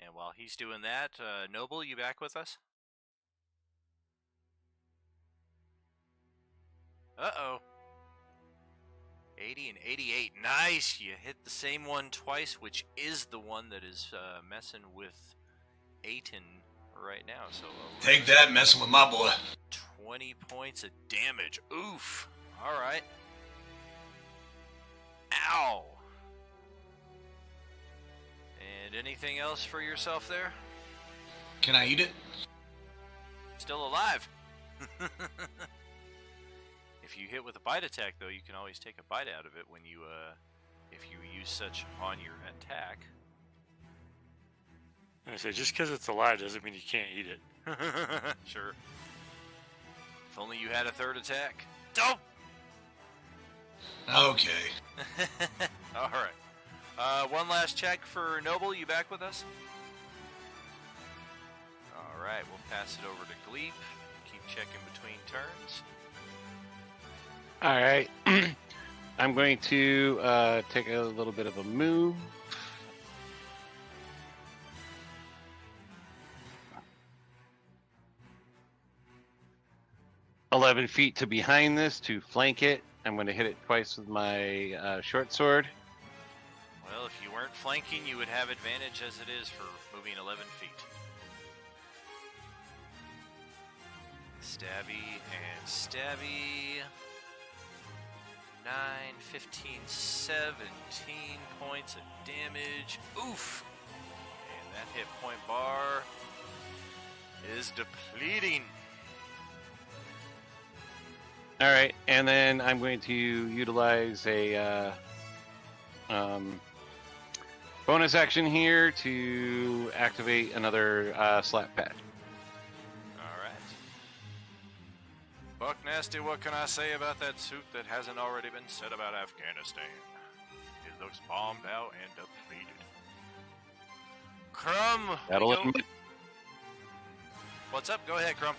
And while he's doing that, Noble, you back with us? Uh-oh. 80 and 88. Nice! You hit the same one twice, which is the one that is messing with Aiton right now. So Take that, messing with my boy. 20 points of damage. Oof. All right. Ow. And anything else for yourself there? Can I eat it? Still alive. If you hit with a bite attack, though, you can always take a bite out of it when you, if you use such on your attack. I say, just because it's alive doesn't mean you can't eat it. Sure. If only you had a third attack. Dope! Okay. All right. One last check for Noble. You back with us? All right. We'll pass it over to Gleep. Keep checking between turns. All right. I'm going to take a little bit of a move. "11 feet to behind this to flank it. I'm going to hit it twice with my short sword. Well, if you weren't flanking, you would have advantage as it is for moving 11 feet. Stabby and stabby. 9, 15, 17 points of damage. Oof! And that hit point bar is depleting. All right, and then I'm going to utilize a bonus action here to activate another slap pad. Buck Nasty, what can I say about that suit that hasn't already been said about Afghanistan? It looks bombed out and depleted. Crumb! What's up? Go ahead, Crumb.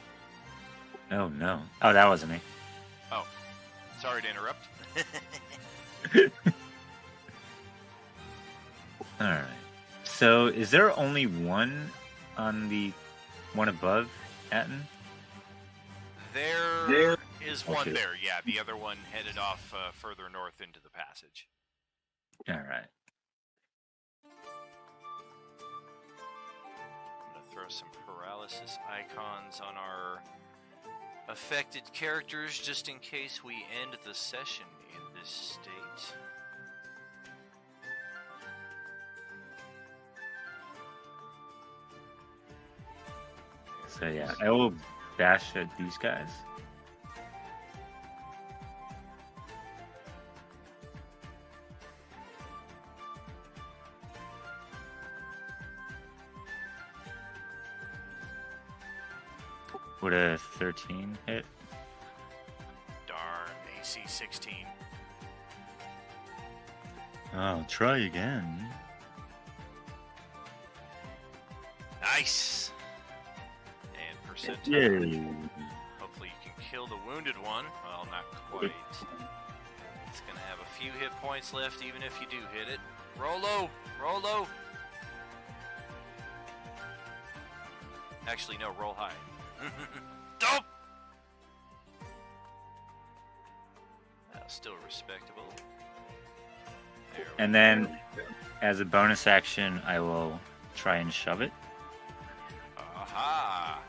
Oh, no. Oh, that wasn't me. Oh, sorry to interrupt. Alright. So, is there only one on the one above Atten? There is one Okay. there, yeah. The other one headed off further north into the passage. Alright. I'm going to throw some paralysis icons on our affected characters just in case we end the session in this state. So, yeah, I will dash at these guys. Would a 13 hit? Darn, AC 16. I'll try again. Nice! And percentile. Yay. Hopefully you can kill the wounded one. Well, not quite. It's going to have a few hit points left even if you do hit it. Roll low! Roll low! Actually, no, roll high. Dope! That's still respectable. There we And go. then, as a bonus action, I will try and shove it. Aha!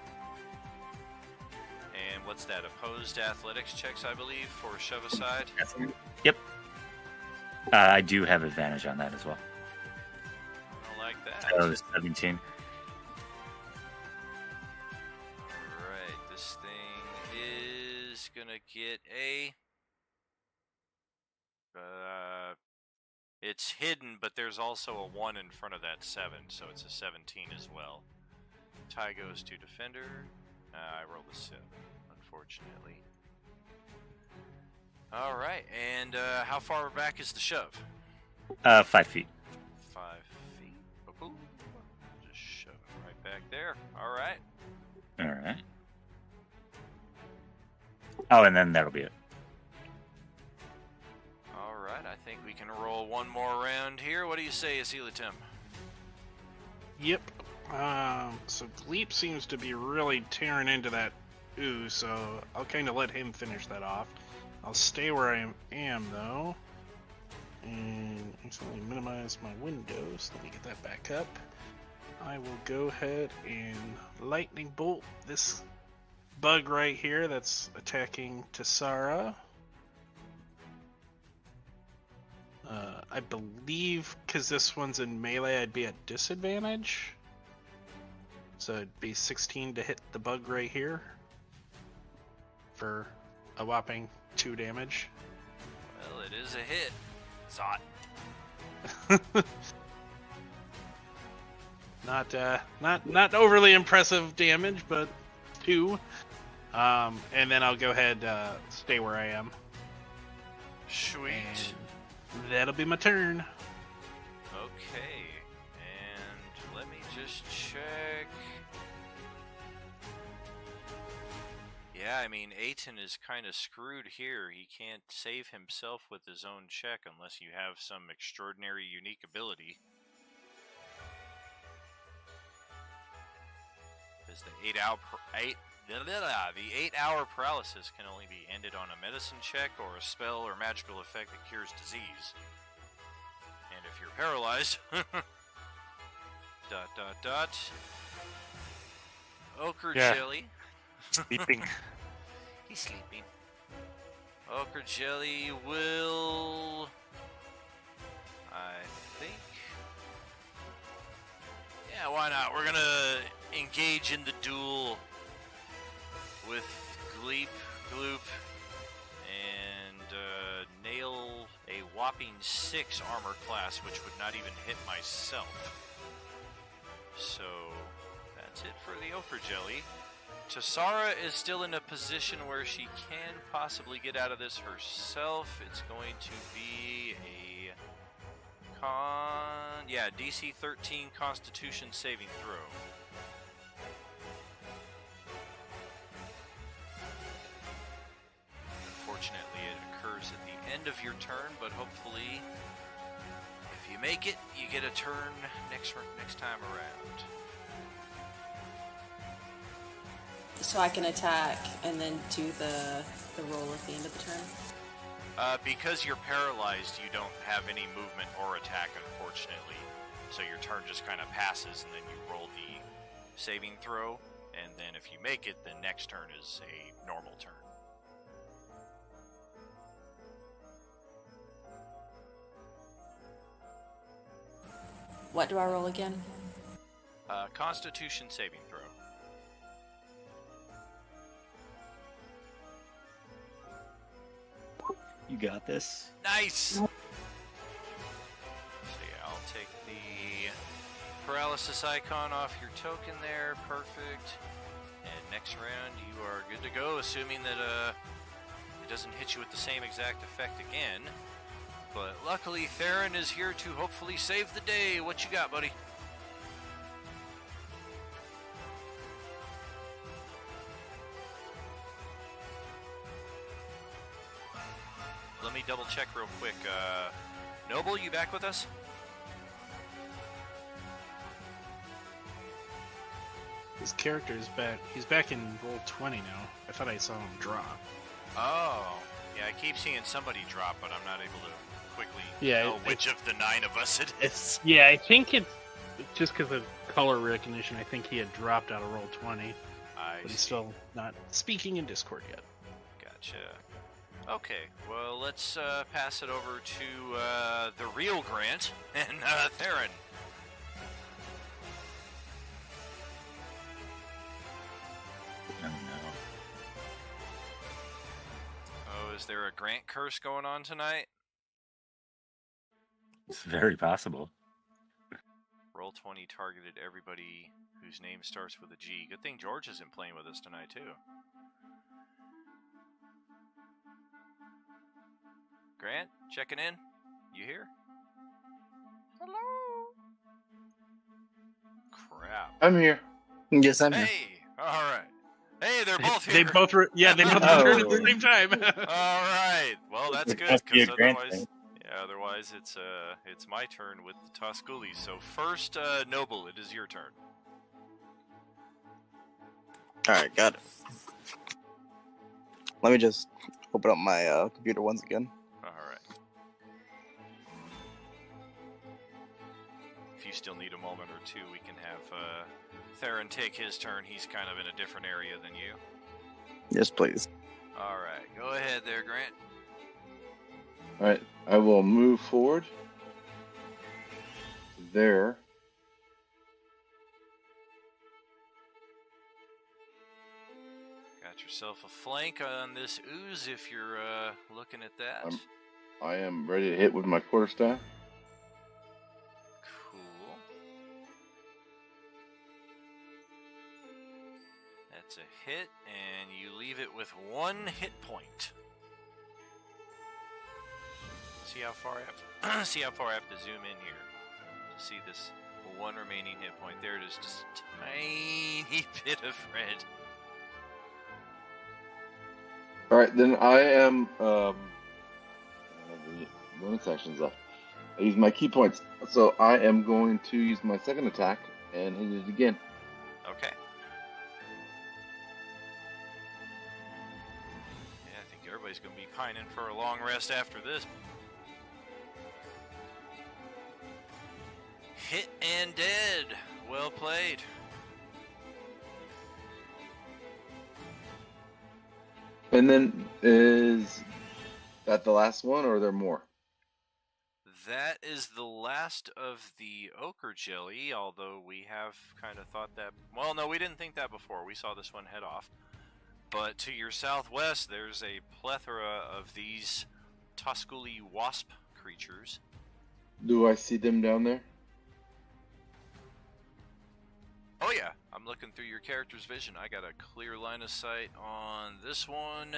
And what's that? Opposed athletics checks, I believe, for shove aside? Yep. I do have advantage on that as well. I don't like that. So 17. Alright, this thing is gonna get a... it's hidden, but there's also a 1 in front of that 7, so it's a 17 as well. Tie goes to defender. I rolled a 7, unfortunately. Alright, and how far back is the shove? 5 feet. 5 feet. Boop. Just shove it right back there. Alright. Alright. Oh, and then that'll be it. Alright, I think we can roll one more round here. What do you say, Asila Tim? Yep. So Gleep seems to be really tearing into that ooze, so I'll kind of let him finish that off. I'll stay where I am though, and actually minimize my windows. Let me get that back up. I will go ahead and lightning bolt this bug right here that's attacking Tassara. I believe because this one's in melee, I'd be at disadvantage. So it'd be 16 to hit the bug right here for a whopping 2 damage. Well, it is a hit. Zot. Not overly impressive damage, but 2. And then I'll go ahead stay where I am. Sweet. And that'll be my turn. Okay. And let me just check. Yeah, I mean, Aiton is kind of screwed here. He can't save himself with his own check unless you have some extraordinary unique ability. Because the 8-hour paralysis can only be ended on a medicine check or a spell or magical effect that cures disease. And if you're paralyzed, ... Ochre Yeah. Jelly. Sleeping. He's sleeping. Ochre Jelly will... I think... Yeah, why not? We're gonna engage in the duel with Gloop, and nail a whopping 6 armor class, which would not even hit myself. So, that's it for the Ochre Jelly. Tassara is still in a position where she can possibly get out of this herself. It's going to be a DC 13 Constitution saving throw. Unfortunately, it occurs at the end of your turn, but hopefully, if you make it, you get a turn next time around. So I can attack and then do the roll at the end of the turn? Because you're paralyzed, you don't have any movement or attack, unfortunately. So your turn just kind of passes, and then you roll the saving throw, and then if you make it, the next turn is a normal turn. What do I roll again? Constitution saving throw. You got this. Nice! So yeah, I'll take the paralysis icon off your token there. Perfect. And next round, you are good to go, assuming that it doesn't hit you with the same exact effect again. But luckily, Theron is here to hopefully save the day. What you got, buddy? Let me double check real quick. Noble, you back with us? His character is back. He's back in roll 20 now. I thought I saw him drop. Oh, yeah, I keep seeing somebody drop, but I'm not able to quickly Yeah, know which of the 9 of us it is. Yeah, I think it's just because of color recognition. I think he had dropped out of roll 20, but he's still not speaking in Discord yet. Gotcha. Okay, well, let's pass it over to the real Grant and Theron. Oh, no. Oh, is there a Grant curse going on tonight? It's very possible. Roll 20 targeted everybody whose name starts with a G. Good thing George isn't playing with us tonight, too. Grant, checking in? You here? Hello? Crap. I'm here. Yes, I'm here. Hey, alright. Hey, they're both They here. both they both Oh. returned at the same time. Alright. Well, that's It good, must be a because Grant otherwise... thing. Yeah, otherwise it's my turn with the Tusculis. So first, Noble, it is your turn. Alright, got it. Let me just open up my computer once again. Alright. If you still need a moment or two, we can have Theron take his turn. He's kind of in a different area than you. Yes, please. Alright, go ahead there, Grant. Alright, I will move forward. There. Got yourself a flank on this ooze if you're looking at that. I am ready to hit with my quarterstaff. Cool. That's a hit, and you leave it with 1 hit point. See how far I have to, see how far I have to zoom in here to see this 1 remaining hit point. There it is, just a tiny bit of red. All right, then I am. I have the bonus actions left. I use my key points, so I am going to use my second attack and hit it again. Okay. Yeah, I think everybody's going to be pining for a long rest after this. Hit and dead. Well played. And then is that the last one, or are there more? That is the last of the ochre jelly, although we have kind of thought that... Well, no, we didn't think that before. We saw this one head off. But to your southwest, there's a plethora of these Tusculi wasp creatures. Do I see them down there? Oh yeah, I'm looking through your character's vision. I got a clear line of sight on this one.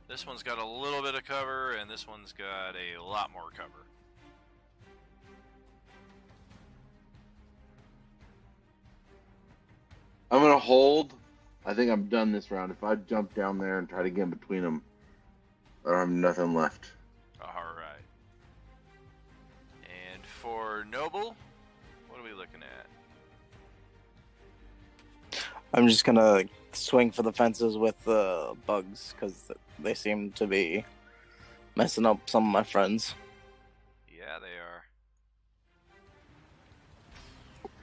This one's got a little bit of cover, and this one's got a lot more cover. I'm gonna hold. I think I'm done this round. If I jump down there and try to get in between them, I have nothing left. Alright. And for Noble, what are we looking at? I'm just gonna swing for the fences with the bugs, because they seem to be messing up some of my friends. Yeah, they are.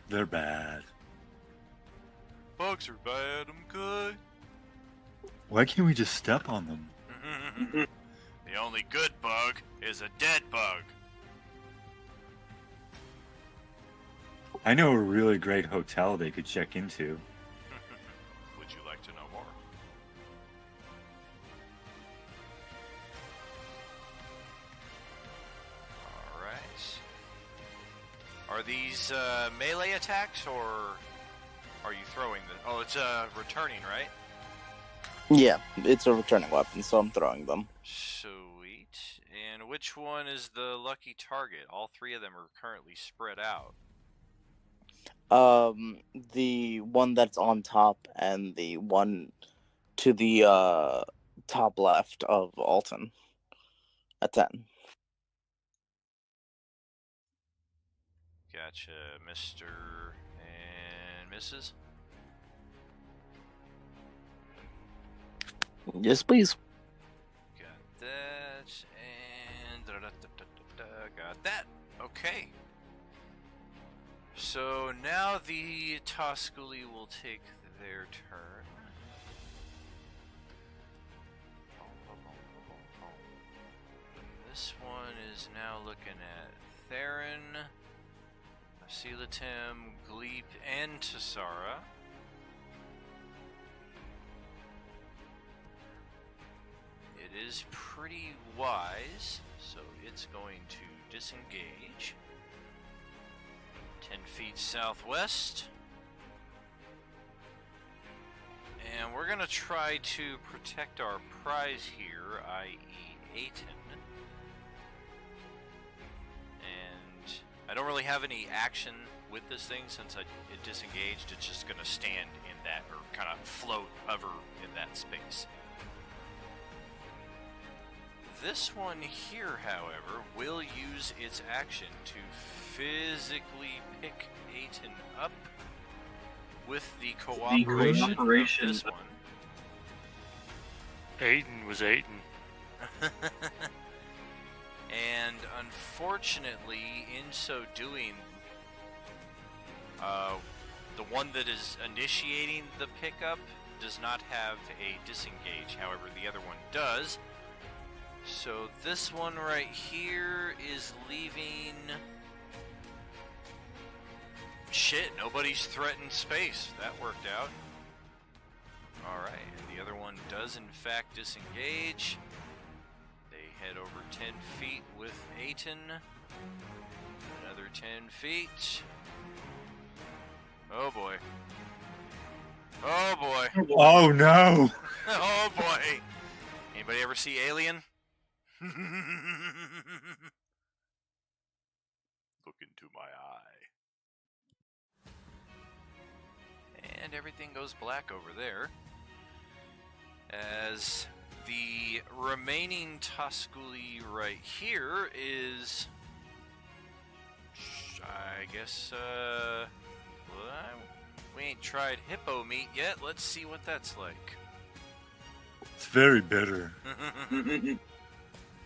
They're bad. Bugs are bad, I'm good. Why can't we just step on them? The only good bug is a dead bug. I know a really great hotel they could check into. Would you like to know more? Alright. Are these melee attacks, or are you throwing them? Oh, it's returning, right? Yeah, it's a returning weapon, so I'm throwing them. Sweet. And which one is the lucky target? All 3 of them are currently spread out. The one that's on top and the one to the top left of Alton at 10. Gotcha, Mr. and Mrs. Yes, please. Got that, and got that. Okay. So now the Tusculi will take their turn. This one is now looking at Theron, Asilatim, Gleep, and Tassara. It is pretty wise, so it's going to disengage. 10 feet southwest. And we're going to try to protect our prize here, i.e. Aiton. And I don't really have any action with this thing since it disengaged. It's just going to stand in that, or kind of float, hover in that space. This one here, however, will use its action to physically pick Aiton up with the cooperation of this one. Aiden was Aiden. And unfortunately, in so doing, the one that is initiating the pickup does not have a disengage. However, the other one does. So this one right here is leaving... Shit, nobody's threatened space. That worked out. Alright, and the other one does in fact disengage. They head over 10 feet with Aiton. Another 10 feet. Oh boy. Oh boy. Oh no! Oh boy. Anybody ever see Alien? Look into my eye. And everything goes black over there. As the remaining Tusculi right here is... I guess, we ain't tried hippo meat yet. Let's see what that's like. It's very bitter.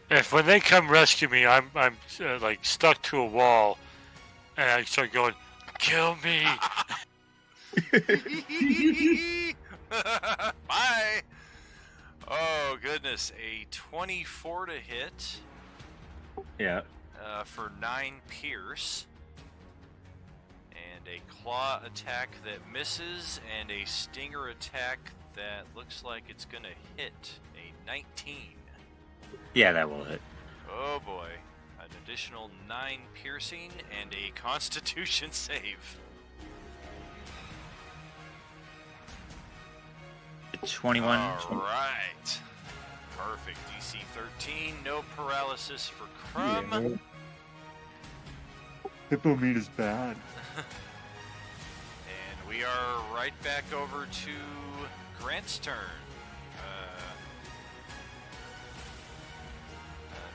If when they come rescue me, I'm like stuck to a wall, and I start going, "Kill me!" Bye. Oh goodness, a 24 to hit. Yeah. For 9 pierce. And a claw attack that misses, and a stinger attack that looks like it's gonna hit. A 19. Yeah, that will hit. Oh boy. An additional 9 piercing and a constitution save. 21. Alright. Perfect. DC 13. No paralysis for Crumb. Yeah. Hippo meat is bad. And we are right back over to Grant's turn.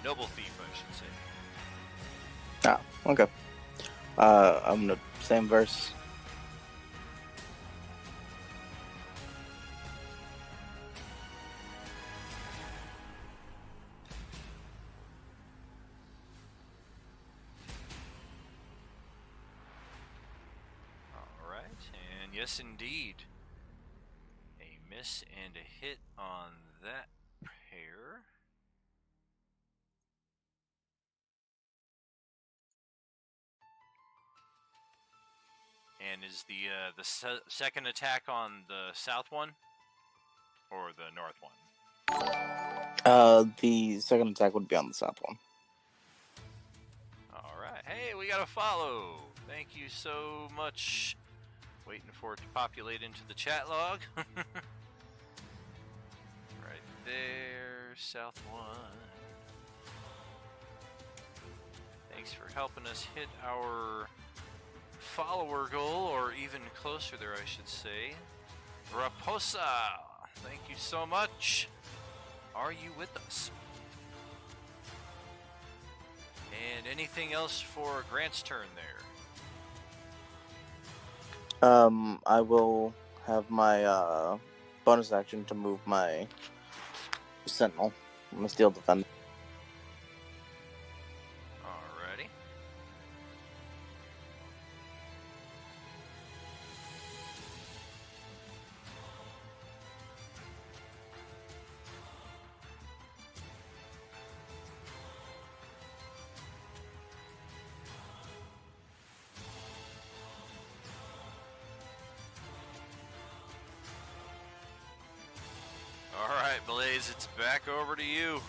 Noble Thief, I should say. Ah, okay. I'm gonna same verse. Alright, and yes indeed. A miss and a hit on that pair. And is the second attack on the south one or the north one? The second attack would be on the south one. All right. Hey, we got a follow. Thank you so much. Waiting for it to populate into the chat log. Right there, south one. Thanks for helping us hit our follower goal, or even closer there, I should say. Raposa, thank you so much. Are you with us? And anything else for Grant's turn there? I will have my bonus action to move my sentinel. I'm a steel defender. Alrighty. Alright, Blaze, it's back over to you.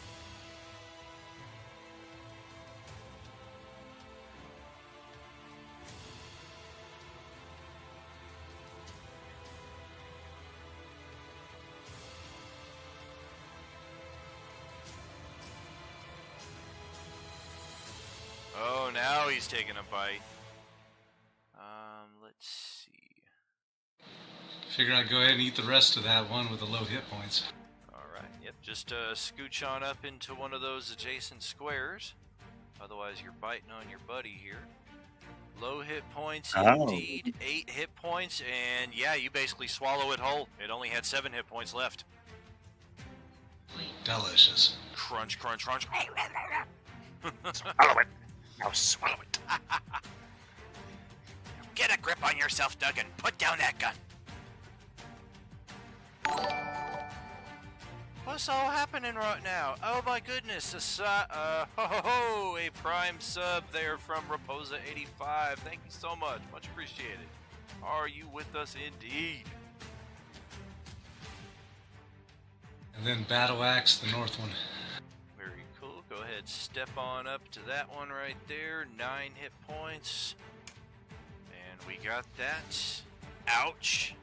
Oh, now he's taking a bite. Let's see. Figure I'd go ahead and eat the rest of that one with the low hit points. Alright, yep, just scooch on up into one of those adjacent squares. Otherwise you're biting on your buddy here. Low hit points, Oh. indeed. 8 hit points, and yeah, you basically swallow it whole. It only had 7 hit points left. Delicious. Crunch, crunch, crunch. Swallow it. Now swallow it. Get a grip on yourself, Duggan. Put down that gun. What's all happening right now? Oh my goodness, a prime sub there from Raposa85. Thank you so much, much appreciated. Are you with us indeed? And then Battle Axe, the north one. Very cool, go ahead, step on up to that one right there, 9 hit points. And we got that. Ouch.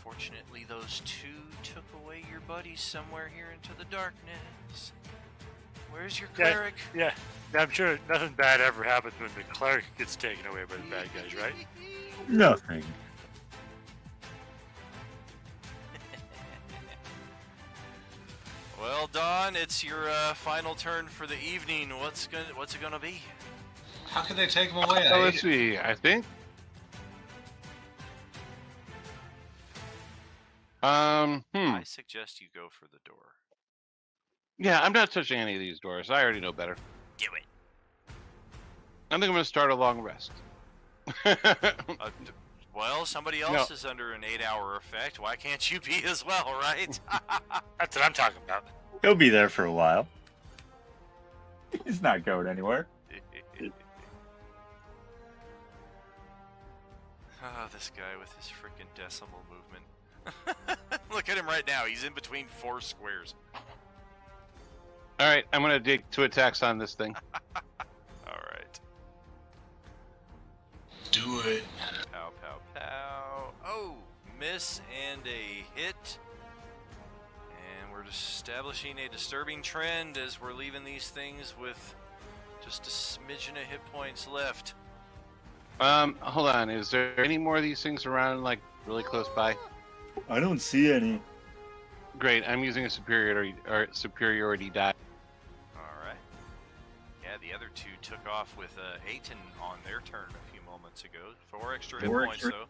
Fortunately, those 2 took away your buddies somewhere here into the darkness. Where's your cleric? Yeah, I'm sure nothing bad ever happens when the cleric gets taken away by the bad guys, right? Nothing. Well, Don, it's your final turn for the evening. What's it gonna be? How could they take them away? Let's see. I think. I suggest you go for the door. Yeah, I'm not touching any of these doors. I already know better. Do it. I think I'm going to start a long rest. Well, somebody else is under an 8-hour effect. Why can't you be as well, right? That's what I'm talking about. He'll be there for a while. He's not going anywhere. Oh, this guy with his freaking decimal movement. Look at him right now. He's in between 4 squares. All right, I'm going to dig 2 attacks on this thing. All right. Do it. Pow, pow, pow. Oh, miss and a hit. And we're establishing a disturbing trend as we're leaving these things with just a smidgen of hit points left. Hold on. Is there any more of these things around, like, really close by? I don't see any. Great. I'm using a superiority die. All right. Yeah, the other 2 took off with Aiton on their turn a few moments ago. 4 extra hit points, though.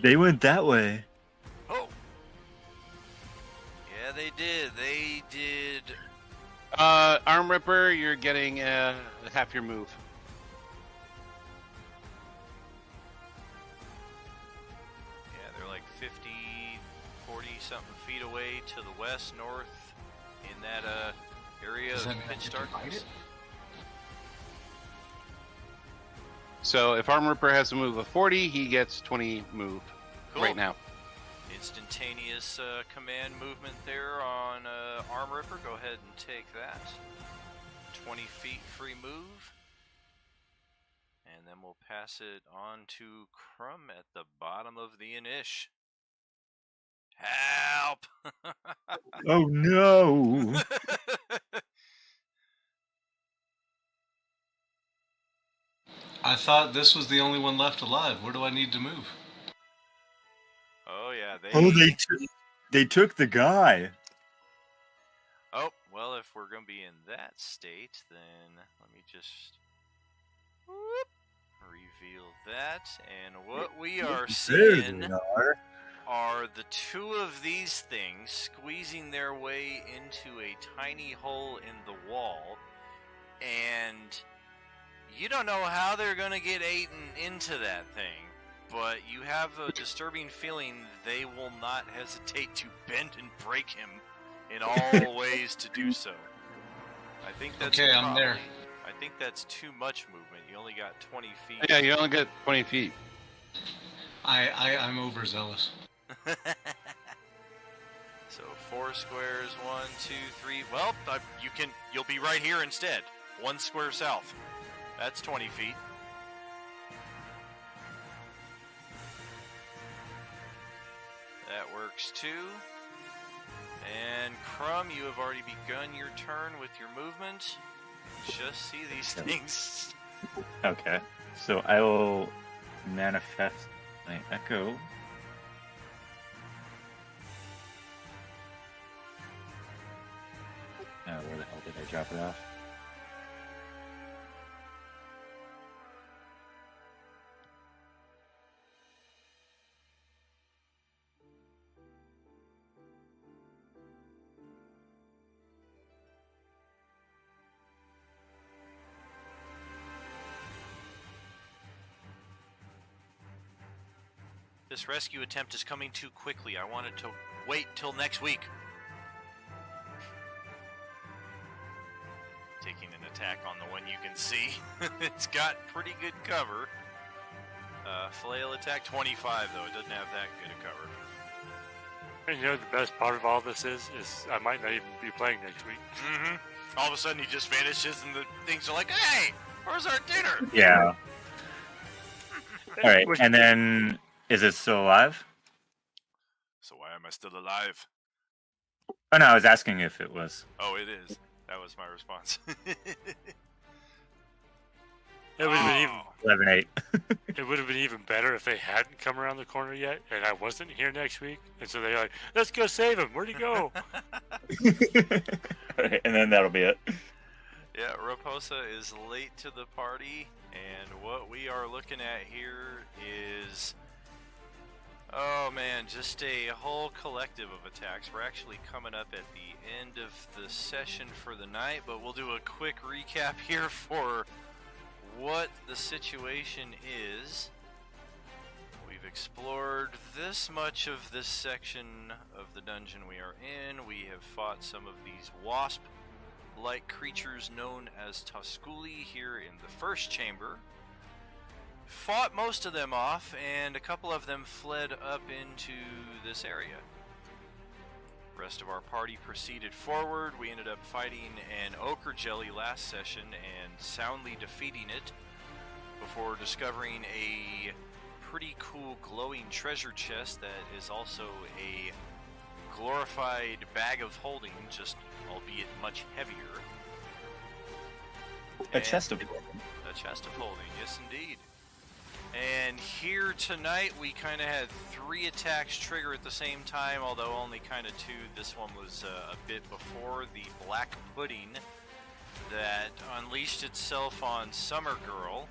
They went that way. Oh! Yeah, they did. They did. Arm Ripper, you're getting half your move. Yeah, they're like 50, 40 something feet away to the west, north, in that area of pitch darkness. So if Arm Ripper has a move of 40, he gets 20 move right now. Instantaneous command movement there on Arm Ripper. Go ahead and take that. 20 feet free move. And then we'll pass it on to Crumb at the bottom of the Inish. Help! Oh no! I thought this was the only one left alive. Where do I need to move? Oh yeah, they took the guy. Oh, well, if we're going to be in that state, then let me just reveal that. And what we are seeing are the 2 of these things squeezing their way into a tiny hole in the wall. And you don't know how they're going to get Aiton into that thing. But you have a disturbing feeling they will not hesitate to bend and break him in all ways to do so. I think that's okay. I'm there. I think that's too much movement. You only got 20 feet. Yeah, you only got 20 feet. I'm overzealous. So 4 squares, 1, 2, 3. Well, you'll be right here instead. 1 square south. That's 20 feet. That works too. And Crumb, you have already begun your turn with your movement. Just see these things. Okay, so I will manifest my echo. Where the hell did I drop it off? This rescue attempt is coming too quickly. I wanted to wait till next week. Taking an attack on the one you can see. It's got pretty good cover. Flail attack 25, though. It doesn't have that good a cover. And you know the best part of all this is I might not even be playing next week. Mm-hmm. All of a sudden he just vanishes and the things are like, hey, where's our dinner? Yeah. All right, and then is it still alive? So why am I still alive? Oh no, I was asking if it was. Oh, it is. That was my response. It would have been 11-8. It would have been even better if they hadn't come around the corner yet, and I wasn't here next week. And so they're like, "Let's go save him. Where'd he go?" Right, and then that'll be it. Yeah, Raposa is late to the party, and what we are looking at here is, oh man, just a whole collective of attacks. We're actually coming up at the end of the session for the night, but we'll do a quick recap here for what the situation is. We've explored this much of this section of the dungeon we are in. We have fought some of these wasp-like creatures known as Tusculi here in the first chamber. Fought most of them off, and a couple of them fled up into this area. Rest of our party proceeded forward. We ended up fighting an ochre jelly last session and soundly defeating it before discovering a pretty cool glowing treasure chest that is also a glorified bag of holding, just albeit much heavier. A chest of holding. A chest of holding, yes indeed. And here tonight we kind of had 3 attacks trigger at the same time, although only kind of 2. This one was a bit before the Black Pudding that unleashed itself on Summer Girl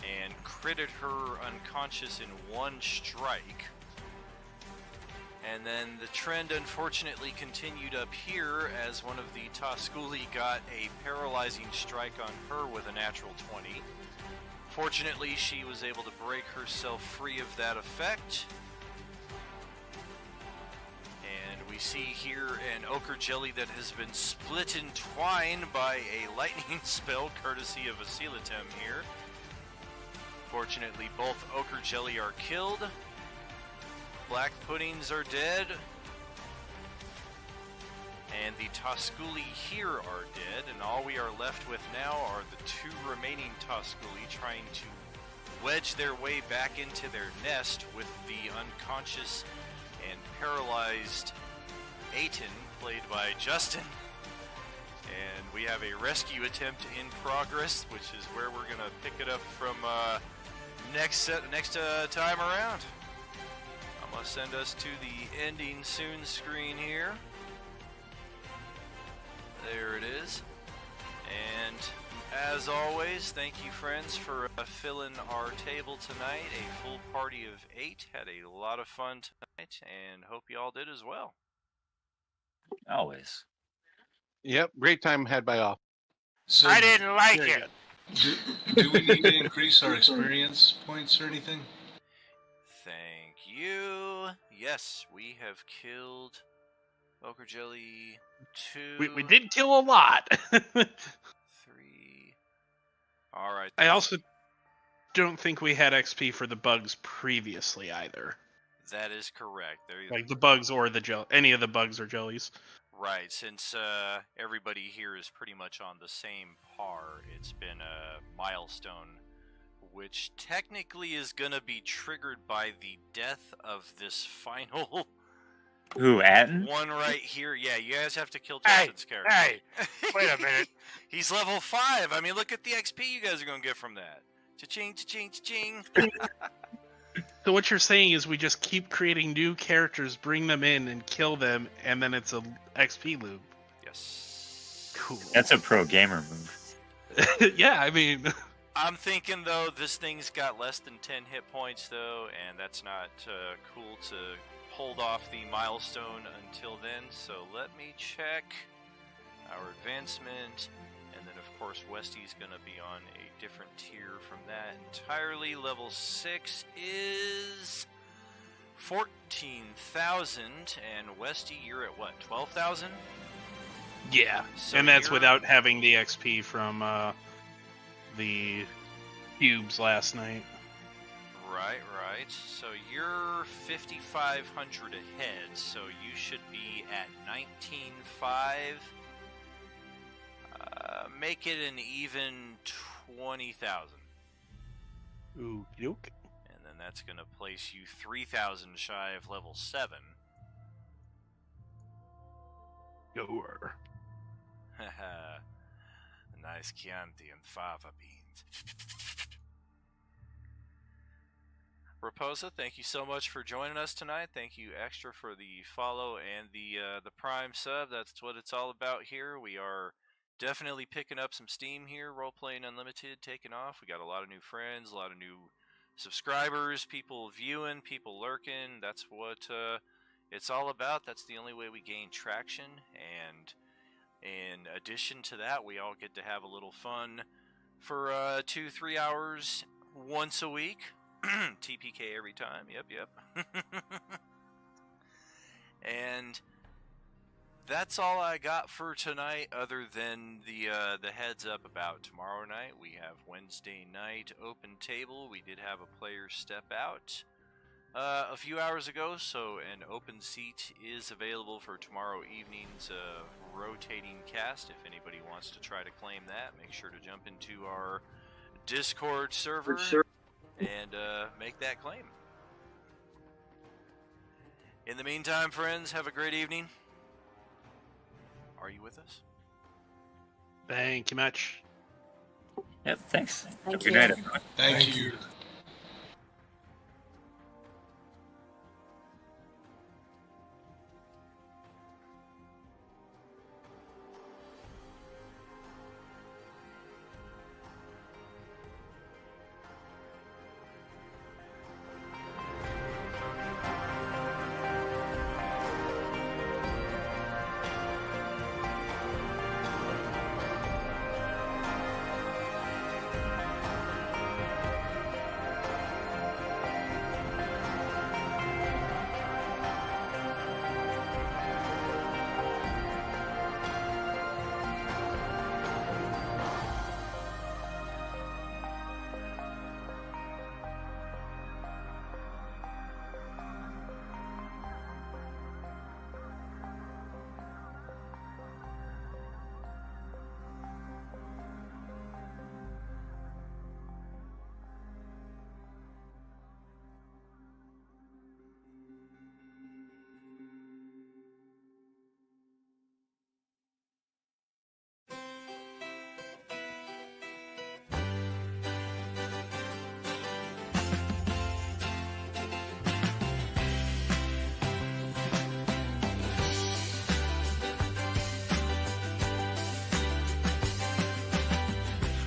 and critted her unconscious in 1 strike. And then the trend unfortunately continued up here as one of the Tusculi got a paralyzing strike on her with a natural 20. Fortunately, she was able to break herself free of that effect. And we see here an ochre jelly that has been split in twine by a lightning spell courtesy of Asilatem here. Fortunately, both ochre jelly are killed. Black puddings are dead. And the Tusculi here are dead, and all we are left with now are the 2 remaining Tusculi trying to wedge their way back into their nest with the unconscious and paralyzed Aiton, played by Justin. And we have a rescue attempt in progress, which is where we're going to pick it up from next time around. I'm going to send us to the ending soon screen here. There it is. And as always, thank you friends for filling our table tonight. A full party of 8. Had a lot of fun tonight and hope you all did as well. Always. Yep, great time had by all. So, I didn't like it. do we need to increase our experience points or anything? Thank you. Yes, we have killed Ochre Jelly 2. We did kill a lot. 3. Alright. I also don't think we had XP for the bugs previously either. That is correct. Like the bugs or the any of the bugs or jellies. Right, since everybody here is pretty much on the same par, it's been a milestone, which technically is going to be triggered by the death of this final Who, Atten? one right here. Yeah, you guys have to kill Justin's character. Hey, wait a minute. He's level 5. I mean, look at the XP you guys are going to get from that. Cha-ching, cha-ching, cha-ching. So what you're saying is we just keep creating new characters, bring them in, and kill them, and then it's a XP loop. Yes. Cool. That's a pro gamer move. Yeah, I mean... I'm thinking, though, this thing's got less than 10 hit points, though, and that's not cool to hold off the milestone until then. So let me check our advancement, and then, of course, Westy's going to be on a different tier from that entirely. Level 6 is 14,000, and Westy, you're at what, 12,000? Yeah, So and that's you're- without having the XP from the cubes last night. Right. So you're 5,500 ahead, so you should be at 19,500. Make it an even 20,000. Ooh, yoke. And then that's going to place you 3,000 shy of level 7. Goer. Haha. Nice Chianti and fava beans. Raposa, thank you so much for joining us tonight. Thank you extra for the follow and the Prime sub. That's what it's all about here. We are definitely picking up some steam here. Roleplaying Unlimited taking off. We got a lot of new friends, a lot of new subscribers, people viewing, people lurking. That's what it's all about. That's the only way we gain traction. And in addition to that, we all get to have a little fun for 2-3 hours once a week. TPK every time. Yep. And that's all I got for tonight, other than the heads up about tomorrow night. We have Wednesday night open table. We did have a player step out a few hours ago, so an open seat is available for tomorrow evening's rotating cast. If anybody wants to try to claim that, make sure to jump into our Discord server and make that claim. In the meantime, friends, have a great evening. Are you with us? Thank you much. Yep, thanks. Thank Good you. night, everyone. Thank you.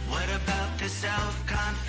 What about the self-confidence?